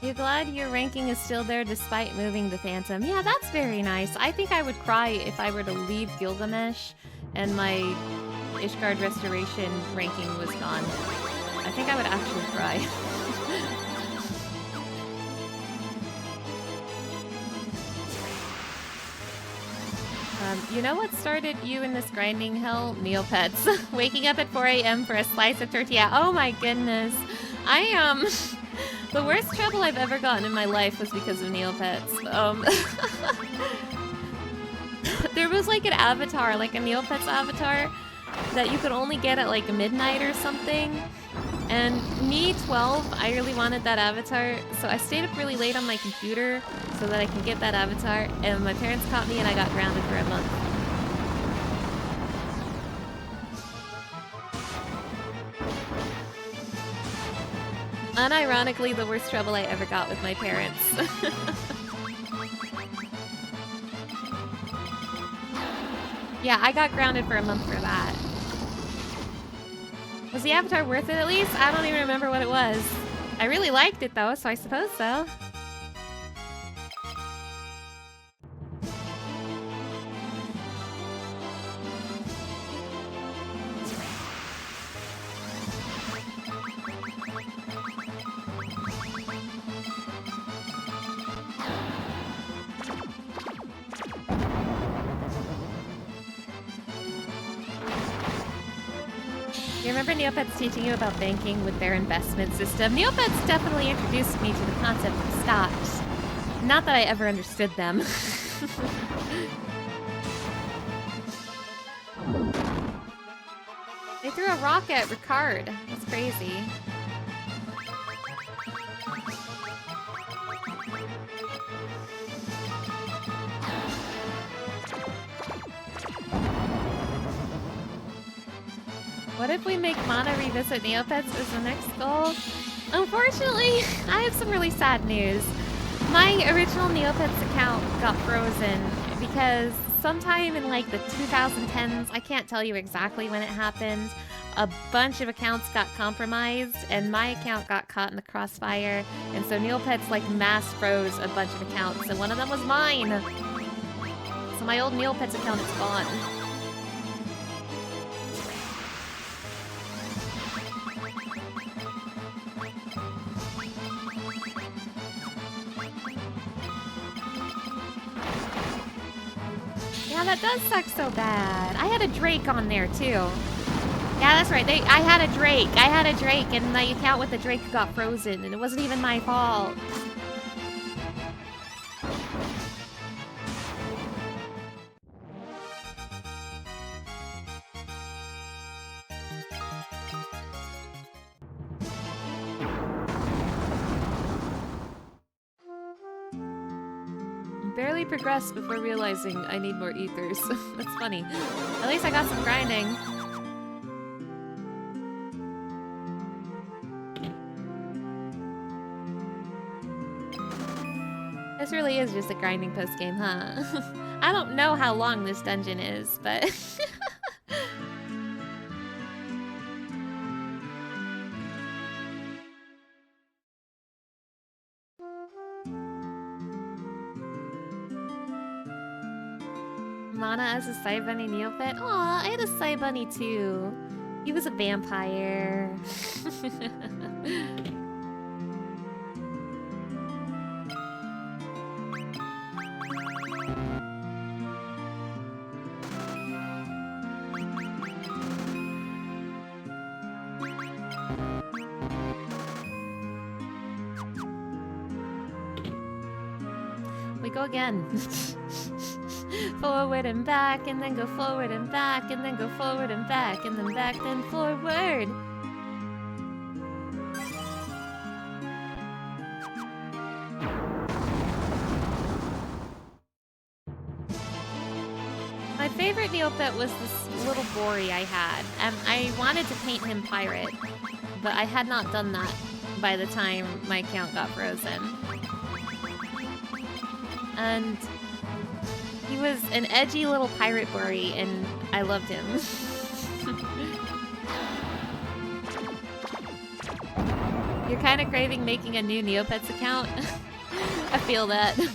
You're glad your ranking is still there despite moving the Phantom. Yeah, that's very nice. I think I would cry if I were to leave Gilgamesh and my Ishgard Restoration ranking was gone. I think I would actually cry. You know what started you in this grinding hell? Neopets. Waking up at 4 a.m. for a slice of tortilla. Oh my goodness. The worst trouble I've ever gotten in my life was because of Neopets. There was like an avatar, like a Neopets avatar, that you could only get at like midnight or something. And me, 12, I really wanted that avatar, so I stayed up really late on my computer so that I could get that avatar, and my parents caught me and I got grounded for a month. Unironically, the worst trouble I ever got with my parents. Yeah, I got grounded for a month for that. Was the avatar worth it at least? I don't even remember what it was. I really liked it though, so I suppose so. You remember Neopets teaching you about banking with their investment system? Neopets definitely introduced me to the concept of stocks. Not that I ever understood them. They threw a rock at Ricard. That's crazy. What if we make Mana revisit Neopets as the next goal? Unfortunately, I have some really sad news. My original Neopets account got frozen because sometime in like the 2010s, I can't tell you exactly when it happened, a bunch of accounts got compromised and my account got caught in the crossfire, and so Neopets like mass froze a bunch of accounts and one of them was mine. So my old Neopets account is gone. Yeah, that does suck so bad. I had a Drake on there too. Yeah, that's right. I had a Drake. And my account with the Drake got frozen, and it wasn't even my fault. Barely progressed before realizing I need more ethers. That's funny. At least I got some grinding. This really is just a grinding post-game, huh? I don't know how long this dungeon is, but... Mana as a Sai Bunny Neopet? Aw, I had a Sai Bunny too. He was a vampire. We go again. Forward and back, and then go forward and back, and then go forward and back, and then back, then forward. My favorite Neopet was this little Bori I had, and I wanted to paint him pirate, but I had not done that by the time my account got frozen. And he was an edgy little pirate Bori, and I loved him. You're kind of craving making a new Neopets account. I feel that. You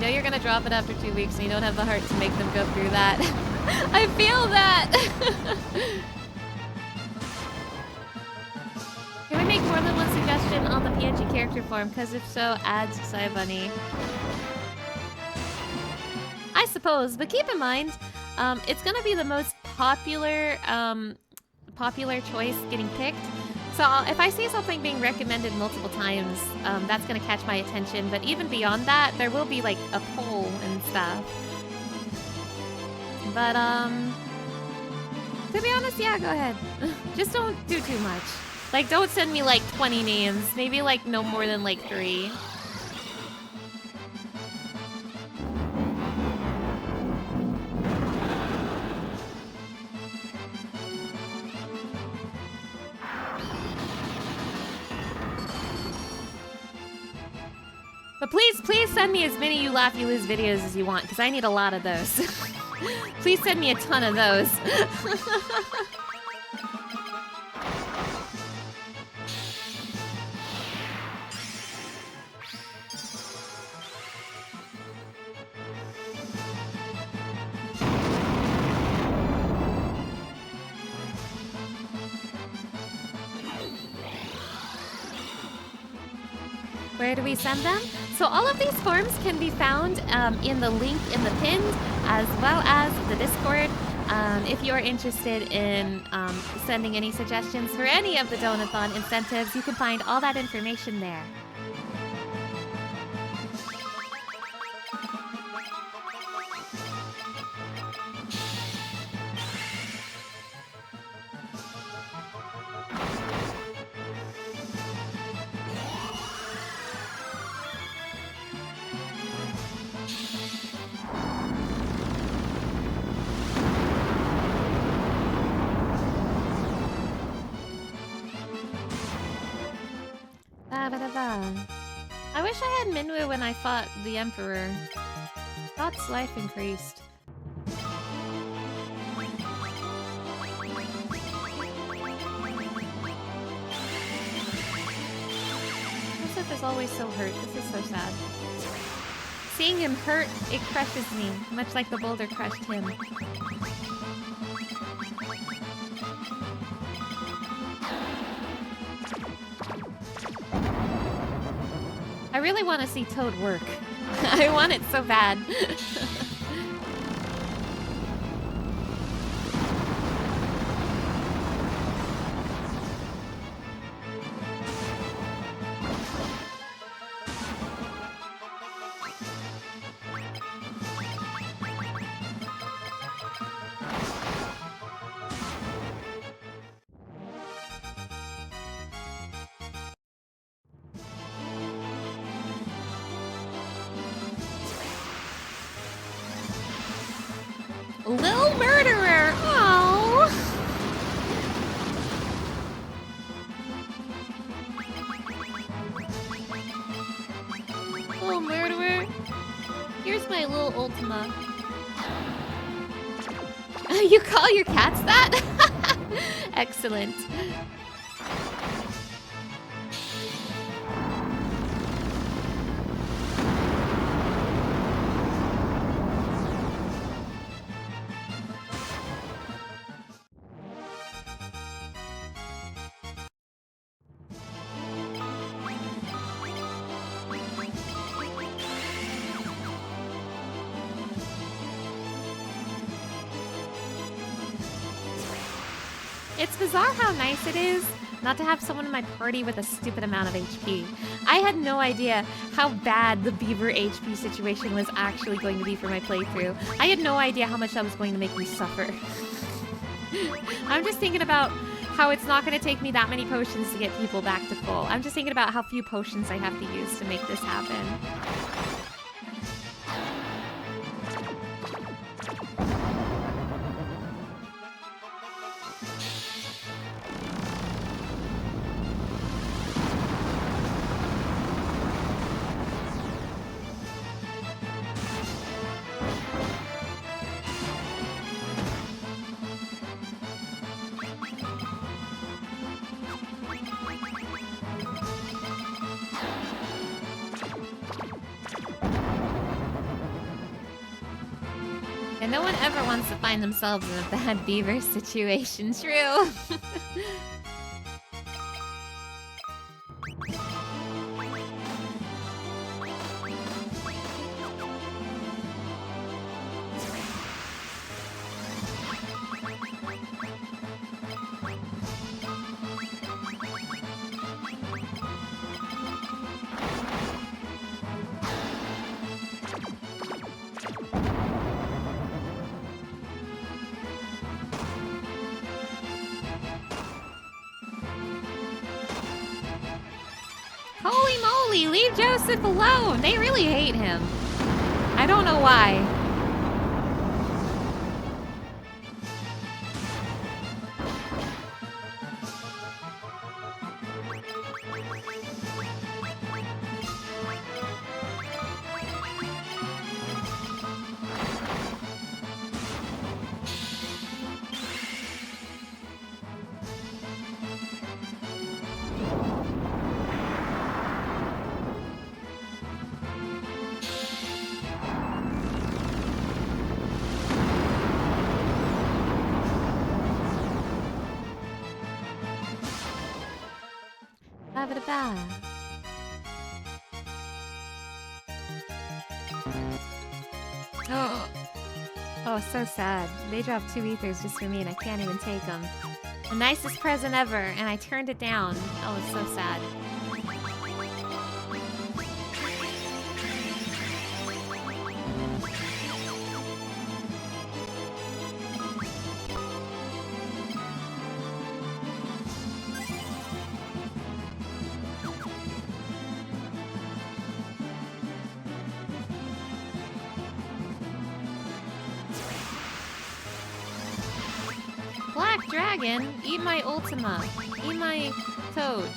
know you're gonna drop it after 2 weeks and you don't have the heart to make them go through that. I feel that! Can we make more than one suggestion on the PNG character form? Because if so, add Sai Bunny. I suppose, but keep in mind, it's gonna be the most popular choice getting picked. So if I see something being recommended multiple times, that's gonna catch my attention. But even beyond that, there will be like a poll and stuff. But to be honest, yeah, go ahead. Just don't do too much. Like, don't send me like 20 names. Maybe like no more than like 3. But please send me as many You Laugh, You Lose videos as you want, because I need a lot of those. Please send me a ton of those. Where do we send them? So all of these forms can be found in the link in the pinned, as well as the Discord. If you're interested in sending any suggestions for any of the Donathon incentives, you can find all that information there. I wish I had Minwu when I fought the Emperor. God's life increased. Joseph is always so hurt. This is so sad. Seeing him hurt, it crushes me, much like the boulder crushed him. I really want to see Toad work. I want it so bad. Little murderer! Oh. Little murderer. Here's my little Ultima. You call your cats that? Excellent. It's bizarre how nice it is not to have someone in my party with a stupid amount of HP. I had no idea how bad the Beaver HP situation was actually going to be for my playthrough. I had no idea how much that was going to make me suffer. I'm just thinking about how it's not going to take me that many potions to get people back to full. I'm just thinking about how few potions I have to use to make this happen. And no one ever wants to find themselves in a bad beaver situation, true. Holy moly, leave Joseph alone! They really hate him. I don't know why. Ba-ba-da-ba. Oh, so sad. They dropped 2 ethers just for me and I can't even take them. The nicest present ever, and I turned it down. Oh, it's so sad. Black Dragon, eat my Ultima. Eat my Toad.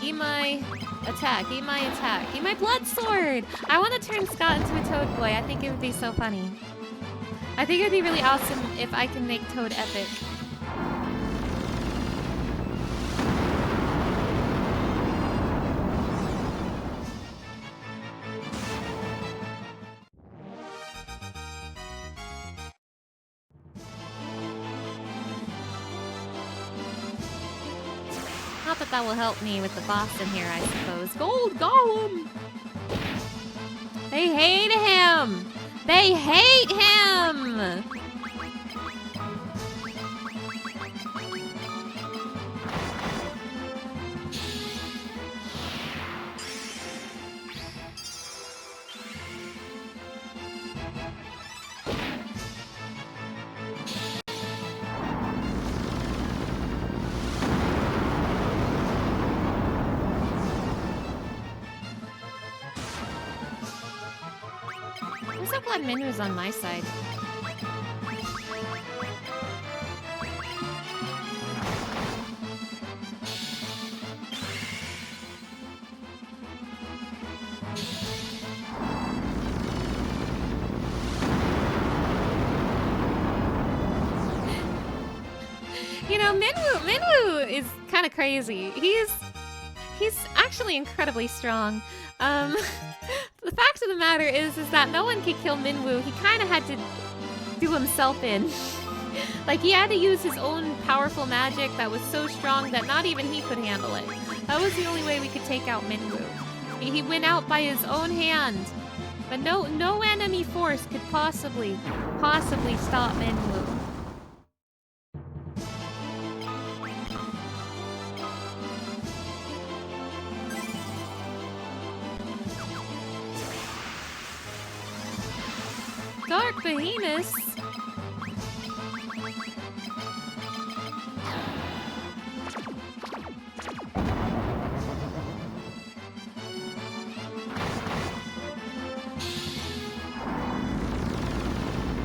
Eat my attack. Eat my attack. Eat my Blood Sword! I want to turn Scott into a Toad boy. I think it would be so funny. I think it would be really awesome if I can make Toad epic. Not that that will help me with the boss in here, I suppose. Gold Golem! They hate him! They hate him! I'm so glad Minu's on my side. You know, Minwoo is kind of crazy. He's actually incredibly strong. The fact of the matter is that no one could kill Minwoo. He kind of had to do himself in. Like, he had to use his own powerful magic that was so strong that not even he could handle it. That was the only way we could take out Minwoo. He went out by his own hand. But no enemy force could possibly stop Minwoo. Dark Behemoth?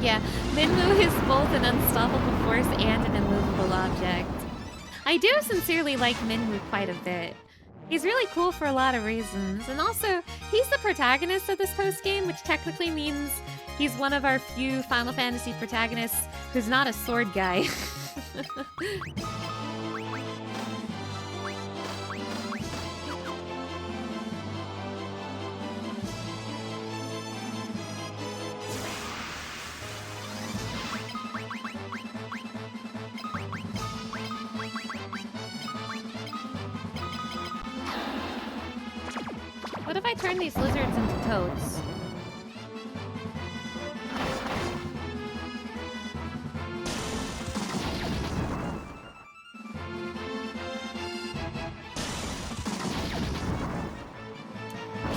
Yeah, Minwoo is both an unstoppable force and an immovable object. I do sincerely like Minwoo quite a bit. He's really cool for a lot of reasons, and also, he's the protagonist of this post-game, which technically means he's one of our few Final Fantasy protagonists who's not a sword guy. What if I turn these lizards into toads?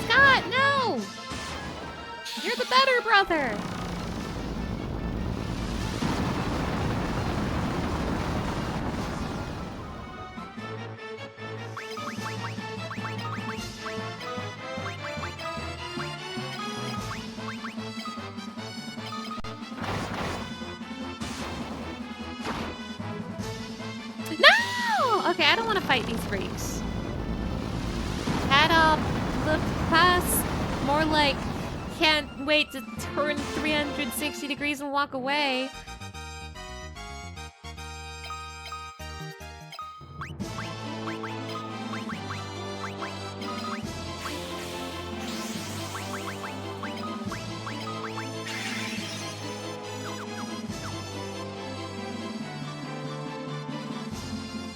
Scott, no! You're the better brother! No! Okay, I don't want to fight these freaks. That looked past more like can't wait to turn 360 degrees and walk away.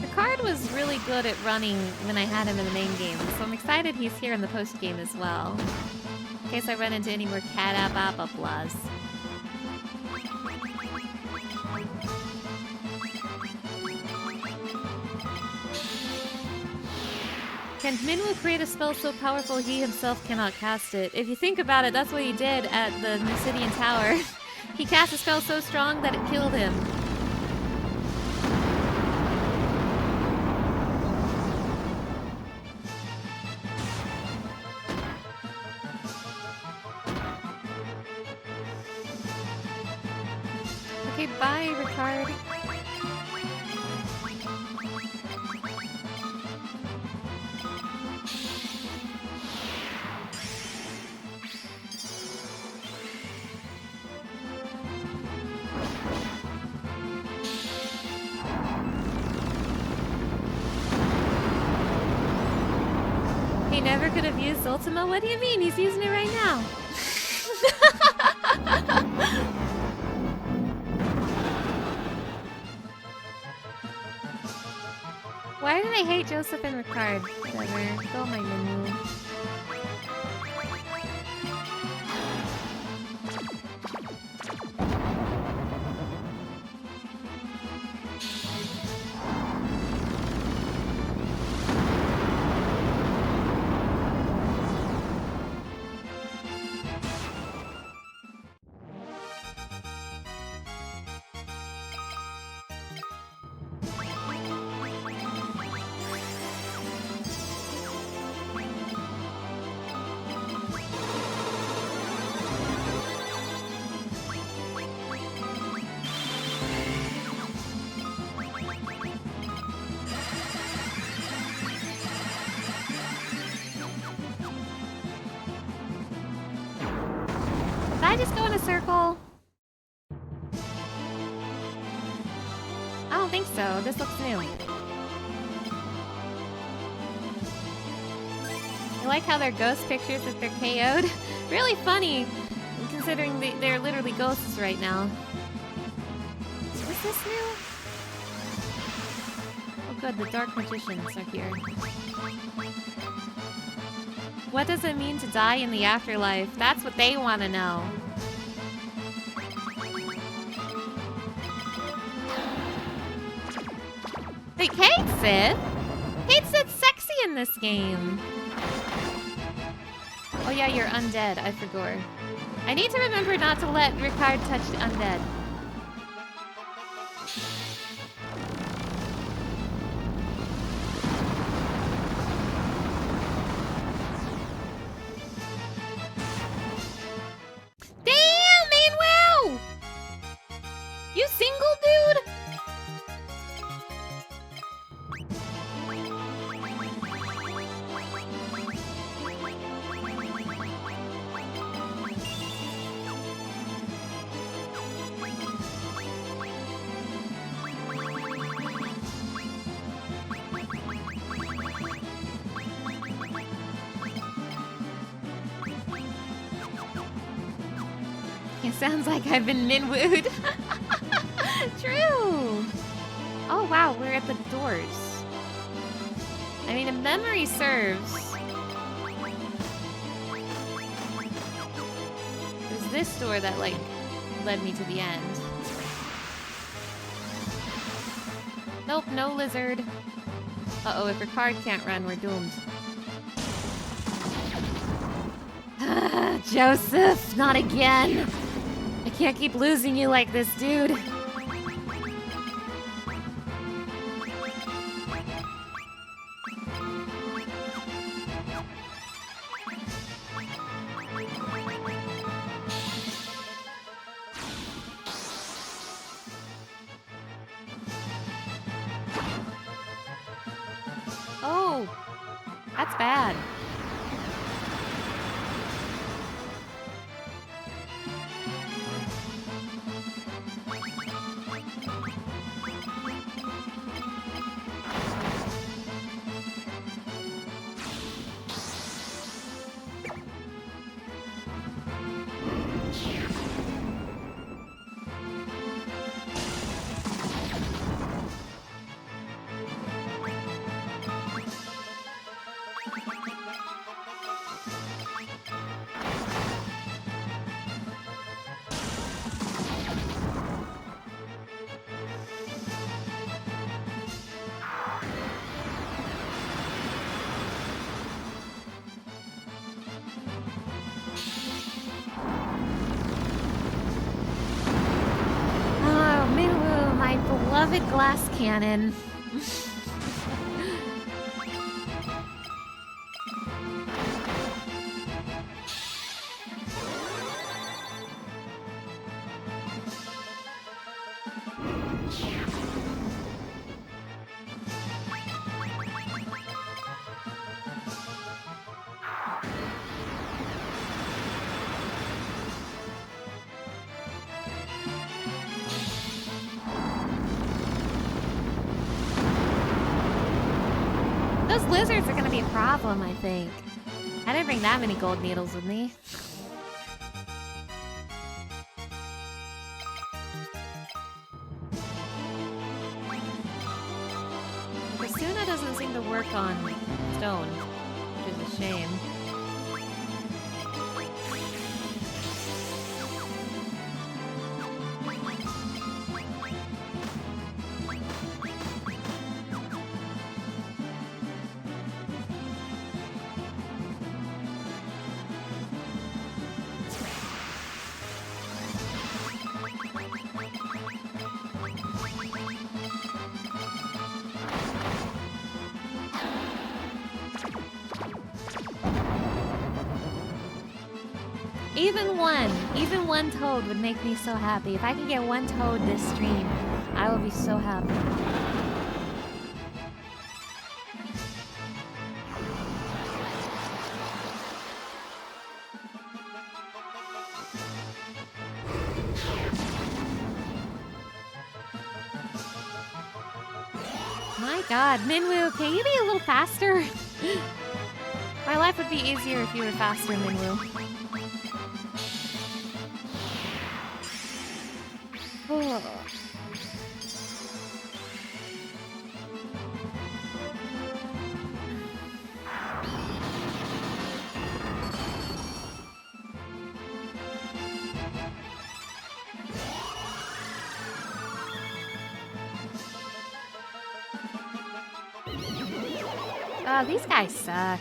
Ricard was really good at running when I had him in the main game, so I'm excited he's here in the post game as well. In case I run into any more cat-app-app-applause. Can Minwu create a spell so powerful he himself cannot cast it? If you think about it, that's what he did at the Nusidian Tower. He cast a spell so strong that it killed him. Okay, bye, Ricard. He never could have used Ultima? What do you mean? He's using it right now. Why did I hate Joseph and Ricard? Whatever. Go my Minwu. Did I just go in a circle? I don't think so. This looks new. I like how they're ghost pictures if they're KO'd. Really funny, considering they're literally ghosts right now. Is this new? Oh good, the Dark Magicians are here. What does it mean to die in the afterlife? That's what they want to know. Wait, Kate Sid? Kate Sid's sexy in this game. Oh yeah, you're undead. I forgot. I need to remember not to let Ricard touch the undead. Damn, Manuel! You single, dude? It sounds like I've been min-wooed. True. Oh wow, we're at the doors. I mean, if memory serves, this door that, like, led me to the end. Nope, no lizard. Uh-oh, if Ricard can't run, we're doomed. Joseph, not again! I can't keep losing you like this, dude. Oh, that's bad. Beloved glass cannon. Those lizards are gonna be a problem, I think. I didn't bring that many gold needles with me. Persuna doesn't seem to work on stone, which is a shame. Even one toad would make me so happy. If I could get one toad this stream, I would be so happy. My God, Minwoo, can you be a little faster? My life would be easier if you were faster, Minwoo. Oh, these guys suck.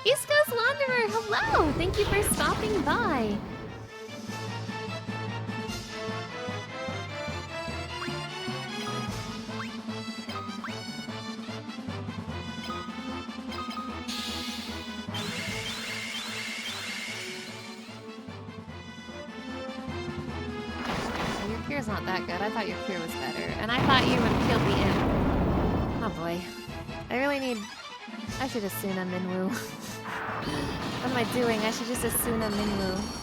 East Coast Wanderer, hello! Thank you for stopping by. Your cure's not that good. I thought your cure was better. And I thought you would have killed the imp. Oh boy. I really need... I should Asuna Minwoo. What am I doing? I should just Asuna Minwoo.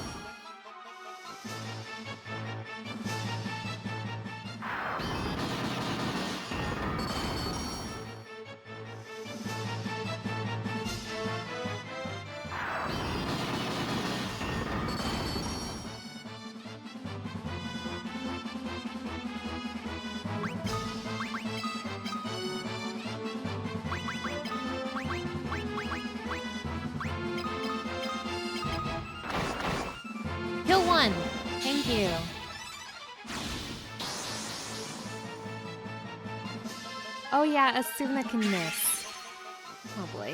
1. Thank you. Oh yeah, Asuna can miss. Oh boy.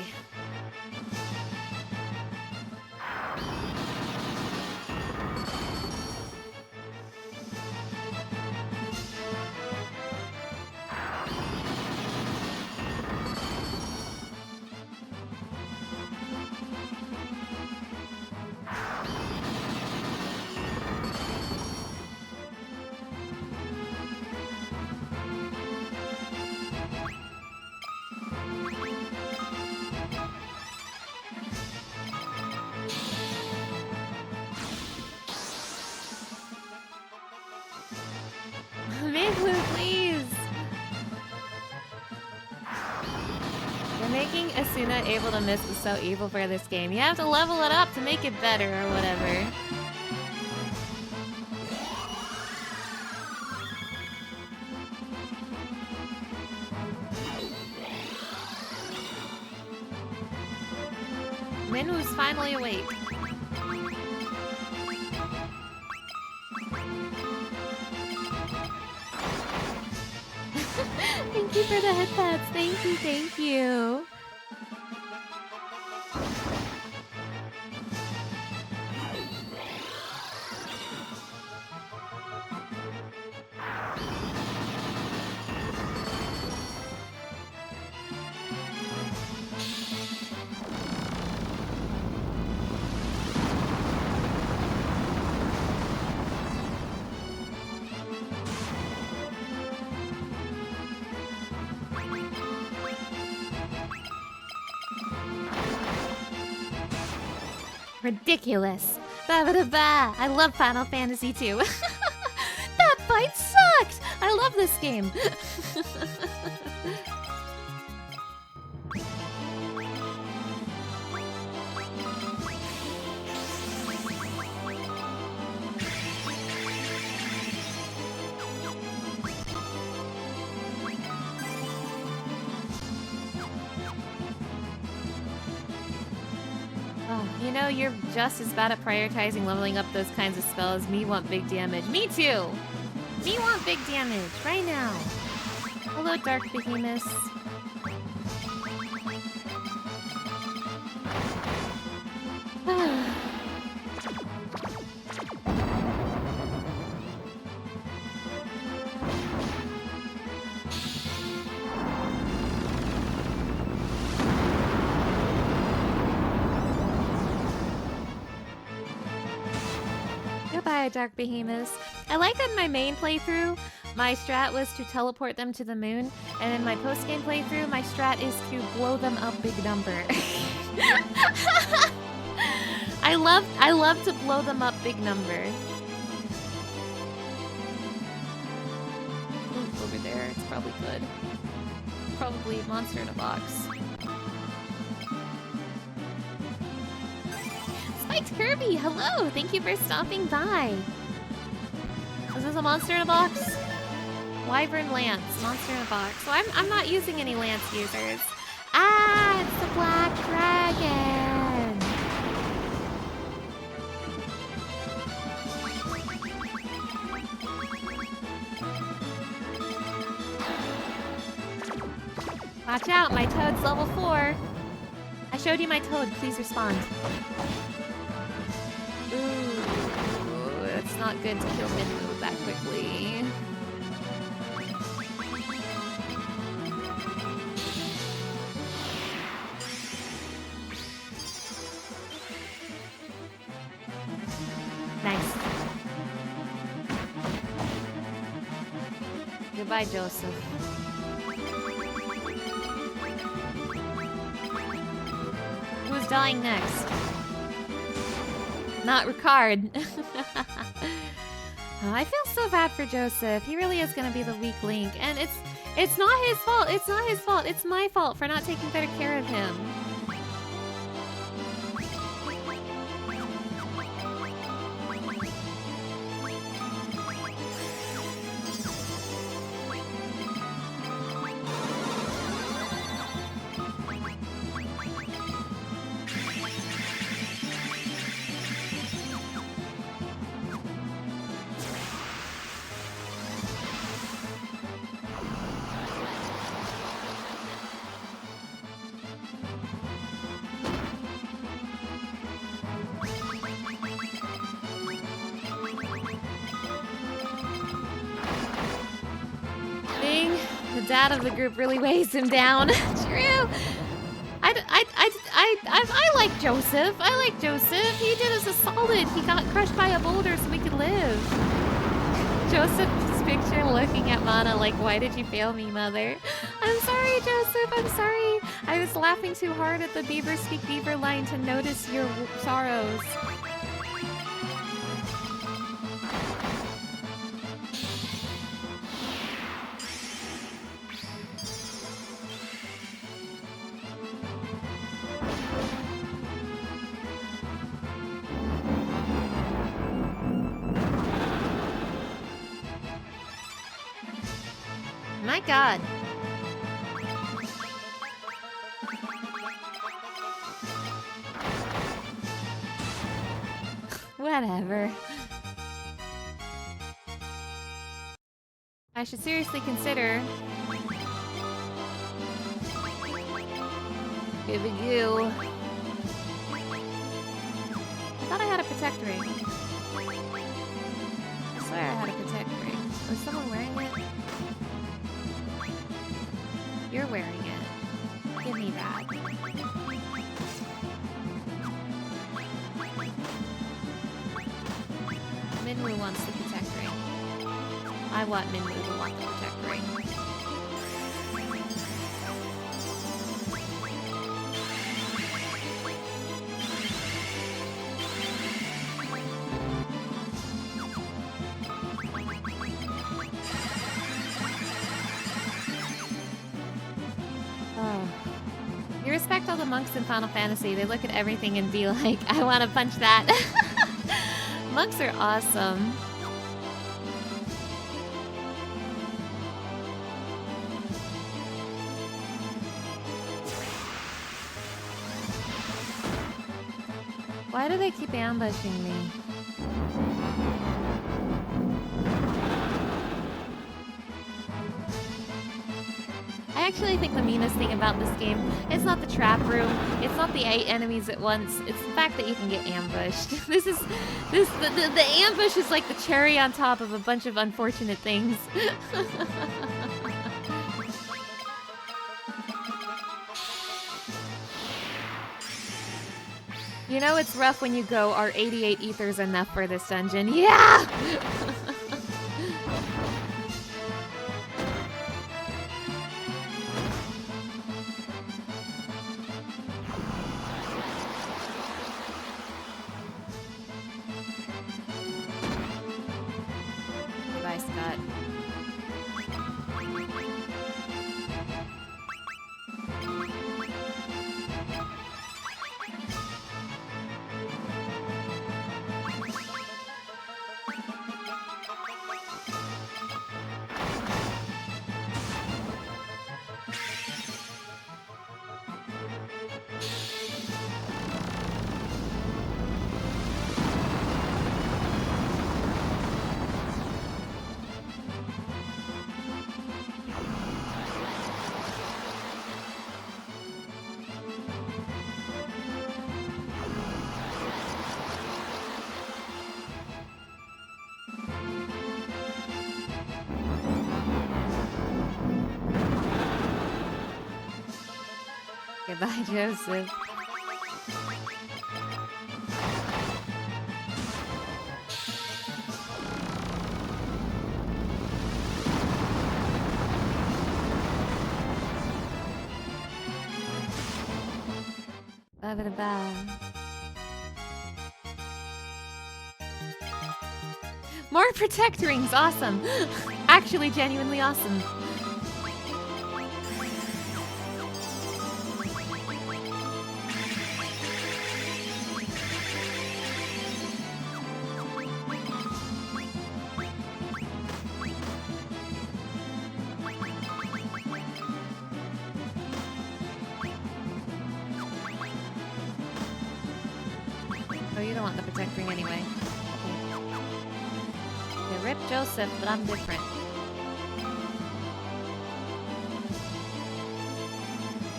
Blue, please! You're making Asuna able to miss is so evil for this game. You have to level it up to make it better or whatever. Minwoo's finally awake. Thank you for the headpads. Thank you, thank you. Ridiculous. Ba-ba-da-ba. I love Final Fantasy 2. That fight sucked! I love this game. You know, you're just as bad at prioritizing leveling up those kinds of spells. Me want big damage. Me too! Me want big damage, right now. Hello, Dark Behemoth. Goodbye, Dark Behemoths. I like that in my main playthrough, my strat was to teleport them to the moon, and in my post-game playthrough, my strat is to blow them up big number. I love to blow them up big number. Ooh, over there, it's probably good. Probably monster in a box. Spiked Kirby, hello! Thank you for stopping by. Is this a monster in a box? Wyvern Lance, monster in a box. So I'm not using any Lance users. Ah, it's the Black Dragon! Watch out, my Toad's level 4. I showed you my Toad, please respond. Ooh, it's not good to kill Minwu that quickly. Nice. Goodbye, Joseph. Who's dying next? Not Ricard. Oh, I feel so bad for Joseph. He really is gonna be the weak link, and it's not his fault. It's not his fault. It's my fault for not taking better care of him. dad of the group really weighs him down. True. I like Joseph. I like Joseph. He did us a solid. He got crushed by a boulder so we could live. Joseph's picture looking at Mana like, why did you fail me, mother? I'm sorry, Joseph. I'm sorry. I was laughing too hard at the Beaver Speak Beaver line to notice your sorrows. My God. Whatever. I should seriously consider giving you... I thought I had a protect ring. I swear I had a protect ring. Was someone wearing it? You're wearing it. Give me that. Minwoo wants the protect ring. I want Minwoo to want the protect ring. You respect all the monks in Final Fantasy. They look at everything and be like, I want to punch that. Monks are awesome. Why do they keep ambushing me? I actually think the meanest thing about this game is not the trap room, it's not the 8 enemies at once, it's the fact that you can get ambushed. The ambush is like the cherry on top of a bunch of unfortunate things. You know it's rough when you go, our 88 ethers enough for this dungeon. Yeah! Bye, Scott. Goodbye, Joseph. Ba-ba-da-ba. More protect rings, awesome. Actually, genuinely awesome. Oh, you don't want the protect ring anyway. Okay, rip Joseph, but I'm different.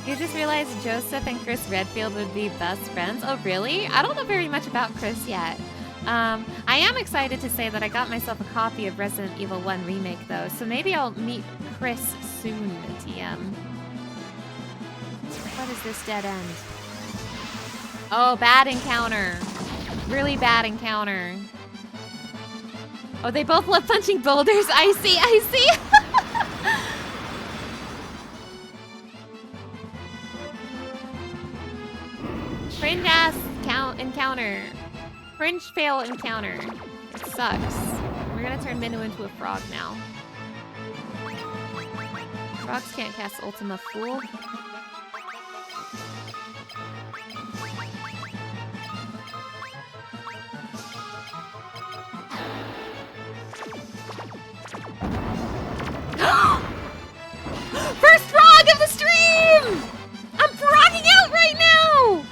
You just realized Joseph and Chris Redfield would be best friends? Oh, really? I don't know very much about Chris yet. I am excited to say that I got myself a copy of Resident Evil 1 Remake, though, so maybe I'll meet Chris soon, TM. What is this dead end? Oh, bad encounter. Really bad encounter. Oh, they both love punching boulders. I see, I see. Cringe ass encounter. Cringe fail encounter. It sucks. We're gonna turn Minnow into a frog now. Frogs can't cast Ultima Fool. First frog of the stream! I'm frogging out right now!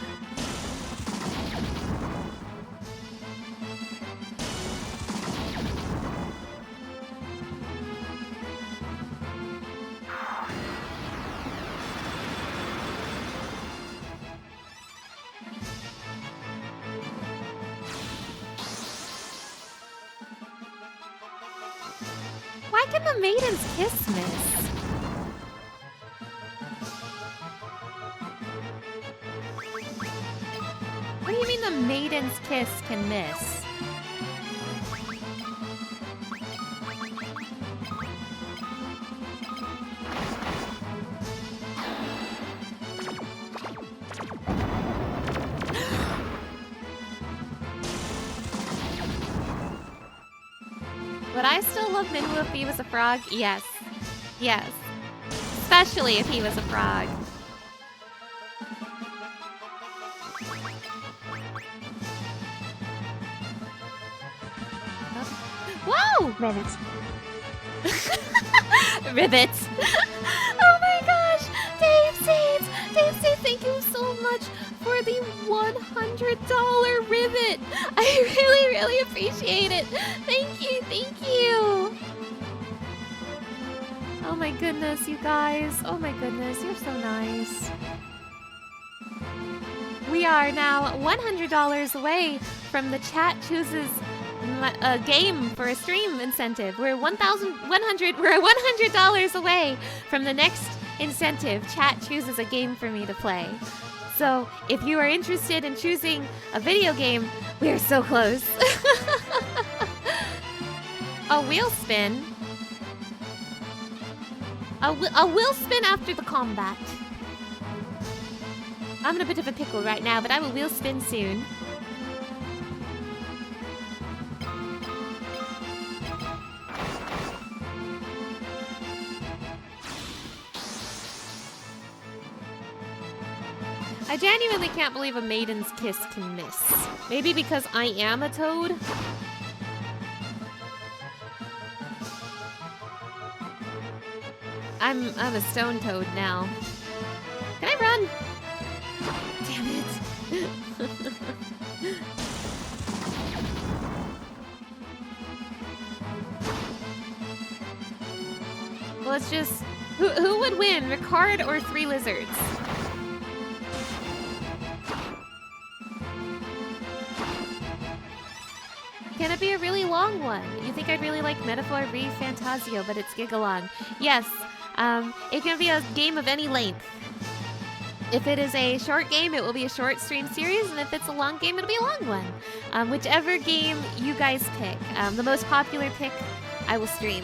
Why can the maiden's kiss miss? What do you mean the maiden's kiss can miss? Would I still love Minwoo if he was a frog? Yes. Yes. Especially if he was a frog. Whoa! Ribbits. Ribbits. Oh my gosh! Dave Seeds! Dave Seeds, thank you so much for the $100 ribbit! I really, really appreciate it! Thank you, thank you! Oh my goodness, you guys. Oh my goodness, you're so nice. We are now $100 away from the chat chooses a game for a stream incentive. We're $100 away from the next incentive. Chat chooses a game for me to play. So if you are interested in choosing a video game, we are so close. A wheel spin. A wheel spin after the combat. I'm in a bit of a pickle right now, but I will wheel spin soon. I genuinely can't believe a maiden's kiss can miss. Maybe because I am a toad? I'm a stone toad now. Can I run? Damn it. Well, it's just... Who would win, Ricard or Three Lizards? Can it be a really long one? You think I'd really like Metaphor Re Fantasio, but it's gigalong. Yes, it can be a game of any length. If it is a short game, it will be a short stream series, and if it's a long game, it'll be a long one. Whichever game you guys pick. The most popular pick, I will stream.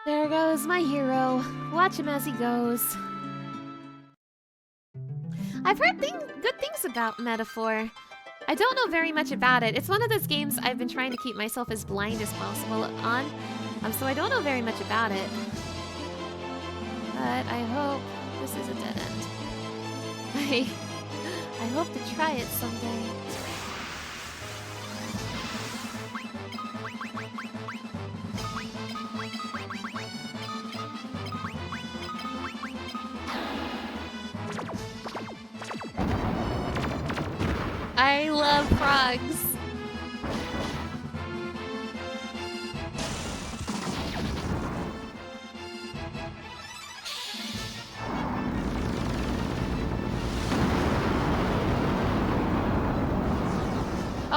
There goes my hero. Watch him as he goes. I've heard good things about Metaphor. I don't know very much about it. It's one of those games I've been trying to keep myself as blind as possible on, so I don't know very much about it. But I hope this is a dead end. I hope to try it someday. I love frogs.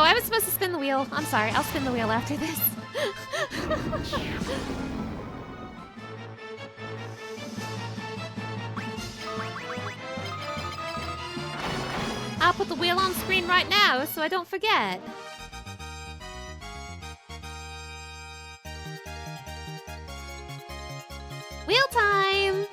I was supposed to spin the wheel. I'm sorry. I'll spin the wheel after this. I'll put the wheel on screen right now so I don't forget. Wheel time!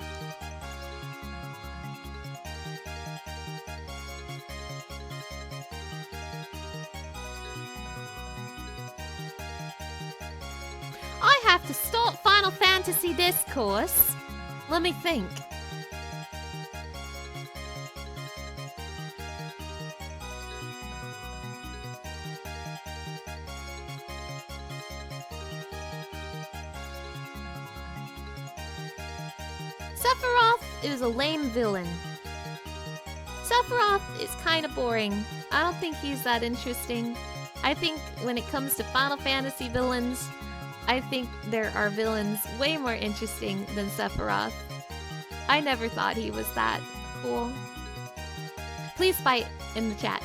I have to start Final Fantasy Discourse. Let me think. Sephiroth is a lame villain. Sephiroth is kind of boring. I don't think he's that interesting. I think when it comes to Final Fantasy villains, I think there are villains way more interesting than Sephiroth. I never thought he was that cool. Please fight in the chat.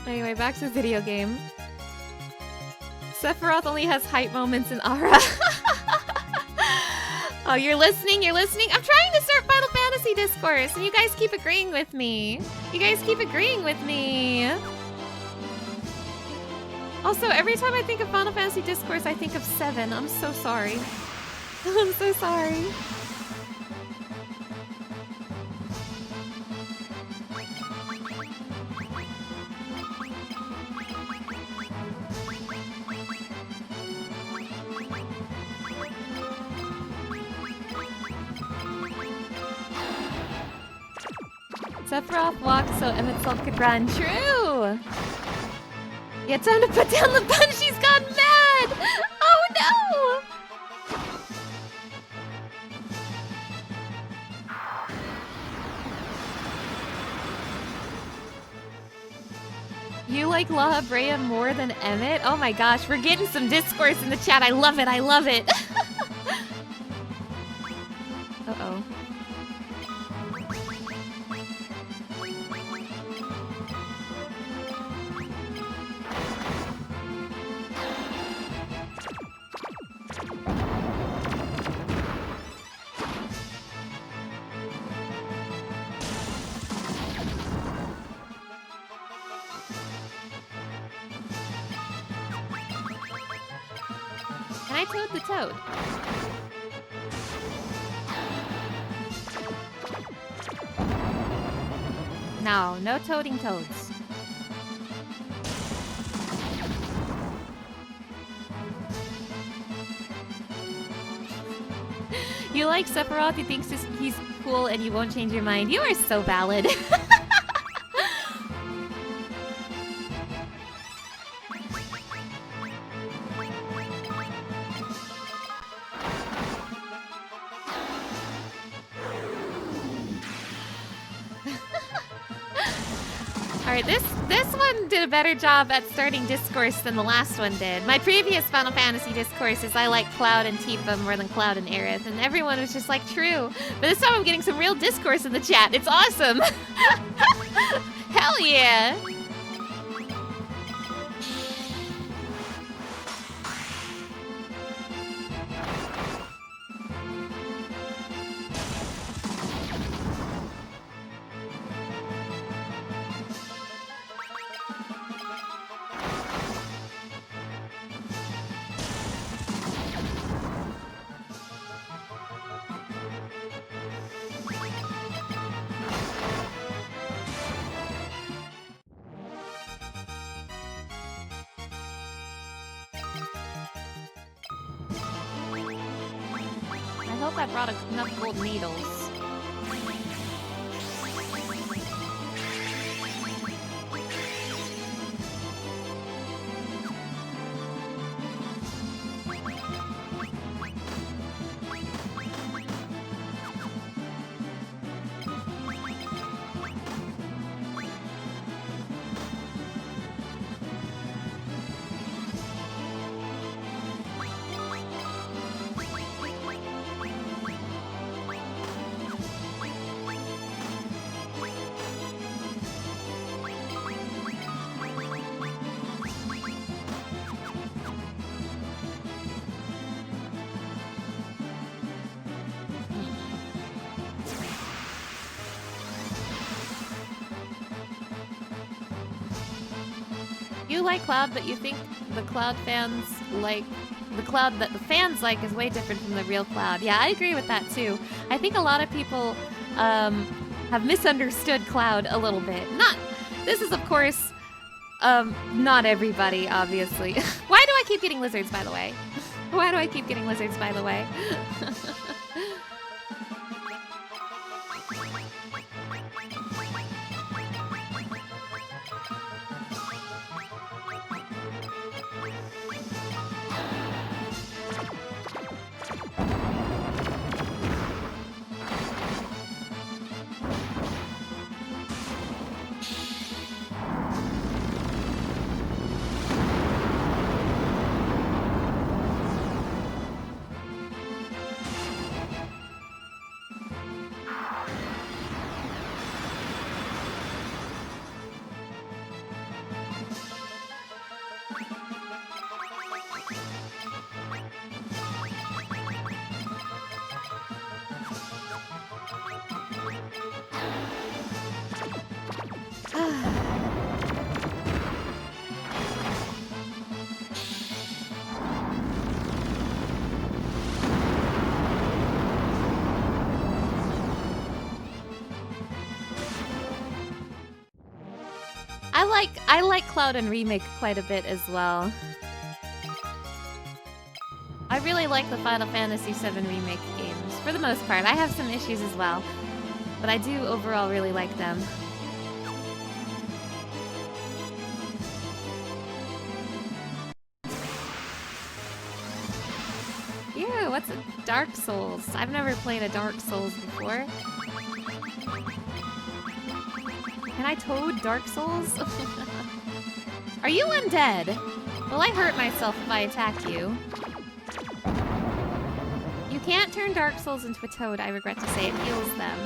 Anyway, back to the video game. Sephiroth only has hype moments in Aura. Oh, you're listening? You're listening? I'm trying to start Final Fantasy Discourse, and you guys keep agreeing with me. You guys keep agreeing with me. Also, every time I think of Final Fantasy Discourse, I think of 7. I'm so sorry. I'm so sorry. Sephiroth walked so Emmett Self could run. True! Yeah, time to put down the gun. She's gone mad! Oh no! You like La Brea more than Emmett? Oh my gosh, we're getting some discourse in the chat. I love it, I love it. Uh-oh. And I toad the toad. No, no toading toads. You like Sephiroth, he thinks he's cool and you won't change your mind. You are so valid. Alright, this one did a better job at starting discourse than the last one did. My previous Final Fantasy discourse is I like Cloud and Tifa more than Cloud and Aerith, and everyone was just like, true. But this time I'm getting some real discourse in the chat. It's awesome! Hell yeah! I hope I brought enough gold needles. do like Cloud, but you think the Cloud fans like the Cloud that the fans like is way different from the real Cloud. Yeah, I agree with that too. I think a lot of people have misunderstood Cloud a little bit. This is of course not everybody, obviously. Why do I keep getting lizards, by the way? Why do I keep getting lizards, by the way? I like Cloud and Remake quite a bit as well. I really like the Final Fantasy VII Remake games, for the most part. I have some issues as well, but I do overall really like them. Ew, what's a Dark Souls? I've never played a Dark Souls before. Can I toad Dark Souls? Are you undead? Will I hurt myself if I attack you? You can't turn Dark Souls into a toad, I regret to say. It heals them.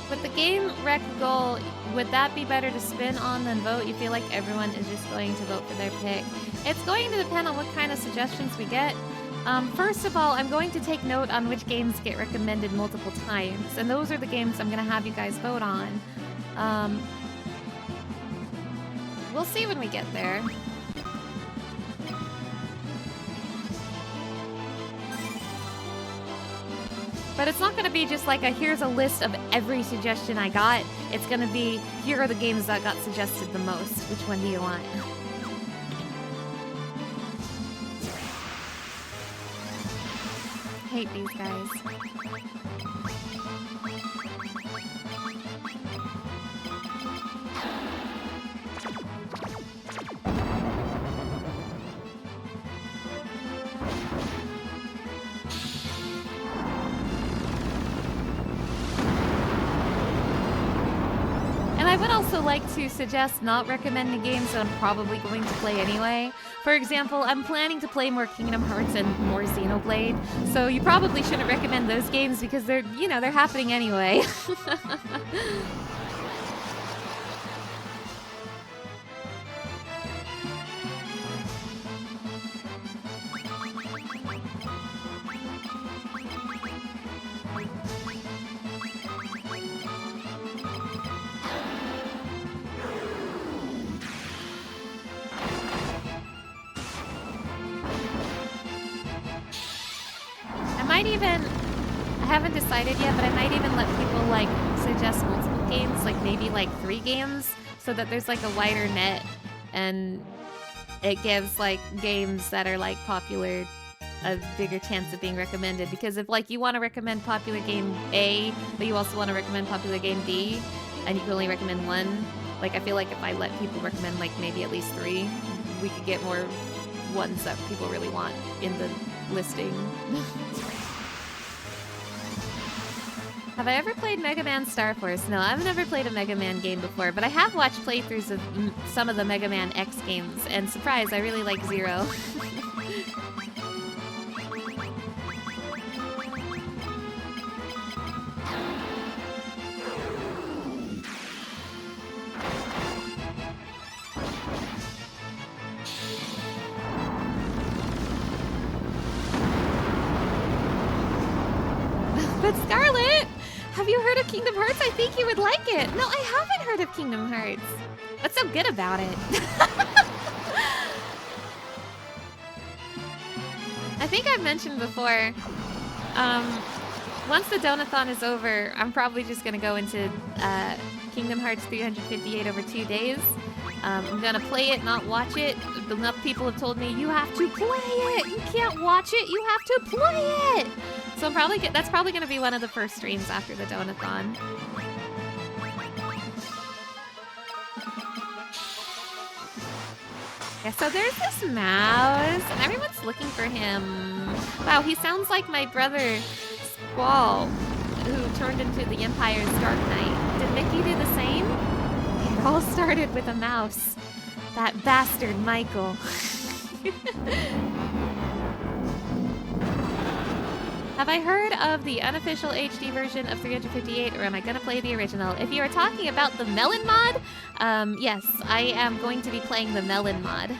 With the game rec goal, would that be better to spin on than vote? You feel like everyone is just going to vote for their pick? It's going to depend on what kind of suggestions we get. First of all, I'm going to take note on which games get recommended multiple times, and those are the games I'm going to have you guys vote on. We'll see when we get there. But it's not going to be just like here's a list of every suggestion I got. It's going to be, here are the games that got suggested the most. Which one do you want? Hate these guys. I would also like to suggest not recommending games that I'm probably going to play anyway. For example, I'm planning to play more Kingdom Hearts and more Xenoblade, so you probably shouldn't recommend those games because they're, you know, they're happening anyway. I haven't decided yet, but I might even let people like suggest multiple games, like maybe like 3 games, so that there's like a wider net and it gives like games that are like popular a bigger chance of being recommended. Because if like you want to recommend popular game A, but you also want to recommend popular game B, and you can only recommend one, like I feel like if I let people recommend like maybe at least 3, we could get more ones that people really want in the listing. Have I ever played Mega Man Star Force? No, I've never played a Mega Man game before, but I have watched playthroughs of some of the Mega Man X games, and surprise, I really like But Scarlet, have you heard of Kingdom Hearts? I think you would like it. No, I haven't heard of Kingdom Hearts. What's so good about it? I think I've mentioned before, once the Donathon is over, I'm probably just gonna go into Kingdom Hearts 358 over 2 days. I'm gonna play it, not watch it. Enough people have told me, you have to play it! You can't watch it, you have to play it! So that's probably gonna be one of the first streams after the Donathon. Yeah, so there's this mouse, and everyone's looking for him. Wow, he sounds like my brother, Squall, who turned into the Empire's Dark Knight. Did Mickey do the same? It all started with a mouse. That bastard Michael. Have I heard of the unofficial HD version of 358, or am I gonna play the original? If you are talking about the Melon mod, yes, I am going to be playing the Melon mod.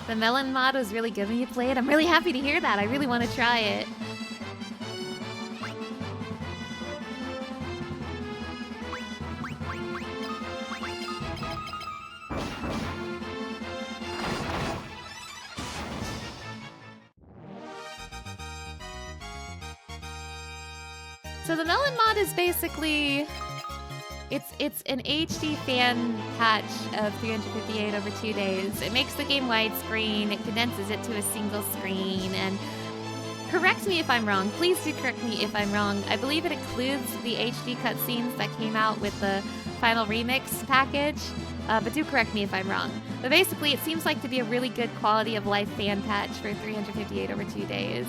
The Melon mod was really good when you play it. I'm really happy to hear that. I really want to try it. So the Melon mod is basically... It's an HD fan patch of 358 over 2 days. It makes the game widescreen, it condenses it to a single screen, and correct me if I'm wrong. Please do correct me if I'm wrong. I believe it includes the HD cutscenes that came out with the final remix package, but do correct me if I'm wrong. But basically, it seems like to be a really good quality of life fan patch for 358 over 2 days.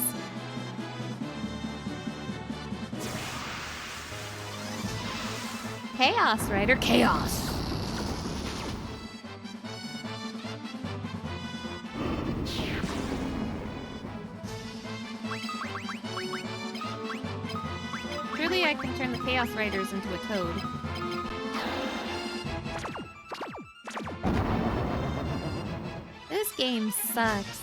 Chaos Rider, chaos! Surely I can turn the Chaos Riders into a toad. This game sucks.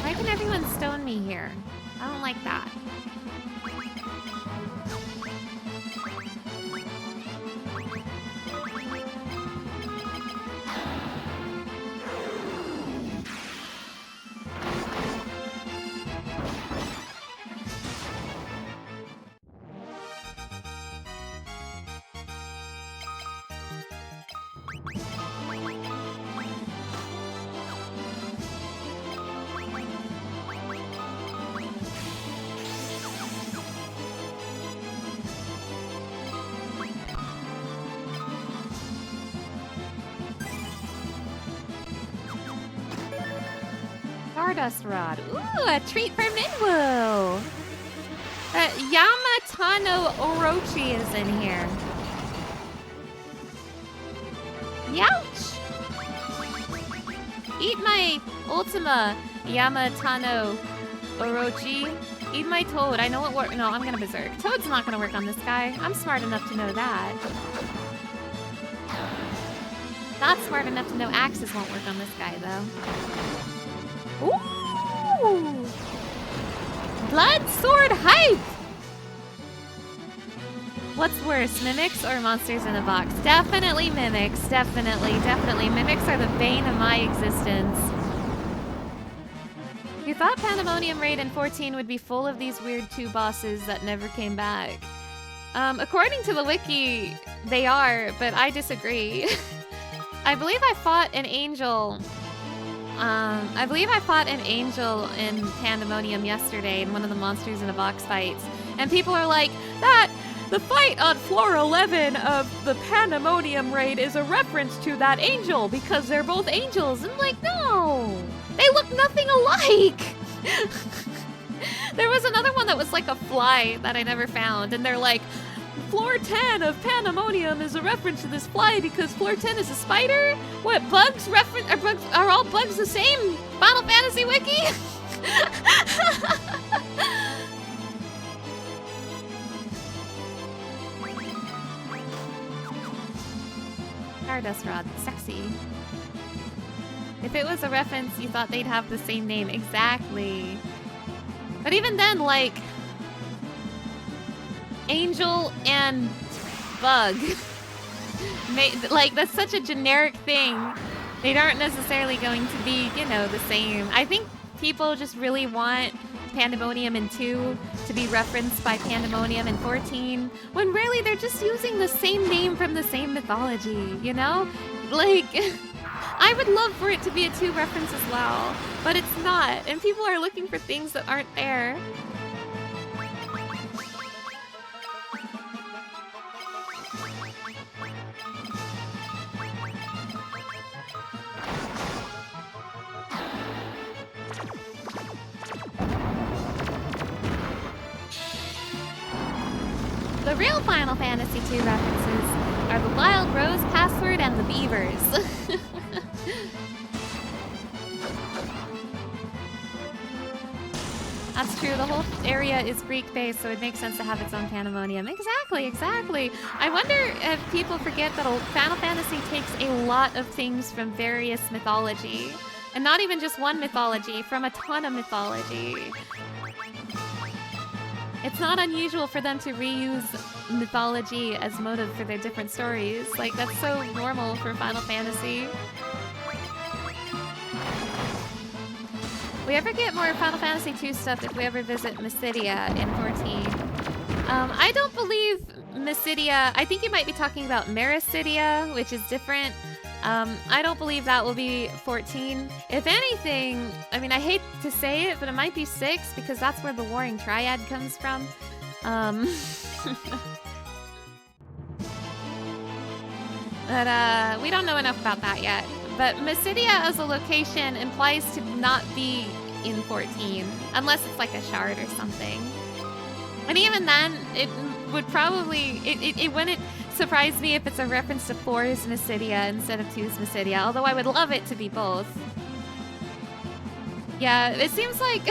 Why can everyone stone me here? I don't like that. Stardust Rod. Ooh, a treat for Minwoo! Yamatano Orochi is in here. Youch! Eat my Ultima, Yamatano Orochi. Eat my Toad. I know it works. No, I'm gonna berserk. Toad's not gonna work on this guy. I'm smart enough to know that. Not smart enough to know axes won't work on this guy, though. Ooh! Blood Sword hype! What's worse, mimics or monsters in a box? Definitely mimics. Definitely. Mimics are the bane of my existence. You thought Pandemonium Raid in 14 would be full of these weird 2 bosses that never came back. According to the wiki, they are, but I disagree. I believe I fought an angel in Pandemonium yesterday in one of the monsters in a box fights, and people are like, that The fight on floor 11 of the Pandemonium raid is a reference to that angel because they're both angels. I'm like, no, they look nothing alike. There was another one that was like a fly that I never found, and they're like, floor 10 of Pandemonium is a reference to this fly because floor 10 is a spider? What, bugs are all bugs the same? Final Fantasy Wiki? Stardust Rod, sexy. If it was a reference, you thought they'd have the same name. Exactly. But even then, like, Angel and Bug. Like, that's such a generic thing. They aren't necessarily going to be, you know, the same. I think people just really want Pandemonium in 2 to be referenced by Pandemonium in 14, when really they're just using the same name from the same mythology, you know? Like, I would love for it to be a 2 reference as well, but it's not, and people are looking for things that aren't there. The real Final Fantasy II references are the Wild Rose password and the beavers. That's true, the whole area is Greek-based, so it makes sense to have its own Pandemonium. Exactly, exactly. I wonder if people forget that Final Fantasy takes a lot of things from various mythology. And not even just one mythology, from a ton of mythology. It's not unusual for them to reuse mythology as motive for their different stories. Like, that's so normal for Final Fantasy. We ever get more Final Fantasy II stuff if we ever visit Mysidia in 14. I don't believe Mysidia... I think you might be talking about Mericidia, which is different. I don't believe that will be 14. If anything, I mean, I hate to say it, but it might be 6, because that's where the Warring Triad comes from. But we don't know enough about that yet. But Mysidia as a location implies to not be in 14, unless it's like a shard or something. And even then, it would probably... It wouldn't surprise me if it's a reference to 4's Mysidia instead of 2's Mysidia, although I would love it to be both. Yeah, it seems like...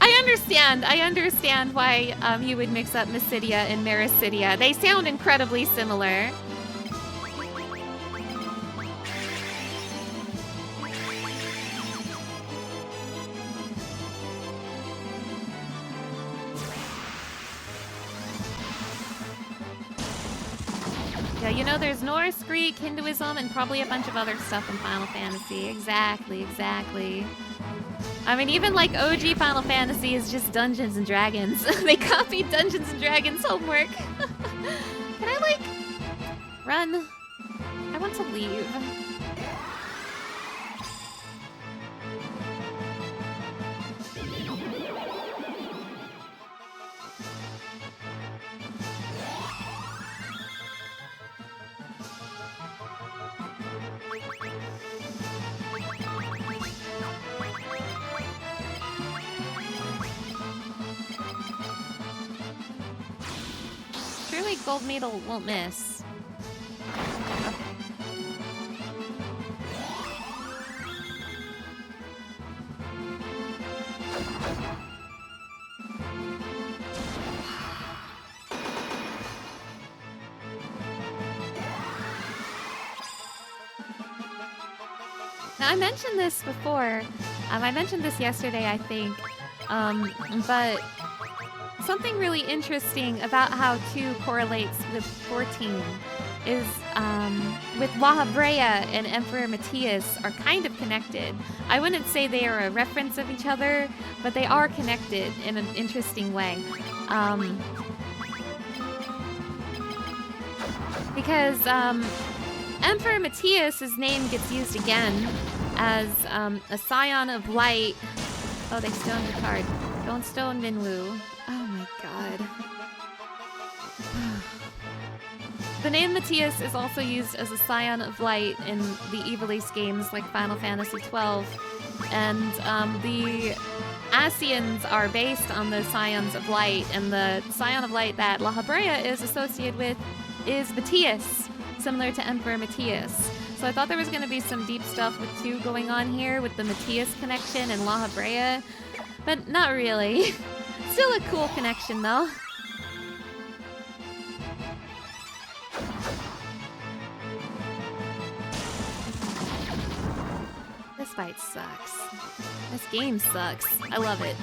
I understand why you would mix up Mysidia and Mericidia. They sound incredibly similar. Yeah, you know, there's Norse, Greek, Hinduism, and probably a bunch of other stuff in Final Fantasy. Exactly, exactly. I mean, even like OG Final Fantasy is just Dungeons and Dragons. They copied Dungeons and Dragons homework. Can I, like, run? I want to leave. Surely Gold Medal won't miss. Okay. Now, I mentioned this before. I mentioned this yesterday, I think. But something really interesting about how 2 correlates with 14 is with Wahabrea and Emperor Matthias are kind of connected. I wouldn't say they are a reference of each other, but they are connected in an interesting way. Because Emperor Matthias' name gets used again as a scion of light. Oh, they stoned the card. Don't stone Minwu. Oh my god. The name Matthias is also used as a scion of light in the Ivalice games like Final Fantasy XII. And the Asians are based on the Scions of Light, and the Scion of Light that La Habrea is associated with is Matthias, similar to Emperor Matthias. So I thought there was going to be some deep stuff with 2 going on here with the Matthias connection and La Habrea, but not really. Still a cool connection though. This fight sucks. This game sucks. I love it.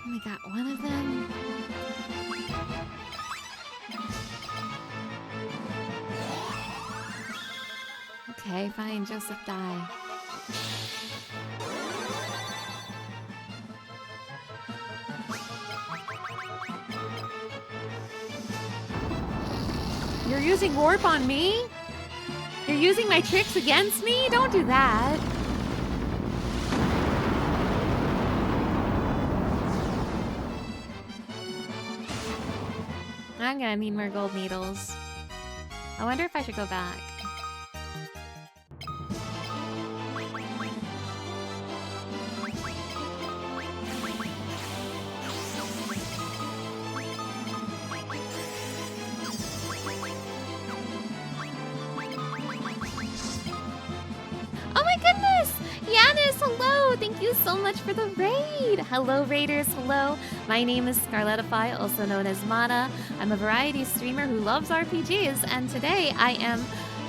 Only got one of them. Okay, fine, Joseph, die. You're using warp on me? You're using my tricks against me? Don't do that. I'm gonna need more gold needles. I wonder if I should go back. Oh my goodness! Yanis, hello! Thank you so much for the raid! Hello, raiders, hello. My name is Scarletify, also known as Mana. I'm a variety streamer who loves RPGs, and today I am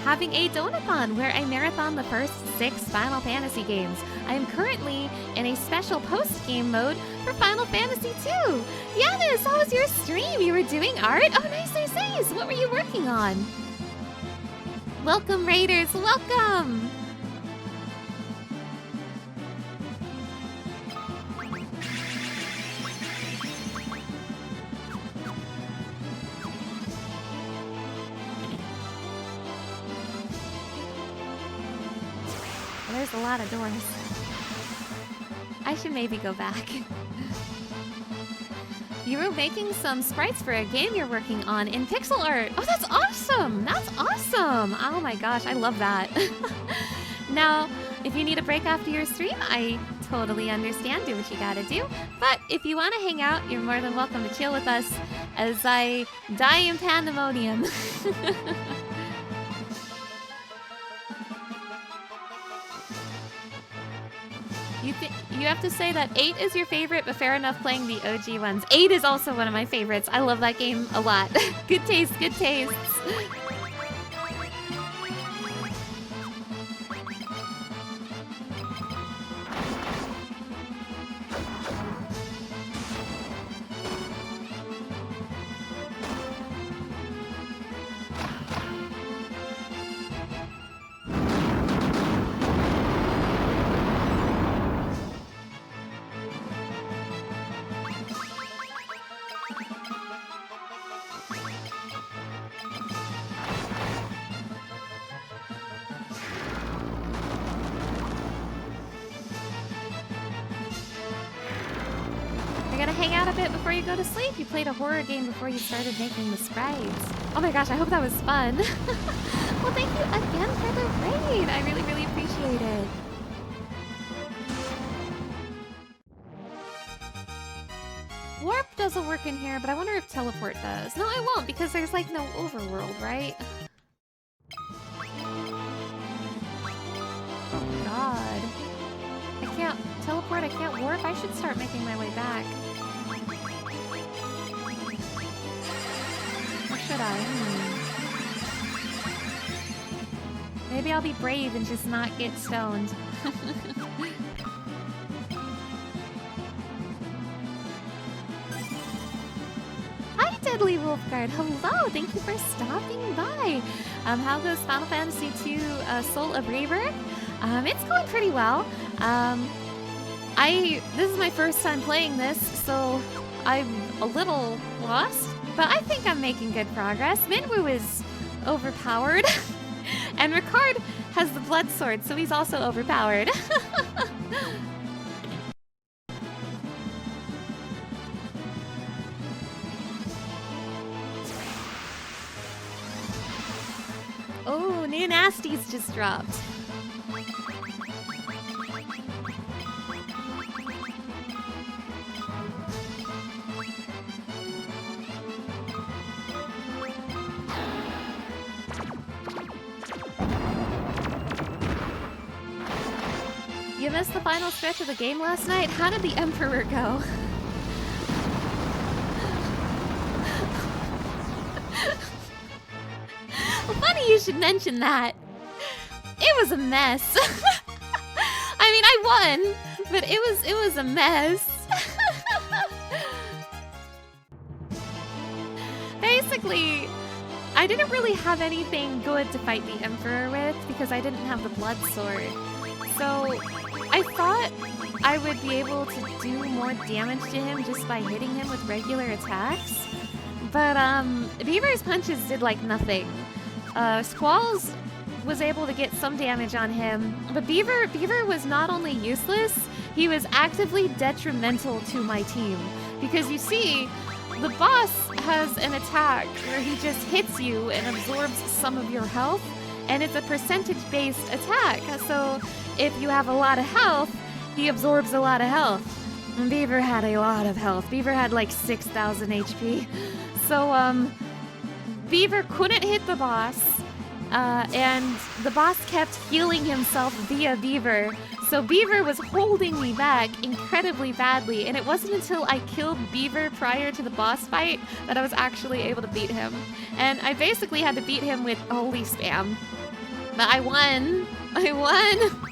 having a Donathon where I marathon the first 6 Final Fantasy games. I am currently in a special post-game mode for Final Fantasy II. Yanis, how was your stream? You were doing art? Oh, nice, nice, nice! What were you working on? Welcome, raiders, welcome! There's a lot of doors. I should maybe go back. You were making some sprites for a game you're working on in pixel art. Oh, that's awesome! That's awesome! Oh my gosh, I love that. Now, if you need a break after your stream, I totally understand. Do what you gotta do. But if you want to hang out, you're more than welcome to chill with us as I die in pandemonium. You have to say that 8 is your favorite, but fair enough playing the OG ones. 8 is also one of my favorites. I love that game a lot. Good taste, good tastes. Hang out a bit before you go to sleep. You played a horror game before you started making the sprites. Oh my gosh, I hope that was fun. Well, thank you again for the raid. I really, really appreciate it. Warp doesn't work in here, but I wonder if teleport does. No, it won't, because there's like no overworld, right? Oh god. I can't teleport, I can't warp. I should start making my way back. Or should I? Maybe I'll be brave and just not get stoned. Hi, Deadly Wolfguard. Hello, thank you for stopping by. How goes Final Fantasy II Soul of Rebirth? It's going pretty well. This is my first time playing this, so I'm a little lost, but I think I'm making good progress. Minwu is overpowered, and Ricard has the blood sword, so he's also overpowered. Oh, new nasties just dropped. You missed the final stretch of the game last night? How did the Emperor go? Well, funny you should mention that. It was a mess. I mean, I won, but it was a mess. Basically, I didn't really have anything good to fight the Emperor with because I didn't have the blood sword. So I thought I would be able to do more damage to him just by hitting him with regular attacks. But Beaver's punches did like nothing. Squall's was able to get some damage on him, but Beaver was not only useless, he was actively detrimental to my team. Because you see, the boss has an attack where he just hits you and absorbs some of your health, and it's a percentage-based attack. So if you have a lot of health, he absorbs a lot of health. And Beaver had a lot of health. Beaver had like 6,000 HP. So, Beaver couldn't hit the boss, and the boss kept healing himself via Beaver. So Beaver was holding me back incredibly badly, and it wasn't until I killed Beaver prior to the boss fight that I was actually able to beat him. And I basically had to beat him with holy spam. But I won! I won!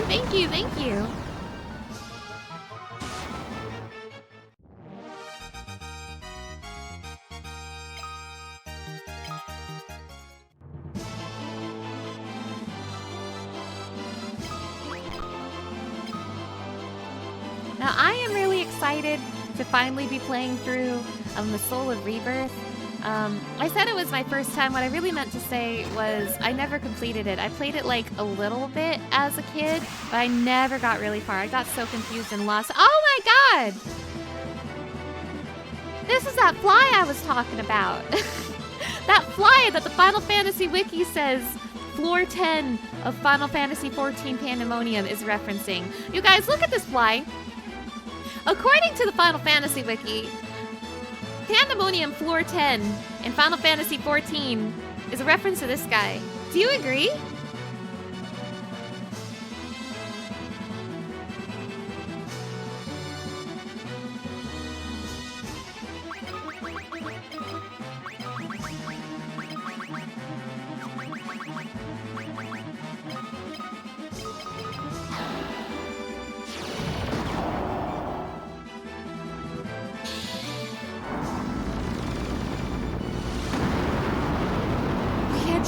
Thank you, thank you. Now I am really excited to finally be playing through the Soul of Rebirth. I said it was my first time. What I really meant to say was I never completed it. I played it like a little bit as a kid, but I never got really far. I got so confused and lost. Oh my god! This is that fly I was talking about. That fly that the Final Fantasy Wiki says Floor 10 of Final Fantasy XIV Pandemonium is referencing. You guys, look at this fly. According to the Final Fantasy Wiki, Pandemonium Floor 10 in Final Fantasy XIV is a reference to this guy. Do you agree?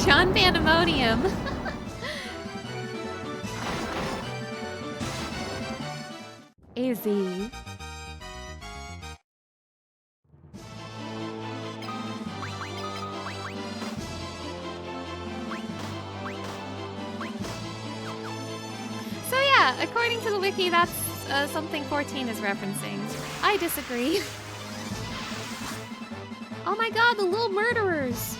John Pandemonium. Easy. So yeah, according to the wiki, that's something 14 is referencing. I disagree. Oh my god, the little murderers!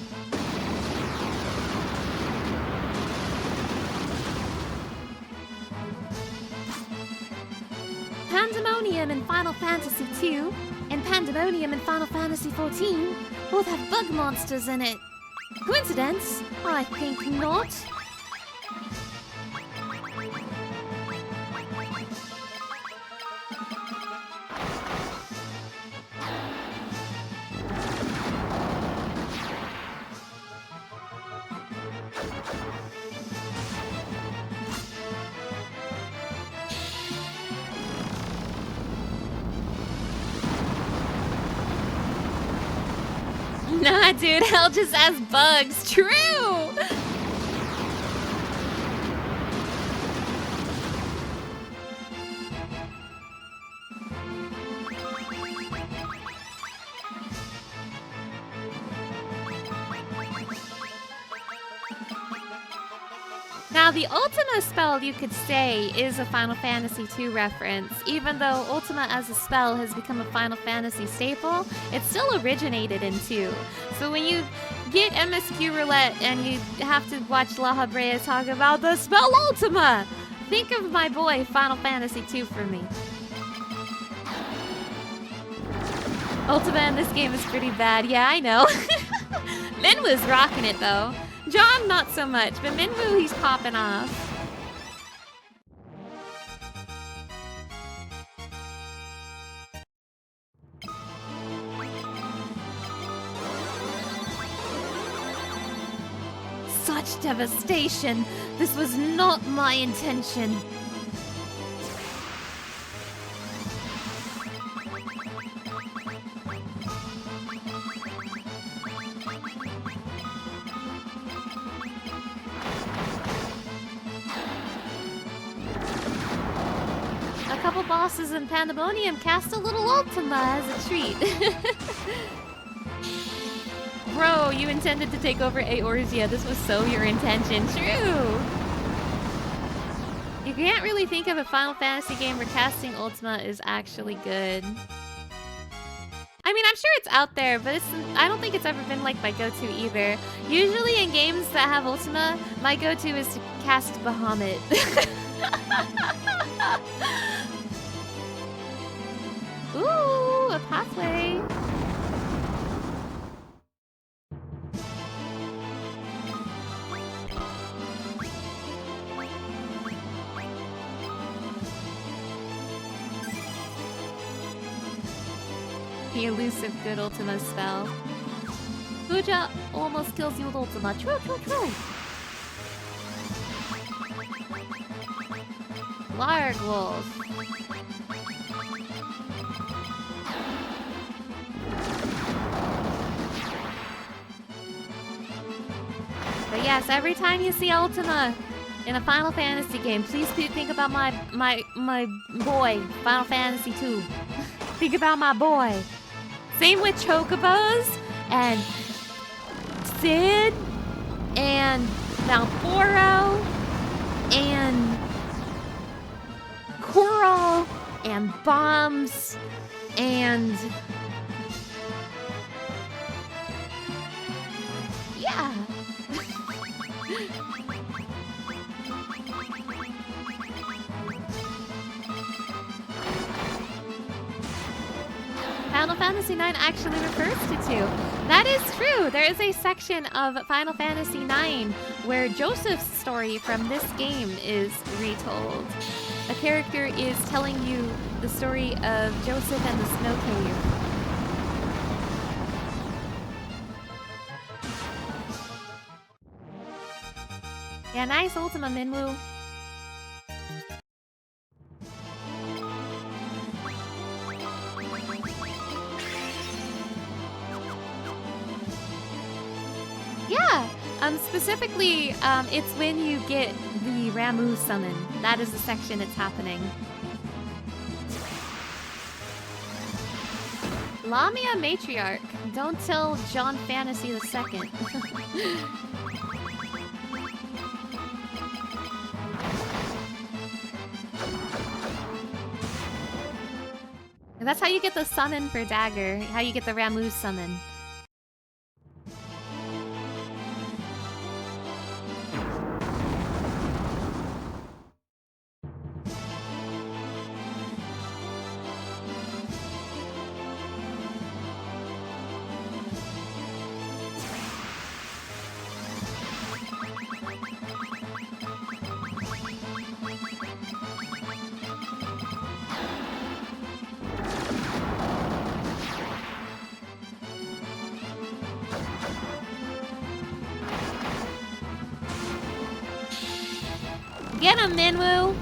Pandemonium in Final Fantasy II and Pandemonium in Final Fantasy XIV both have bug monsters in it. Coincidence? I think not. Nah, dude, hell just has bugs. True! Now, the Ultima spell, you could say, is a Final Fantasy II reference. Even though Ultima as a spell has become a Final Fantasy staple, it still originated in 2. So when you get MSQ Roulette and you have to watch La Habrea talk about the spell Ultima, think of my boy Final Fantasy II for me. Ultima in this game is pretty bad. Yeah, I know. Minwu's rocking it, though. John, not so much, but Minwu, he's popping off. Such devastation! This was not my intention. Couple bosses in Pandemonium cast a little Ultima as a treat. Bro, you intended to take over Eorzea. This was so your intention. True! You can't really think of a Final Fantasy game where casting Ultima is actually good. I mean, I'm sure it's out there, but I don't think it's ever been like my go-to either. Usually in games that have Ultima, my go-to is to cast Bahamut. Ooh, a pathway. The elusive good Ultima spell. Puja almost kills you with Ultima. True, true, true. Largwolf. But yes, every time you see Ultima in a Final Fantasy game, please think about my boy, Final Fantasy II. Think about my boy. Same with Chocobos and Sid and Malboro and Coral and Bombs and yeah. Final Fantasy IX actually refers to 2. That is true. There is a section of Final Fantasy IX where Joseph's story from this game is retold. A character is telling you the story of Joseph and the Snow Cave. Yeah, nice Ultima, Minwu. Yeah, specifically, it's when you get the Ramu summon. That is the section it's happening. Lamia Matriarch. Don't tell John Fantasy II. That's how you get the summon for Dagger. How you get the Ramu summon. Get him, Minwu!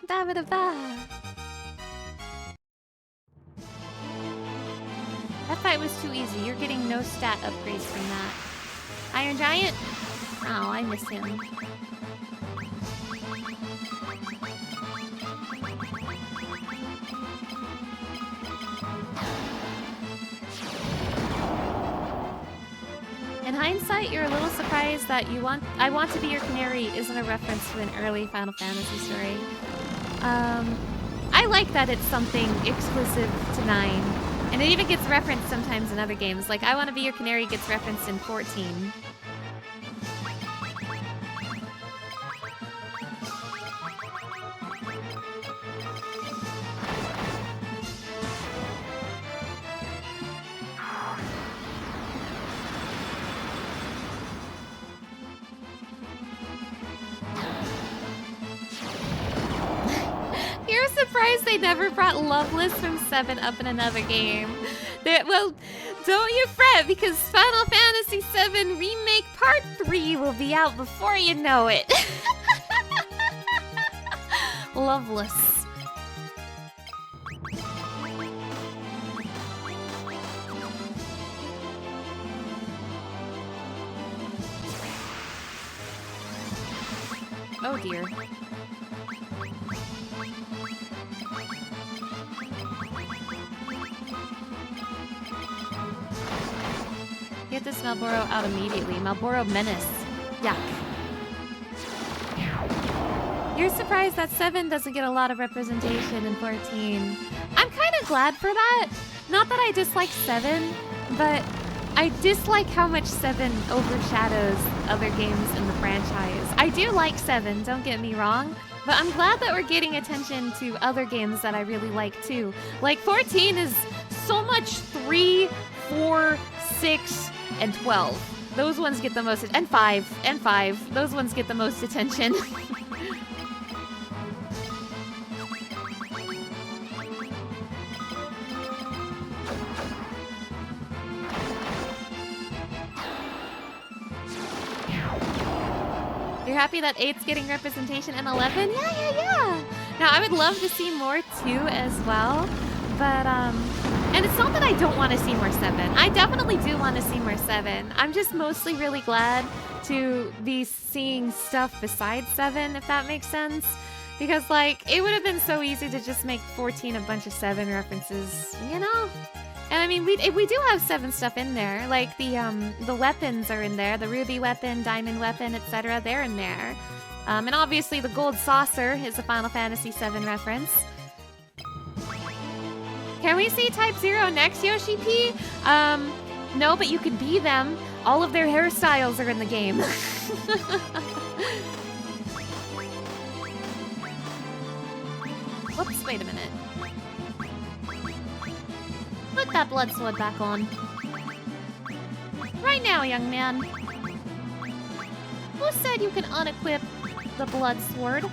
Ba ba da ba. That fight was too easy. You're getting no stat upgrades from that. Iron Giant? Oh, I miss him. In hindsight, you're a little surprised that I Want to Be Your Canary isn't a reference to an early Final Fantasy story. I like that it's something exclusive to 9. And it even gets referenced sometimes in other games. Like, I Want to Be Your Canary gets referenced in 14. You're surprised they never brought Loveless from 7 up in another game. Well, don't you fret, because Final Fantasy VII Remake Part 3 will be out before you know it. Loveless. Oh dear. Get this Malboro out immediately. Malboro Menace. Yuck. You're surprised that 7 doesn't get a lot of representation in 14. I'm kind of glad for that. Not that I dislike 7, but I dislike how much 7 overshadows other games in the franchise. I do like 7, don't get me wrong, but I'm glad that we're getting attention to other games that I really like too. Like 14 is so much 3, 4, 6, and 12. Those ones get the most, and 5. Those ones get the most attention. You're happy that 8's getting representation and 11? Yeah. Now, I would love to see more too as well, but, and it's not that I don't want to see more 7. I definitely do want to see more 7. I'm just mostly really glad to be seeing stuff besides 7, if that makes sense. Because, like, it would have been so easy to just make 14 a bunch of 7 references, you know? And I mean, we do have 7 stuff in there. Like, the weapons are in there. The ruby weapon, diamond weapon, etc. They're in there. And obviously the gold saucer is a Final Fantasy VII reference. Can we see Type 0 next, Yoshi P? No, but you could be them. All of their hairstyles are in the game. Whoops, wait a minute. Put that blood sword back on. Right now, young man. Who said you can unequip the blood sword?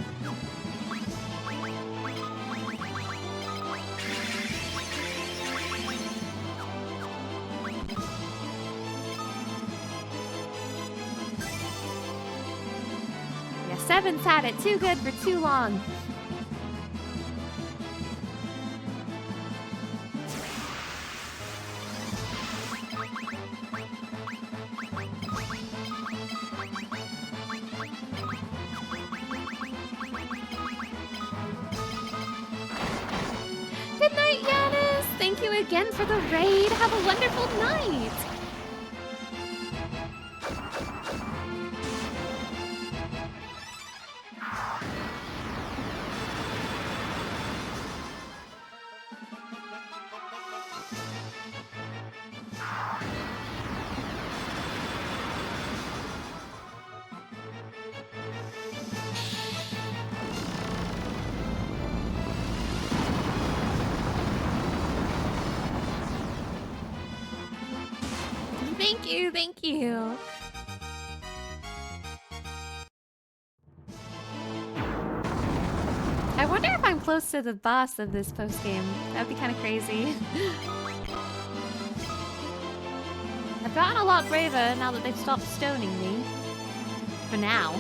Yeah, 7's had it too good for too long. Good night, Yanis! Thank you again for the raid. Have a wonderful night! Thank you. I wonder if I'm close to the boss of this post-game. That'd be kind of crazy. I've gotten a lot braver now that they've stopped stoning me. For now.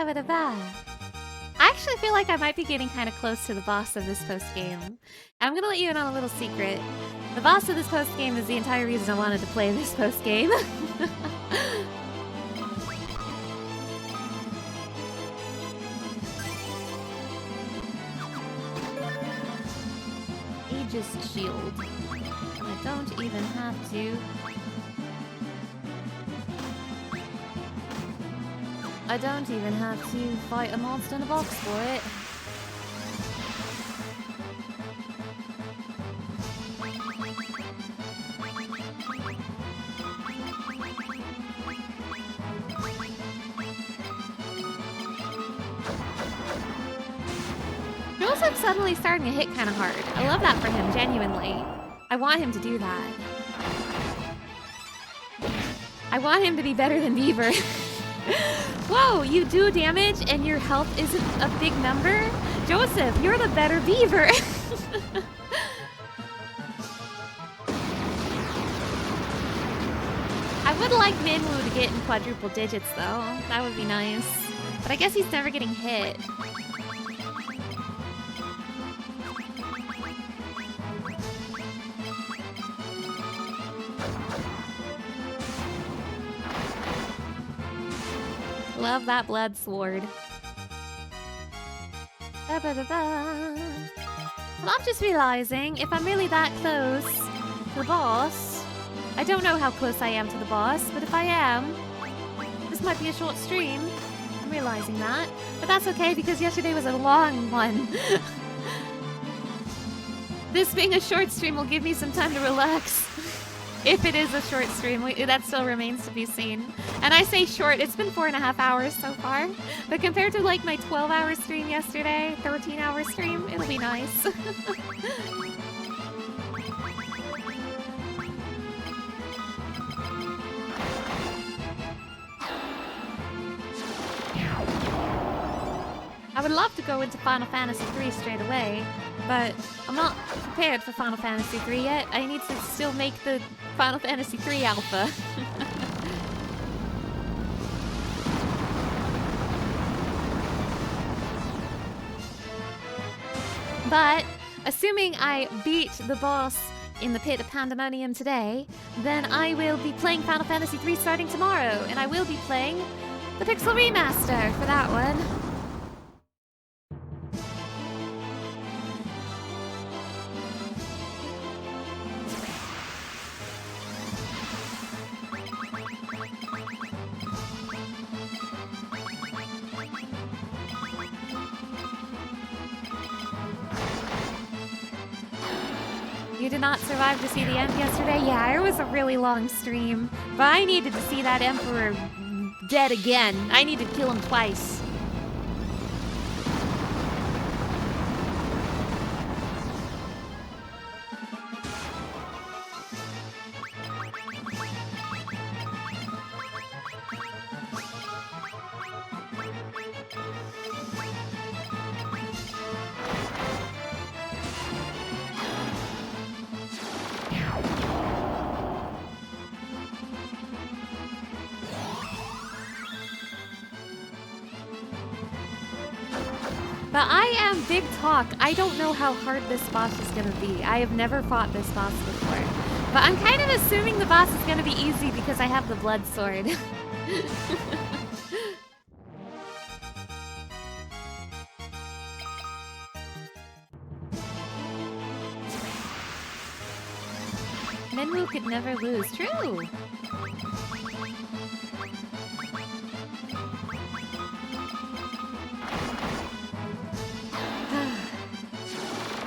Ba-ba-da-ba. I actually feel like I might be getting kind of close to the boss of this post-game. I'm gonna let you in on a little secret. The boss of this post-game is the entire reason I wanted to play this post-game. Aegis Shield. I don't even have to. I don't even have to fight a monster in a box for it. Joseph's suddenly starting to hit kind of hard. I love that for him, genuinely. I want him to do that. I want him to be better than Beaver. Whoa, you do damage and your health isn't a big number? Joseph, you're the better Beaver. I would like Minwoo to get in quadruple digits though. That would be nice. But I guess he's never getting hit. Love that blood sword. Ba-ba-da-ba. Well, I'm just realizing if I'm really that close to the boss, I don't know how close I am to the boss, but if I am, this might be a short stream. I'm realizing that. But that's okay because yesterday was a long one. This being a short stream will give me some time to relax. If it is a short stream, that still remains to be seen. And I say short, it's been 4.5 hours so far. But compared to like my 12-hour stream yesterday, 13-hour stream, it'll be nice. I would love to go into Final Fantasy III straight away, but I'm not prepared for Final Fantasy III yet. I need to still make the Final Fantasy III alpha. But assuming I beat the boss in the Pit of Pandemonium today, then I will be playing Final Fantasy III starting tomorrow, and I will be playing the Pixel Remaster for that one. You did not survive to see the end yesterday? Yeah, it was a really long stream. But I needed to see that Emperor dead again. I need to kill him twice. But I am big talk. I don't know how hard this boss is gonna be. I have never fought this boss before. But I'm kind of assuming the boss is gonna be easy because I have the blood sword. Minwoo could never lose. True!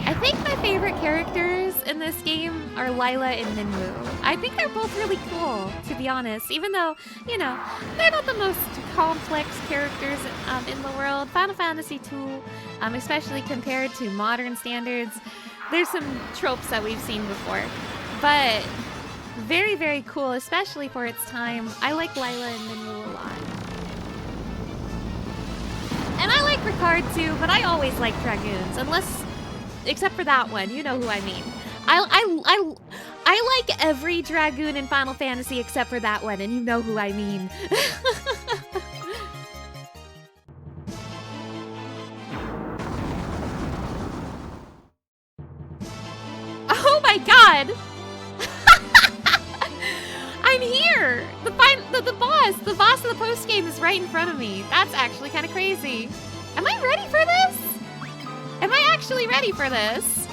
I think my favorite characters in this game are Lila and Minwoo. I think they're both really cool, to be honest. Even though, you know, they're not the most complex characters in the world. Final Fantasy II, especially compared to modern standards, there's some tropes that we've seen before. But very, very cool, especially for its time. I like Lila and Minwoo a lot. And I like Ricard too, but I always like Dragoons, except for that one, you know who I mean. I like every Dragoon in Final Fantasy except for that one, and you know who I mean. god! I'm here! The boss of the post game is right in front of me. That's actually kind of crazy. Am I ready for this? Am I actually ready for this?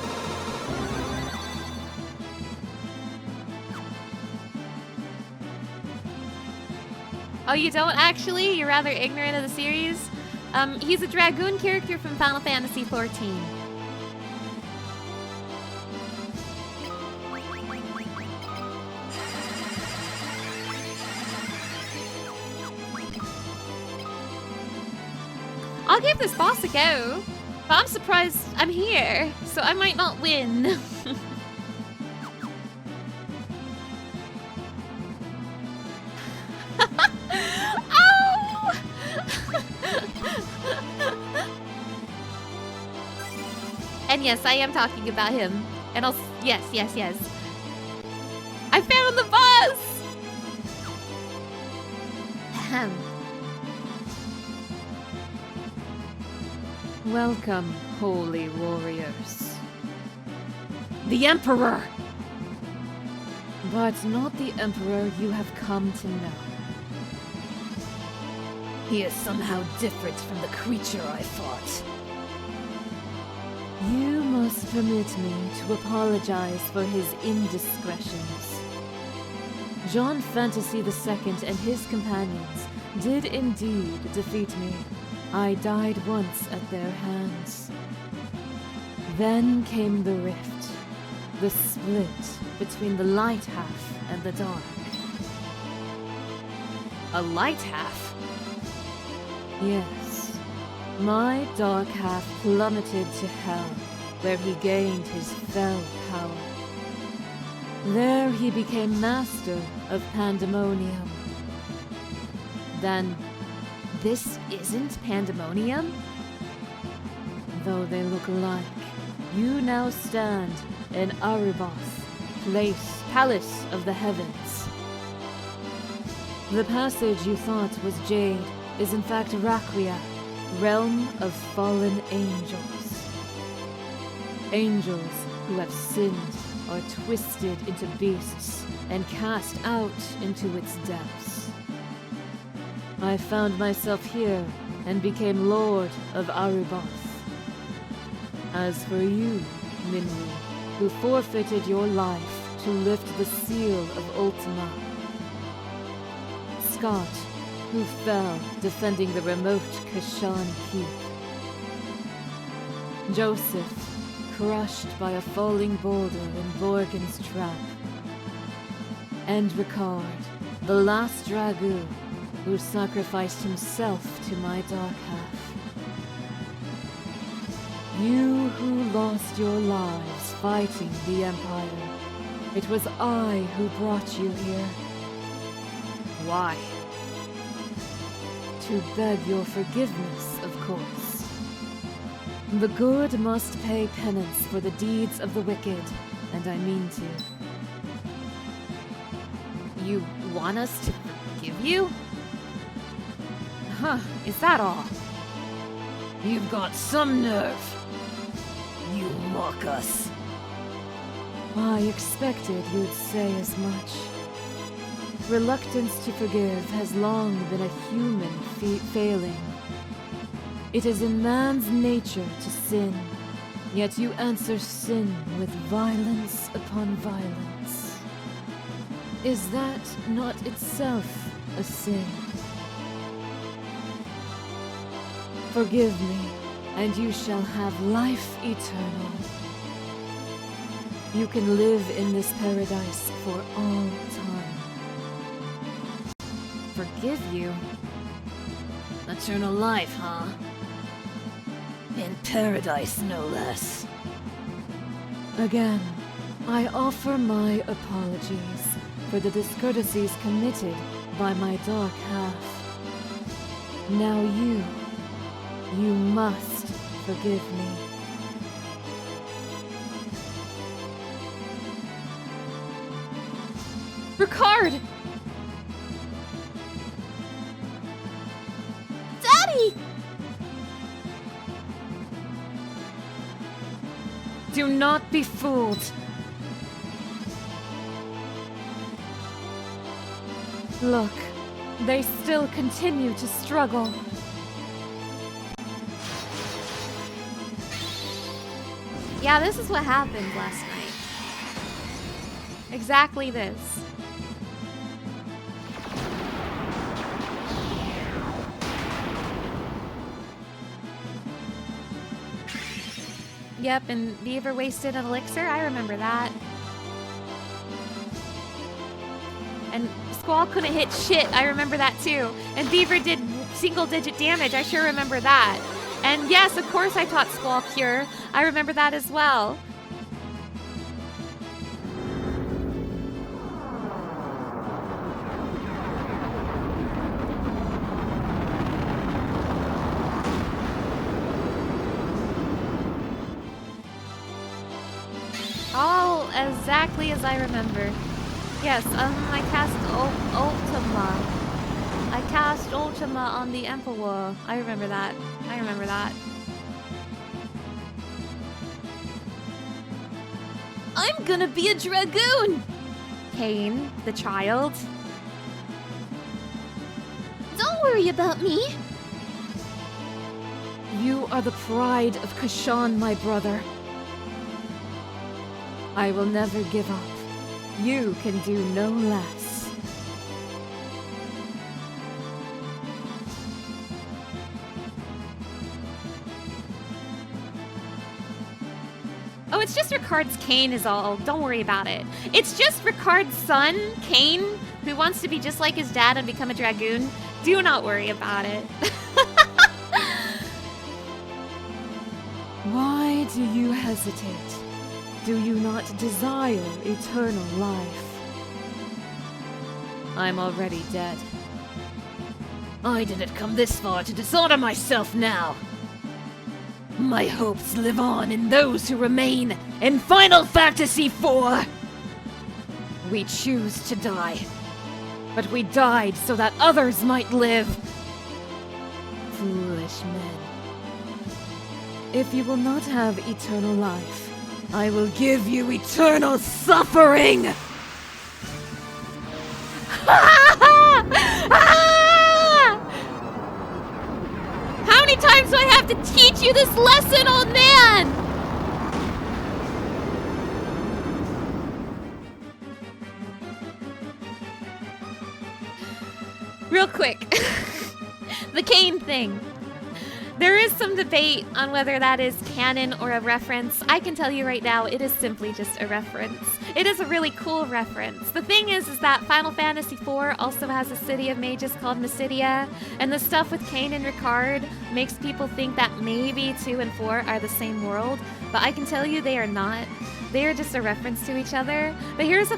Oh, you don't actually? You're rather ignorant of the series? He's a dragoon character from Final Fantasy XIV. I'll give this boss a go, but I'm surprised I'm here, so I might not win. Oh! And yes, I am talking about him. And I'll... Yes. I found the boss! Ahem. Welcome, holy warriors. The Emperor! But not the Emperor you have come to know. He is somehow different from the creature I fought. You must permit me to apologize for his indiscretions. Jean Fantasy II and his companions did indeed defeat me. I died once at their hands. Then came the rift, the split between the light half and the dark. A light half? Yes, my dark half plummeted to hell, where he gained his fell power. There he became master of Pandemonium. Then, This isn't Pandemonium? though they look alike, you now stand in Aruboth, Palace of the Heavens. The passage you thought was Jade is in fact Raquia, realm of fallen angels. Angels who have sinned are twisted into beasts and cast out into its depths. I found myself here and became Lord of Aruboth. As for you, Minwu, who forfeited your life to lift the seal of Ultima. Scott, who fell defending the remote Kashan Keep. Joseph, crushed by a falling boulder in Borgen's trap. And Ricard, the last dragoon, who sacrificed himself to my dark half. You who lost your lives fighting the Empire. It was I who brought you here. Why? To beg your forgiveness, of course. The good must pay penance for the deeds of the wicked, and I mean to. You want us to forgive you? Huh, is that all? You've got some nerve. You mock us. I expected you'd say as much. Reluctance to forgive has long been a human failing. It is in man's nature to sin, yet you answer sin with violence upon violence. Is that not itself a sin? Forgive me, and you shall have life eternal. You can live in this paradise for all time. Forgive you? Eternal life, huh? In paradise, no less. Again, I offer my apologies for the discourtesies committed by my dark half. Now you must forgive me. Ricard! Daddy! Do not be fooled. Look, they still continue to struggle. Yeah, this is what happened last night. Exactly this. Yep, and Beaver wasted an elixir. I remember that. And Squall couldn't hit shit. I remember that too. And Beaver did single-digit damage. I sure remember that. And yes, of course I taught Squall Cure. I remember that as well. All exactly as I remember. Yes, I cast Ultima. I cast Ultima on the Emperor. I remember that. I remember that. I'm gonna be a dragoon! Cain, the child. Don't worry about me. You are the pride of Kashan, my brother. I will never give up. You can do no less. Oh, it's just Ricard's Cain is all. Don't worry about it. It's just Ricard's son, Cain, who wants to be just like his dad and become a dragoon. Do not worry about it. Why do you hesitate? Do you not desire eternal life? I'm already dead. I didn't come this far to dishonor myself now. My hopes live on in those who remain in Final Fantasy IV. We choose to die. But we died so that others might live. Foolish men. If you will not have eternal life, I will give you eternal suffering! How many times do I have to teach you this lesson, old man? Real quick. The Cain thing. There is some debate on whether that is canon or a reference. I can tell you right now, it is simply just a reference. It is a really cool reference. The thing is that Final Fantasy IV also has a city of mages called Mysidia, and the stuff with Cain and Ricard makes people think that maybe 2 and 4 are the same world, but I can tell you they are not. They are just a reference to each other. But here's a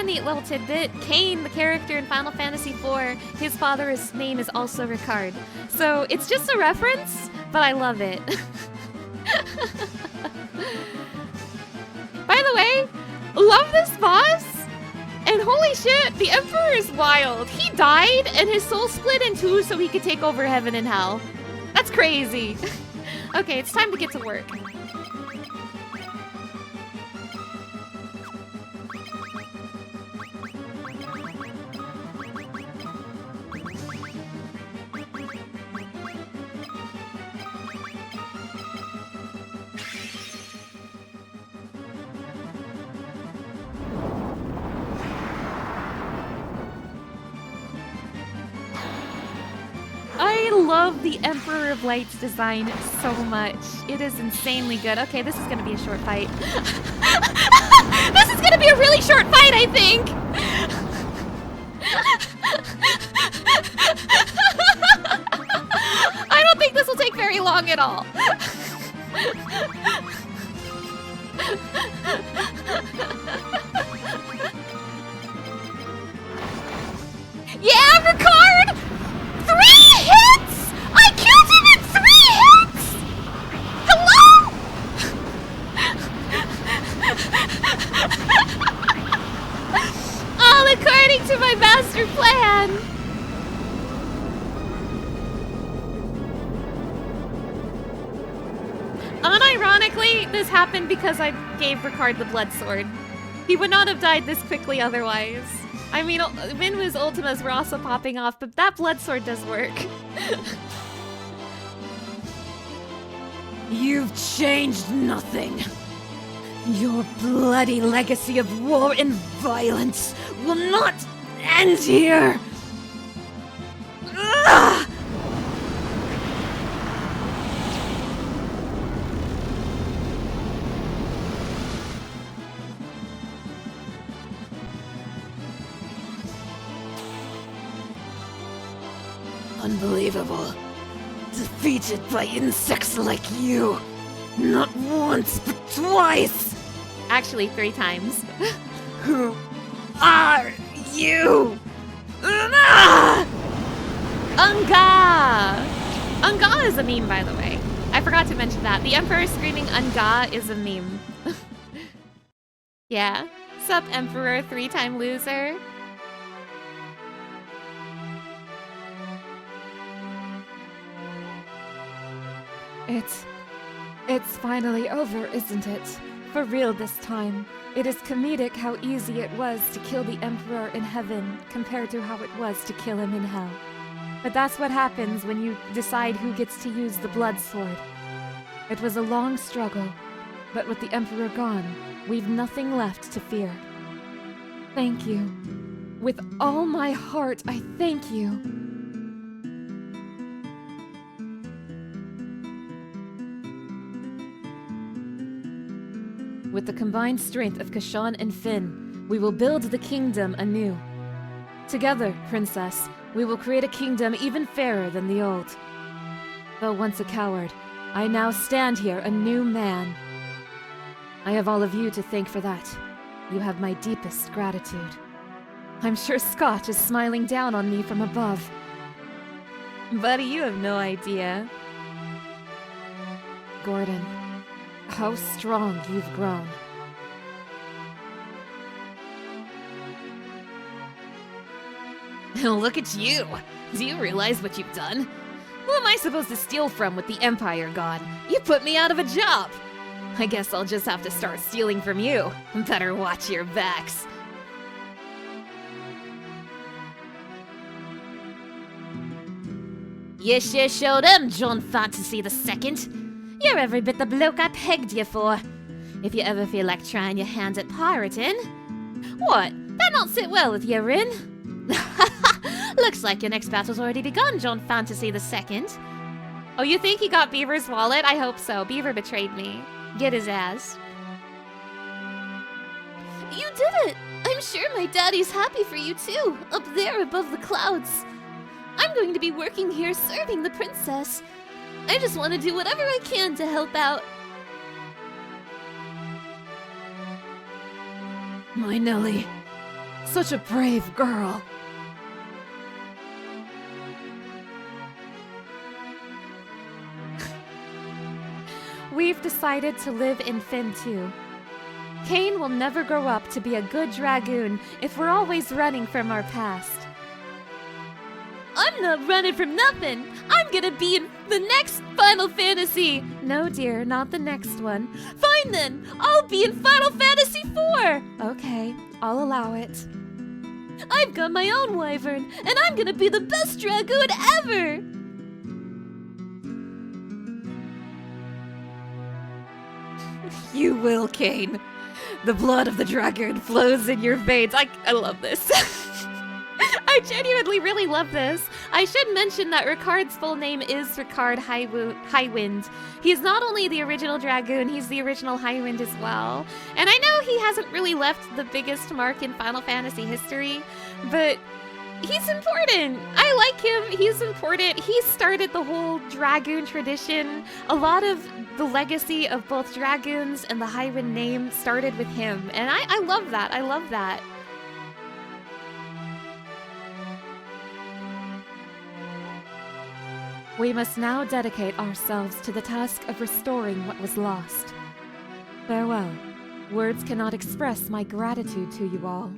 neat little tidbit. Cain, the character in Final Fantasy IV, his father's name is also Ricard. So it's just a reference, but I love it. By the way, love this boss. And holy shit, the Emperor is wild. He died and his soul split in two so he could take over heaven and hell. That's crazy. Okay, it's time to get to work. I love the Emperor of Light's design so much. It is insanely good. Okay, this is gonna be a short fight. This is gonna be a really short fight, I think! I don't think this will take very long at all. Yeah, Ricard! 3 hits! I killed him in 3 hits! Hello? All according to my master plan. Unironically, this happened because I gave Ricard the blood sword. He would not have died this quickly otherwise. I mean, Minwu's ultimas were also popping off, but that blood sword does work. You've changed nothing. Your bloody legacy of war and violence will not end here! Ugh! Unbelievable. Defeated by insects like you. Not once, but twice! Actually, 3 times. Who are you? Ah! Unga! Unga is a meme, by the way. I forgot to mention that. The Emperor screaming Unga is a meme. Yeah. Sup, Emperor, 3-time loser? It's finally over, isn't it? For real this time. It is comedic how easy it was to kill the Emperor in heaven compared to how it was to kill him in hell. But that's what happens when you decide who gets to use the blood sword. It was a long struggle, but with the Emperor gone, we've nothing left to fear. Thank you. With all my heart, I thank you. With the combined strength of Kashan and Finn, we will build the kingdom anew. Together, Princess, we will create a kingdom even fairer than the old. Though once a coward, I now stand here a new man. I have all of you to thank for that. You have my deepest gratitude. I'm sure Scott is smiling down on me from above. Buddy, you have no idea. Gordon, how strong you've grown. Look at you! Do you realize what you've done? Who am I supposed to steal from with the Empire gone? You put me out of a job! I guess I'll just have to start stealing from you. Better watch your backs. You sure showed them, John Fantasy II. You're every bit the bloke I pegged you for. If you ever feel like trying your hands at pirating... What? That not sit well with you, Rin? Looks like your next battle's already begun, John Fantasy II. Oh, you think he got Beaver's wallet? I hope so. Beaver betrayed me. Get his ass. You did it! I'm sure my daddy's happy for you too, up there above the clouds. I'm going to be working here serving the princess. I just want to do whatever I can to help out. My Nellie, such a brave girl. We've decided to live in Finn too. Kane will never grow up to be a good dragoon if we're always running from our past. I'm not running from nothing. I'm gonna be in the next Final Fantasy. No, dear, not the next one. Fine then. I'll be in Final Fantasy IV. Okay, I'll allow it. I've got my own wyvern, and I'm gonna be the best dragoon ever. You will, Kane. The blood of the dragon flows in your veins. I love this. I genuinely really love this. I should mention that Ricard's full name is Ricard Highwind. He's not only the original Dragoon, he's the original Highwind as well. And I know he hasn't really left the biggest mark in Final Fantasy history, but he's important. I like him. He's important. He started the whole Dragoon tradition. A lot of the legacy of both Dragoons and the Highwind name started with him. And I love that. I love that. We must now dedicate ourselves to the task of restoring what was lost. Farewell. Words cannot express my gratitude to you all.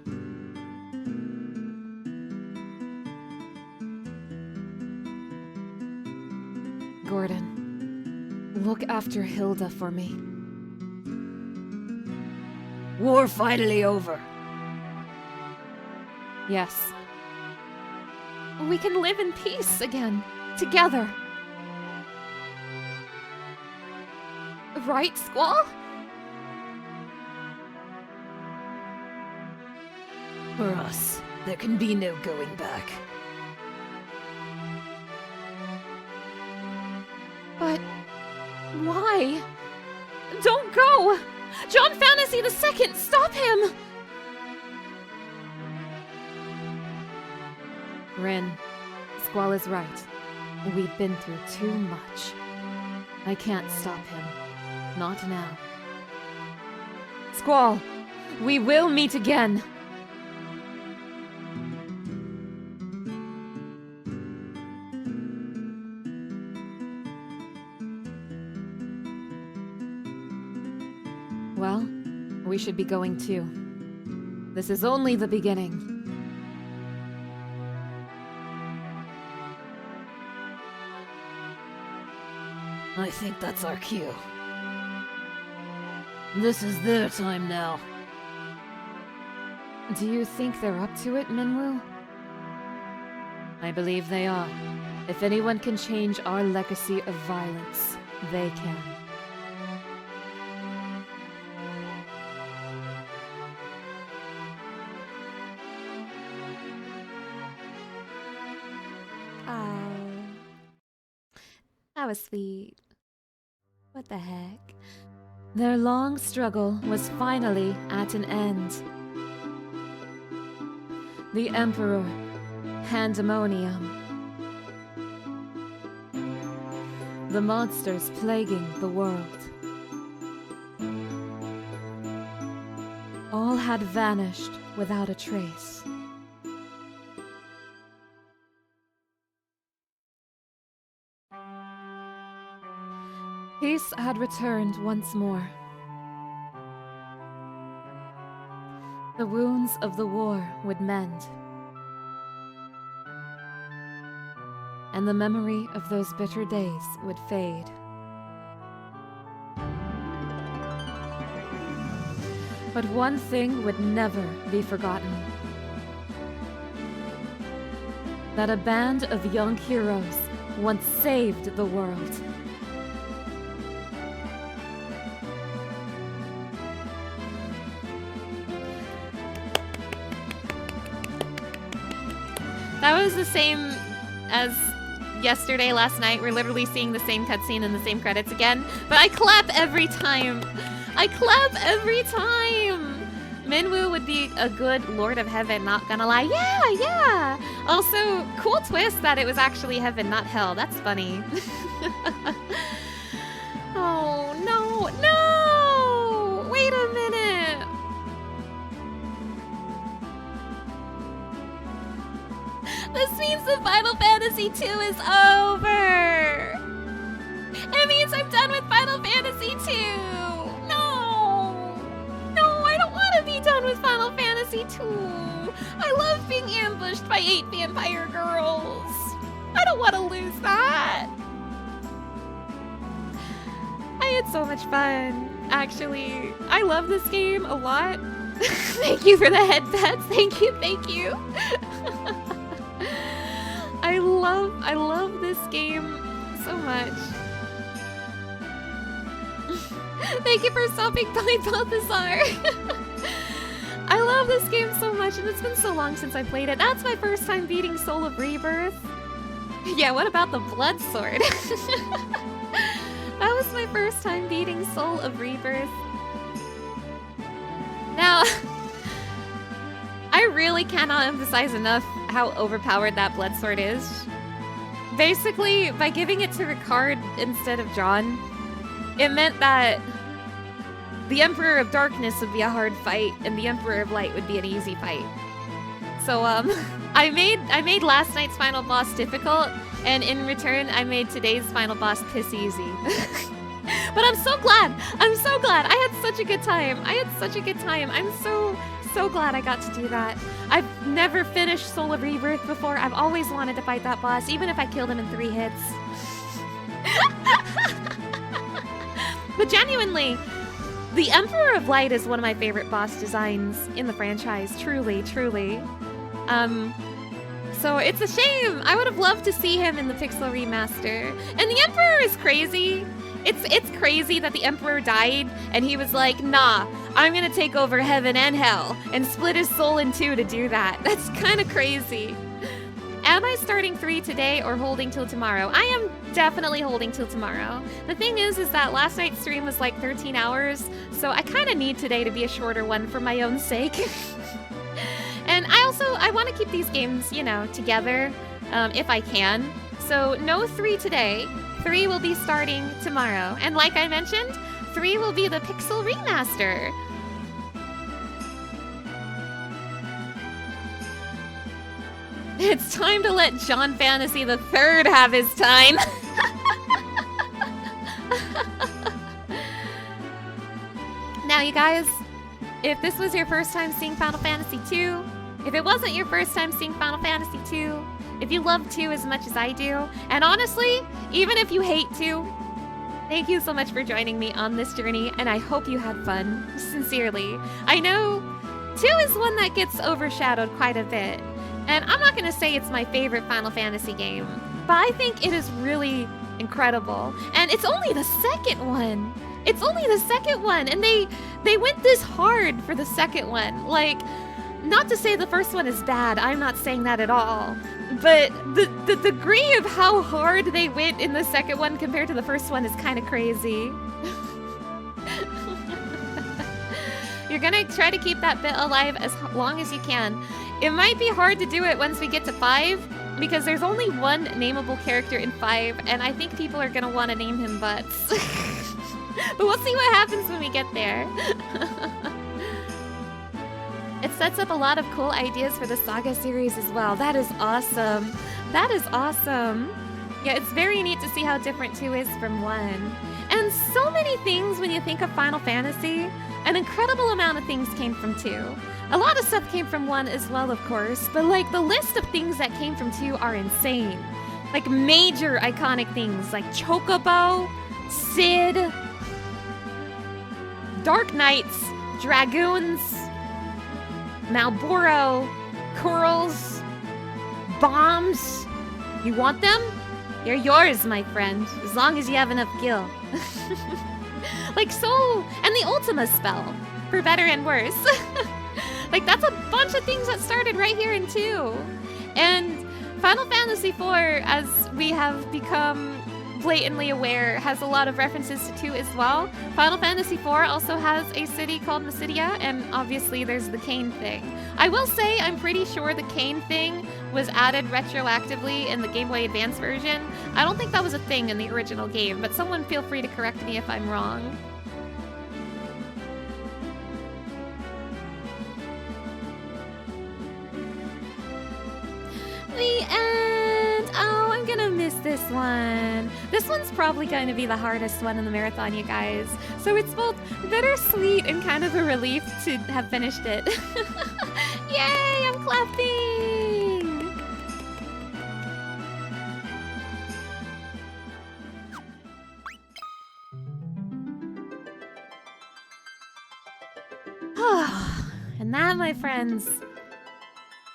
Gordon, look after Hilda for me. War finally over. Yes. We can live in peace again, together. Right, Squall? For us, there can be no going back. But why? Don't go! John Fantasy II, stop him! Rin, Squall is right. We've been through too much. I can't stop him. Not now. Squall, we will meet again! Well, we should be going too. This is only the beginning. I think that's our cue. This is their time now. Do you think they're up to it, Minwoo? I believe they are. If anyone can change our legacy of violence, they can. Oh. That was sweet. What the heck? Their long struggle was finally at an end. The Emperor, Pandemonium. The monsters plaguing the world. All had vanished without a trace. Peace had returned once more. The wounds of the war would mend. And the memory of those bitter days would fade. But one thing would never be forgotten. That a band of young heroes once saved the world. That was the same as yesterday, last night. We're literally seeing the same cutscene and the same credits again. But I clap every time. I clap every time. Minwoo would be a good Lord of Heaven, not gonna lie. Yeah, yeah. Also, cool twist that it was actually heaven, not hell. That's funny. Oh, no, no. Wait a minute. This means that Final Fantasy II is over! It means I'm done with Final Fantasy II! No! No, I don't want to be done with Final Fantasy II! I love being ambushed by 8 vampire girls! I don't want to lose that! I had so much fun, actually. I love this game a lot. Thank you for the head pats. Thank you, thank you. I love this game so much. Thank you for stopping by, Balthazar. I love this game so much, and it's been so long since I played it. That's my first time beating Soul of Rebirth. Yeah, what about the Blood Sword? That was my first time beating Soul of Rebirth. Now, I really cannot emphasize enough how overpowered that Blood Sword is. Basically, by giving it to Ricard instead of John, it meant that the Emperor of Darkness would be a hard fight, and the Emperor of Light would be an easy fight. So, I made last night's final boss difficult, and in return, I made today's final boss piss easy. But I'm so glad! I'm so glad! I had such a good time! I'm so glad I got to do that. I've never finished Soul of Rebirth before. I've always wanted to fight that boss, even if I killed him in 3 hits. But genuinely, The Emperor of Light is one of my favorite boss designs in the franchise. Truly, truly. So it's a shame. I would have loved to see him in the Pixel remaster. And the Emperor is crazy. It's crazy that the Emperor died and he was like, nah, I'm gonna take over heaven and hell, and split his soul in two to do that. That's kind of crazy. Am I starting 3 today or holding till tomorrow? I am definitely holding till tomorrow. The thing is that last night's stream was like 13 hours, so I kind of need today to be a shorter one for my own sake. And I want to keep these games, you know, together if I can. So no 3 today. 3 will be starting tomorrow. And like I mentioned, 3 will be the Pixel remaster. It's time to let John Fantasy III have his time. Now, you guys, if this was your first time seeing Final Fantasy II, if it wasn't your first time seeing Final Fantasy II, if you love 2 as much as I do, and honestly, even if you hate 2, thank you so much for joining me on this journey, and I hope you had fun, sincerely. I know 2 is one that gets overshadowed quite a bit, and I'm not going to say it's my favorite Final Fantasy game, but I think it is really incredible. And it's only the second one. It's only the second one, and they went this hard for the second one. Like, not to say the first one is bad, I'm not saying that at all. But the degree of how hard they went in the second one compared to the first one is kind of crazy. You're gonna try to keep that bit alive as long as you can. It might be hard to do it once we get to 5, because there's only one nameable character in 5, and I think people are gonna want to name him Butts. But we'll see what happens when we get there. It sets up a lot of cool ideas for the Saga series as well. That is awesome. That is awesome. Yeah, it's very neat to see how different 2 is from 1. And so many things when you think of Final Fantasy. An incredible amount of things came from 2. A lot of stuff came from 1 as well, of course, but like the list of things that came from 2 are insane. Like major iconic things like Chocobo, Cid, Dark Knights, Dragoons, Malboro, Curls, Bombs. You want them? They're yours, my friend, as long as you have enough gil. Like so, and the Ultima spell, for better and worse. Like that's a bunch of things that started right here in 2. And Final Fantasy IV, as we have become blatantly aware, has a lot of references to 2 as well. Final Fantasy IV also has a city called Mysidia, and obviously there's the cane thing. I will say I'm pretty sure the cane thing was added retroactively in the Game Boy Advance version. I don't think that was a thing in the original game, but someone feel free to correct me if I'm wrong. The end! Oh, I'm gonna miss this one. This one's probably going to be the hardest one in the marathon, you guys. So it's both bittersweet and kind of a relief to have finished it. Yay, I'm clapping! And that, my friends,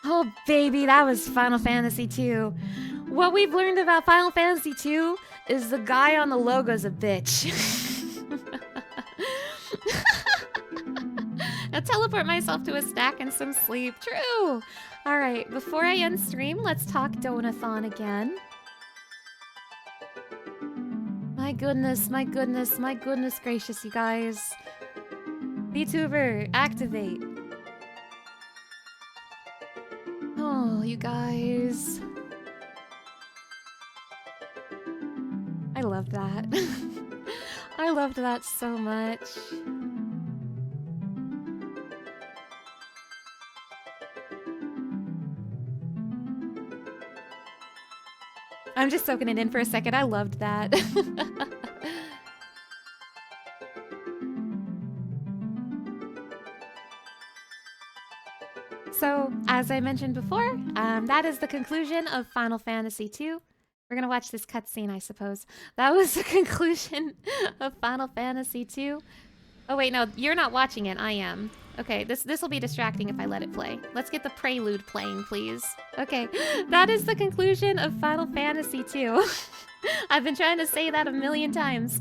oh baby, that was Final Fantasy II. What we've learned about Final Fantasy II is the guy on the logo's a bitch. Now teleport myself to a stack and some sleep. True! Alright, before I end stream, let's talk Donathon again. My goodness, my goodness, my goodness gracious, you guys. VTuber, activate. Oh, you guys. I love that. I loved that so much. I'm just soaking it in for a second. I loved that. So, as I mentioned before, that is the conclusion of Final Fantasy II. We're gonna watch this cutscene, I suppose. That was the conclusion of Final Fantasy II. Oh wait, no, you're not watching it, I am. Okay, this will be distracting if I let it play. Let's get the prelude playing, please. Okay, that is the conclusion of Final Fantasy II. I've been trying to say that a million times.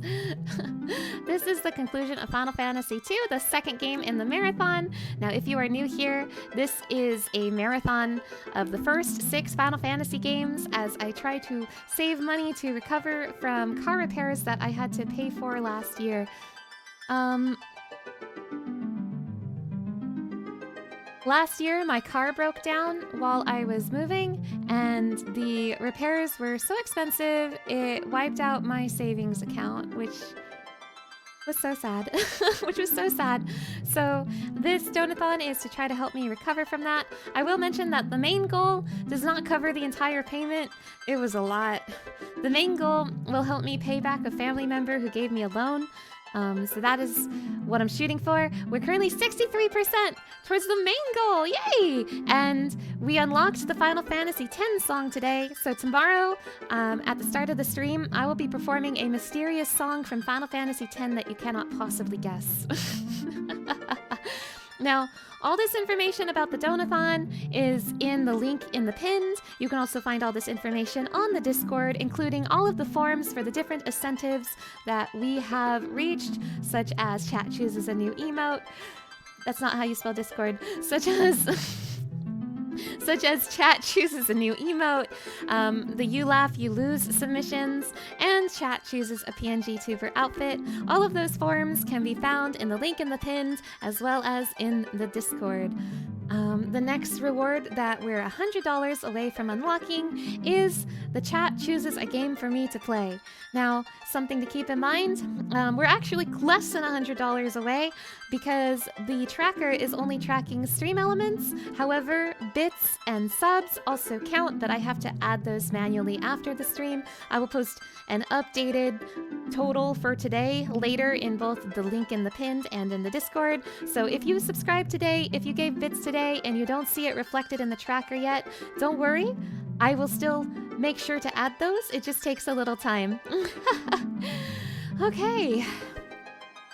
This is the conclusion of Final Fantasy II, the second game in the marathon. Now, if you are new here, this is a marathon of the first 6 Final Fantasy games as I try to save money to recover from car repairs that I had to pay for last year. Last year, my car broke down while I was moving, and the repairs were so expensive, it wiped out my savings account, which was so sad. Which was so sad. So this Donathon is to try to help me recover from that. I will mention that the main goal does not cover the entire payment. It was a lot. The main goal will help me pay back a family member who gave me a loan. So that is what I'm shooting for. We're currently 63% towards the main goal, yay! And we unlocked the Final Fantasy X song today. So tomorrow, at the start of the stream, I will be performing a mysterious song from Final Fantasy X that you cannot possibly guess. Now, all this information about the Donathon is in the link in the pinned. You can also find all this information on the Discord, including all of the forms for the different incentives that we have reached, such as chat chooses a new emote. That's not how you spell Discord. Such as chat chooses a new emote, the you laugh, you lose submissions, and chat chooses a PNG tuber outfit. All of those forms can be found in the link in the pinned, as well as in the Discord. The next reward that we're $100 away from unlocking is the chat chooses a game for me to play. Now, something to keep in mind, we're actually less than $100 away because the tracker is only tracking stream elements. However, bits and subs also count, but I have to add those manually after the stream. I will post an updated total for today later in both the link in the pinned and in the Discord. So if you subscribed today, if you gave bits today and you don't see it reflected in the tracker yet, don't worry. I will still make sure to add those. It just takes a little time. Okay.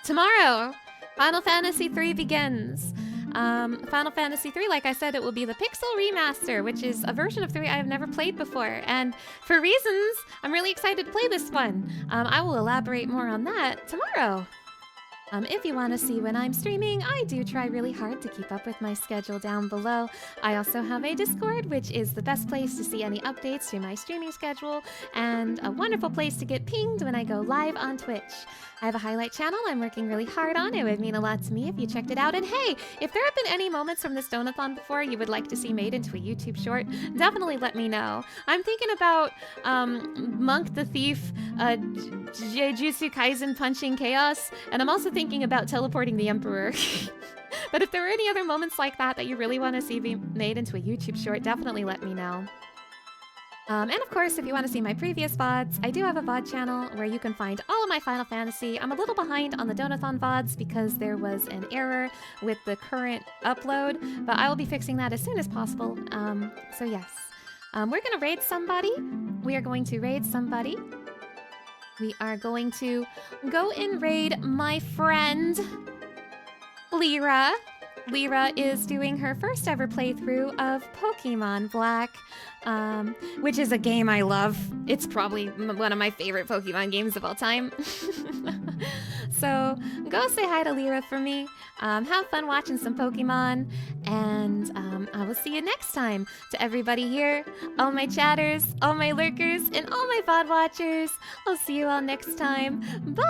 Tomorrow, Final Fantasy III begins. Final Fantasy III, like I said, it will be the Pixel Remaster, which is a version of 3 I have never played before. And for reasons, I'm really excited to play this one. I will elaborate more on that tomorrow. If you want to see when I'm streaming, I do try really hard to keep up with my schedule down below. I also have a Discord, which is the best place to see any updates to my streaming schedule, and a wonderful place to get pinged when I go live on Twitch. I have a highlight channel I'm working really hard on. It would mean a lot to me if you checked it out. And hey, if there have been any moments from this Donathon before you would like to see made into a YouTube short, definitely let me know. I'm thinking about Monk the Thief, Jujutsu Kaisen punching chaos, and I'm also thinking about teleporting the Emperor. But if there are any other moments like that that you really want to see be made into a YouTube short, definitely let me know. And of course, if you want to see my previous VODs, I do have a VOD channel where you can find all of my Final Fantasy. I'm a little behind on the Donathon VODs because there was an error with the current upload, but I will be fixing that as soon as possible. So yes. We're going to raid somebody. We are going to raid somebody. We are going to go and raid my friend, Lyra. Lyra is doing her first ever playthrough of Pokemon Black, which is a game I love. It's probably one of my favorite Pokemon games of all time. So go say hi to Lyra for me. Have fun watching some Pokemon, and I will see you next time. To everybody here, all my chatters, all my lurkers, and all my VOD watchers, I'll see you all next time. Bye!